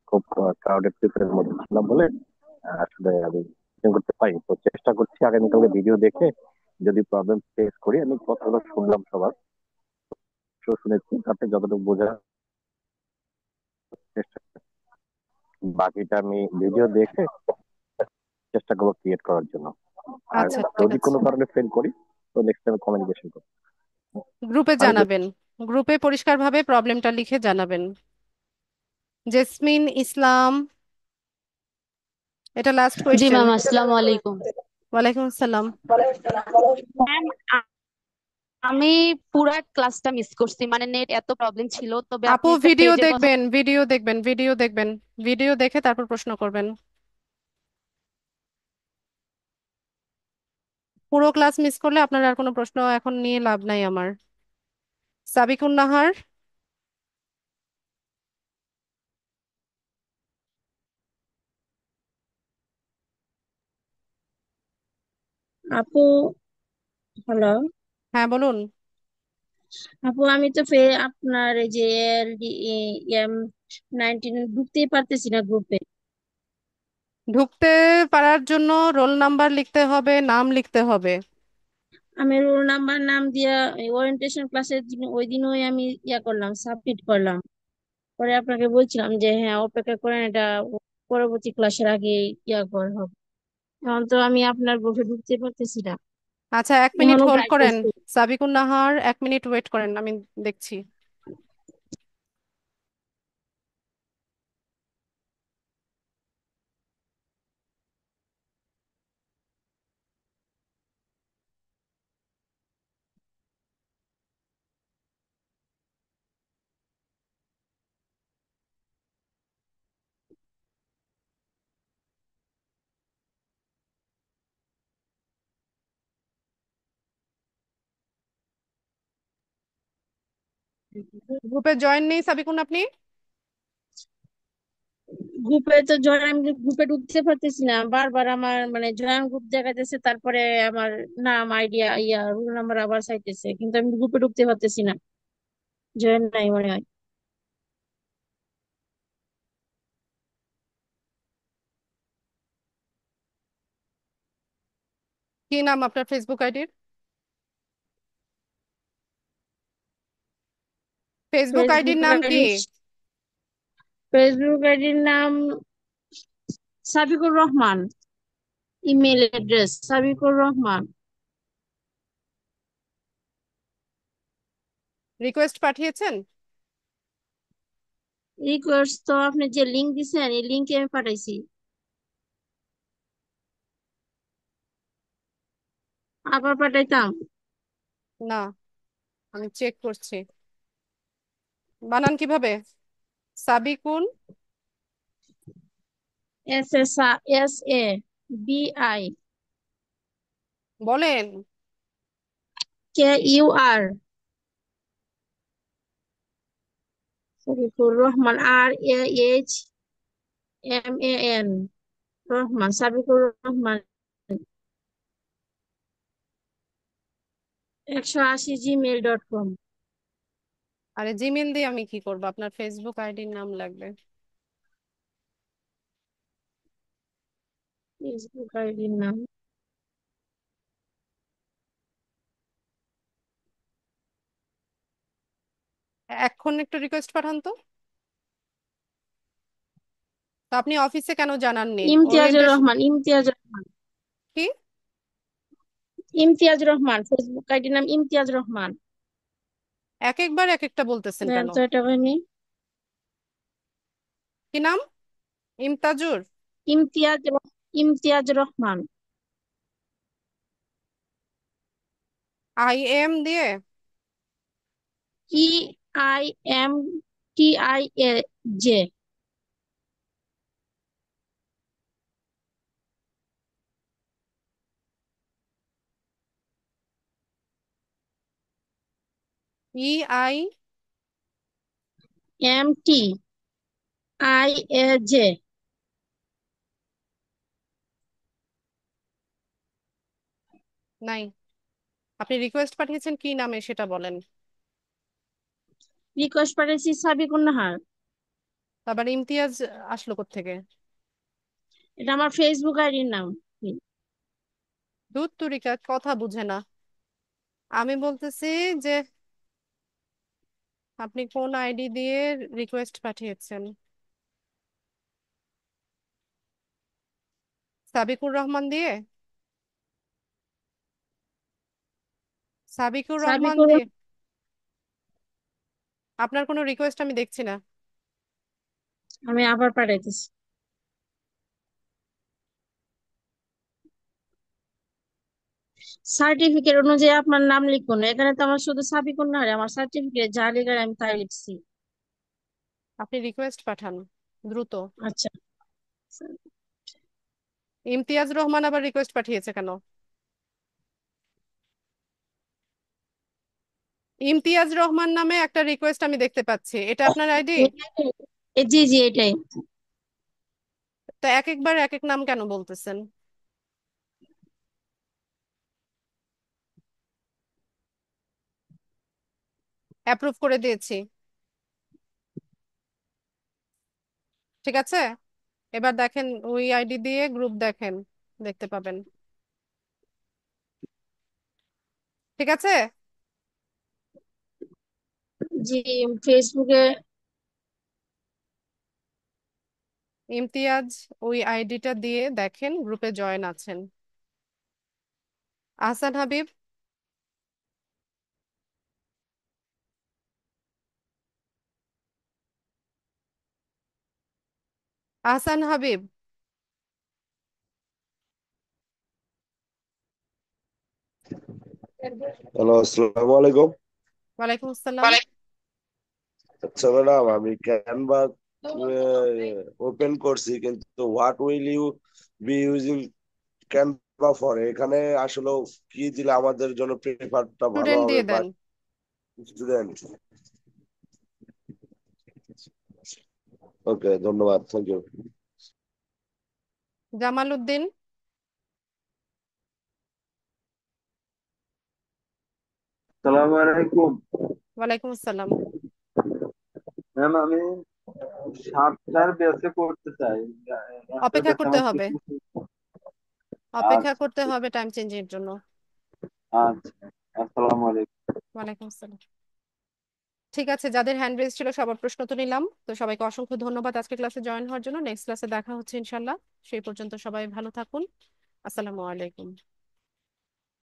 খুব ক্রাউডেড পিপলের মধ্যে ছিলাম বলে আসলে আমি attend করতে পারিনি। তো চেষ্টা করছি আগামীকালকে ভিডিও দেখে যদি প্রবলেম ফেস করি। আমি কথাগুলো শুনলাম সবার, শুনেছি, তাতে যতটুকু বোঝার চেষ্টা বাকিটা আমি ভিডিও দেখে চেষ্টা করবো ক্রিয়েট করার জন্য। আর আচ্ছা, ঠিক যদি আছে। কোনো কারণে ফেল করি তো নেক্সট টাইম কমিউনিকেশন করবো। গ্রুপে আর জানাবেন, গ্রুপে পরিষ্কারভাবে প্রবলেমটা লিখে জানাবেন। জেসমিন ইসলাম, এটা লাস্ট জি কোয়েশ্চেন। ম্যাম, আসসালামু আলাইকুম। ওয়ালাইকুম আসসালাম। ম্যাম, আমি পুরা ক্লাসটা মিস করছি, মানে নেট এত প্রবলেম ছিল। তবে আপনি আপু, একটা ভিডিও পেজের কথা। দেখবেন, ভিডিও দেখবেন, ভিডিও দেখবেন, ভিডিও দেখে তারপর প্রশ্ন করবেন। পুরো ক্লাস মিস করলে আপনার আর কোনো প্রশ্ন এখন নিয়ে লাভ নাই আমার। সাবিকুন নাহার। আপু, হ্যালো। হ্যাঁ বলুন। আপু, আমি তো আপনার এই যে এম 19 ঢুকতেই পারতেছি না গ্রুপে। ঢুকতে পারার জন্য রোল নাম্বার লিখতে হবে, নাম লিখতে হবে। আমি রোল নাম্বার নাম দিয়া ওরিয়েন্টেশন ক্লাসের দিন ওই দিনই আমি করলাম, সাবমিট করলাম। পরে আপনাকে বলছিলাম যে হ্যাঁ অপেক্ষা করেন, এটা পরবর্তী ক্লাসের আগে করা হবে। এখন তো আমি আপনার গ্রুপে ঢুকতে পারতেছি না। আচ্ছা, 1 মিনিট এখনো হোল্ড ট্রাই করেন। করছি। সাবিকুন নাহার, 1 মিনিট ওয়েট করেন, আমি দেখছি। গ্রুপে জয়েন নেই সাবিকুন আপনি? গ্রুপে তো জয়েন, আমি গ্রুপে ঢুকতে পারতেছি না, বারবার আমার মানে জয়েন গ্রুপ দেখাতেছে, তারপরে আমার নাম আইডিয়া রোল নাম্বার আবার চাইতেছে, কিন্তু আমি গ্রুপে ঢুকতে পারতেছি না, জয়েন নাই মনে হয়। কি নাম আপনার ফেসবুক আইডির? ফেসবুক আইডির ফেসবুক নাম কি? আইডি ফেসবুক আইডির নাম Sabikur Rahman, email address Sabikur Rahman. Request পাঠিয়েছেন? রিকোয়েস্ট তো আপনি যে লিংক দিছেন এই লিংকে আমি পাঠাইছি। আবার পাঠাইতাম? না, আমি চেক করছি। বানান কিভাবে? সাবিকুন SSABI বলেন। KUR, Sabikur Rahman RAHMAN, Rahman, Sabikur Rahman 180 gmail.com। আরে জিমেল দিয়ে আমি কি করব? আপনার ফেসবুক আইডির নাম লাগবে। ফেসবুক আইডির নাম এখন একটু রিকোয়েস্ট পাঠান তো। তো আপনি অফিসে কেন জানাননি? ইমতিয়াজুর ওরিয়েন্টেশন রহমান, ইমতিয়াজ রহমান, কি? ইমতিয়াজ রহমান, ফেসবুক আইডির নাম ইমতিয়াজ রহমান। এক একবার এক একটা বলতেছেন দেন কেন? তো এটা হয়নি। কি নাম? ইমতাজুর? ইমতিয়াজ রহমান, IM দিয়ে? EIMTIAJ। EI MTIAJ। নাই। আপনি রিকোয়েস্ট পাঠিয়েছেন কি নামে সেটা বলেন। রিকোয়েস্ট পাঠাইছি সাবিকুন নাহার। আবার ইমতিয়াজ আসলো কোত্থেকে? এটা আমার ফেসবুক আইডির নাম। দূর তুরিকা কথা বুঝে না। আমি বলতেছি যে আপনি কোন আইডি দিয়ে রিকোয়েস্ট পাঠিয়েছেন? সাবিকুর রহমান দিয়ে? সাবিকুর রহমান সাবিকুর, দিয়ে? আপনার কোনো রিকোয়েস্ট আমি দেখছি না। আমি আবার পাঠাইতেছি। সার্টিফিকেট অনুযায়ী আপনার নাম লিখুন, এখানে তো আমার শুধু সাবিকুন নাহার, আমার সার্টিফিকেট যা লেখার আমি তাই লিখছি। আপনি রিকোয়েস্ট পাঠান দ্রুত। আচ্ছা, ইমতিয়াজ রহমান আবার রিকোয়েস্ট পাঠিয়েছে কেন? ইমতিয়াজ রহমান নামে একটা রিকোয়েস্ট আমি দেখতে পাচ্ছি, এটা আপনার আইডি? জি জি এটাই। তো এক একবার এক এক নাম কেন বলতেছেন? অ্যাপ্রুভ করে দিয়েছি, ঠিক আছে। এবার দেখেন ওই আইডি দিয়ে গ্রুপ দেখেন, দেখতে পাবেন, ঠিক আছে। জি, ফেসবুকে ইমতিয়াজ ওই আইডিটা দিয়ে দেখেন গ্রুপে জয়েন আছেন। আহসান হাবিব? আহসান হাবিব? হ্যালো, আসসালামু আলাইকুম। ওয়ালাইকুম আসসালাম। আচ্ছা ম্যাডাম, আমি ক্যানভা ওপেন করছি, কিন্তু what will you be using Canva for, এখানে আসলে কি দিলে আমাদের জন্য প্রেফারটা ভালো স্টুডেন্ট হবে দিয়ে বা দেন। স্টুডেন্ট? ওকে, ধন্যবাদ, থ্যাংক ইউ। জামাল উদ্দিন। সালাম আলাইকুম। ওয়ালাইকুম আসসালাম। ম্যাম আমি 7টার ব্যাচে করতে চাই। একটা অপেক্ষা ব্যাচে করতে আমার হবে, অপেক্ষা আচ্ছা করতে হবে টাইম চেঞ্জের জন্য। আচ্ছা, আসসালামু আলাইকুম। ওয়ালাইকুম আসসালাম। ঠিক আছে, যাদের হ্যান্ড রেজ ছিল সবার প্রশ্ন তো নিলাম। তো সবাইকে অসংখ্য ধন্যবাদ আজকে ক্লাসে জয়েন হওয়ার জন্য। নেক্সট ক্লাসে দেখা হচ্ছে ইনশাল্লাহ। সেই পর্যন্ত সবাই ভালো থাকুন। আসসালামু আলাইকুম।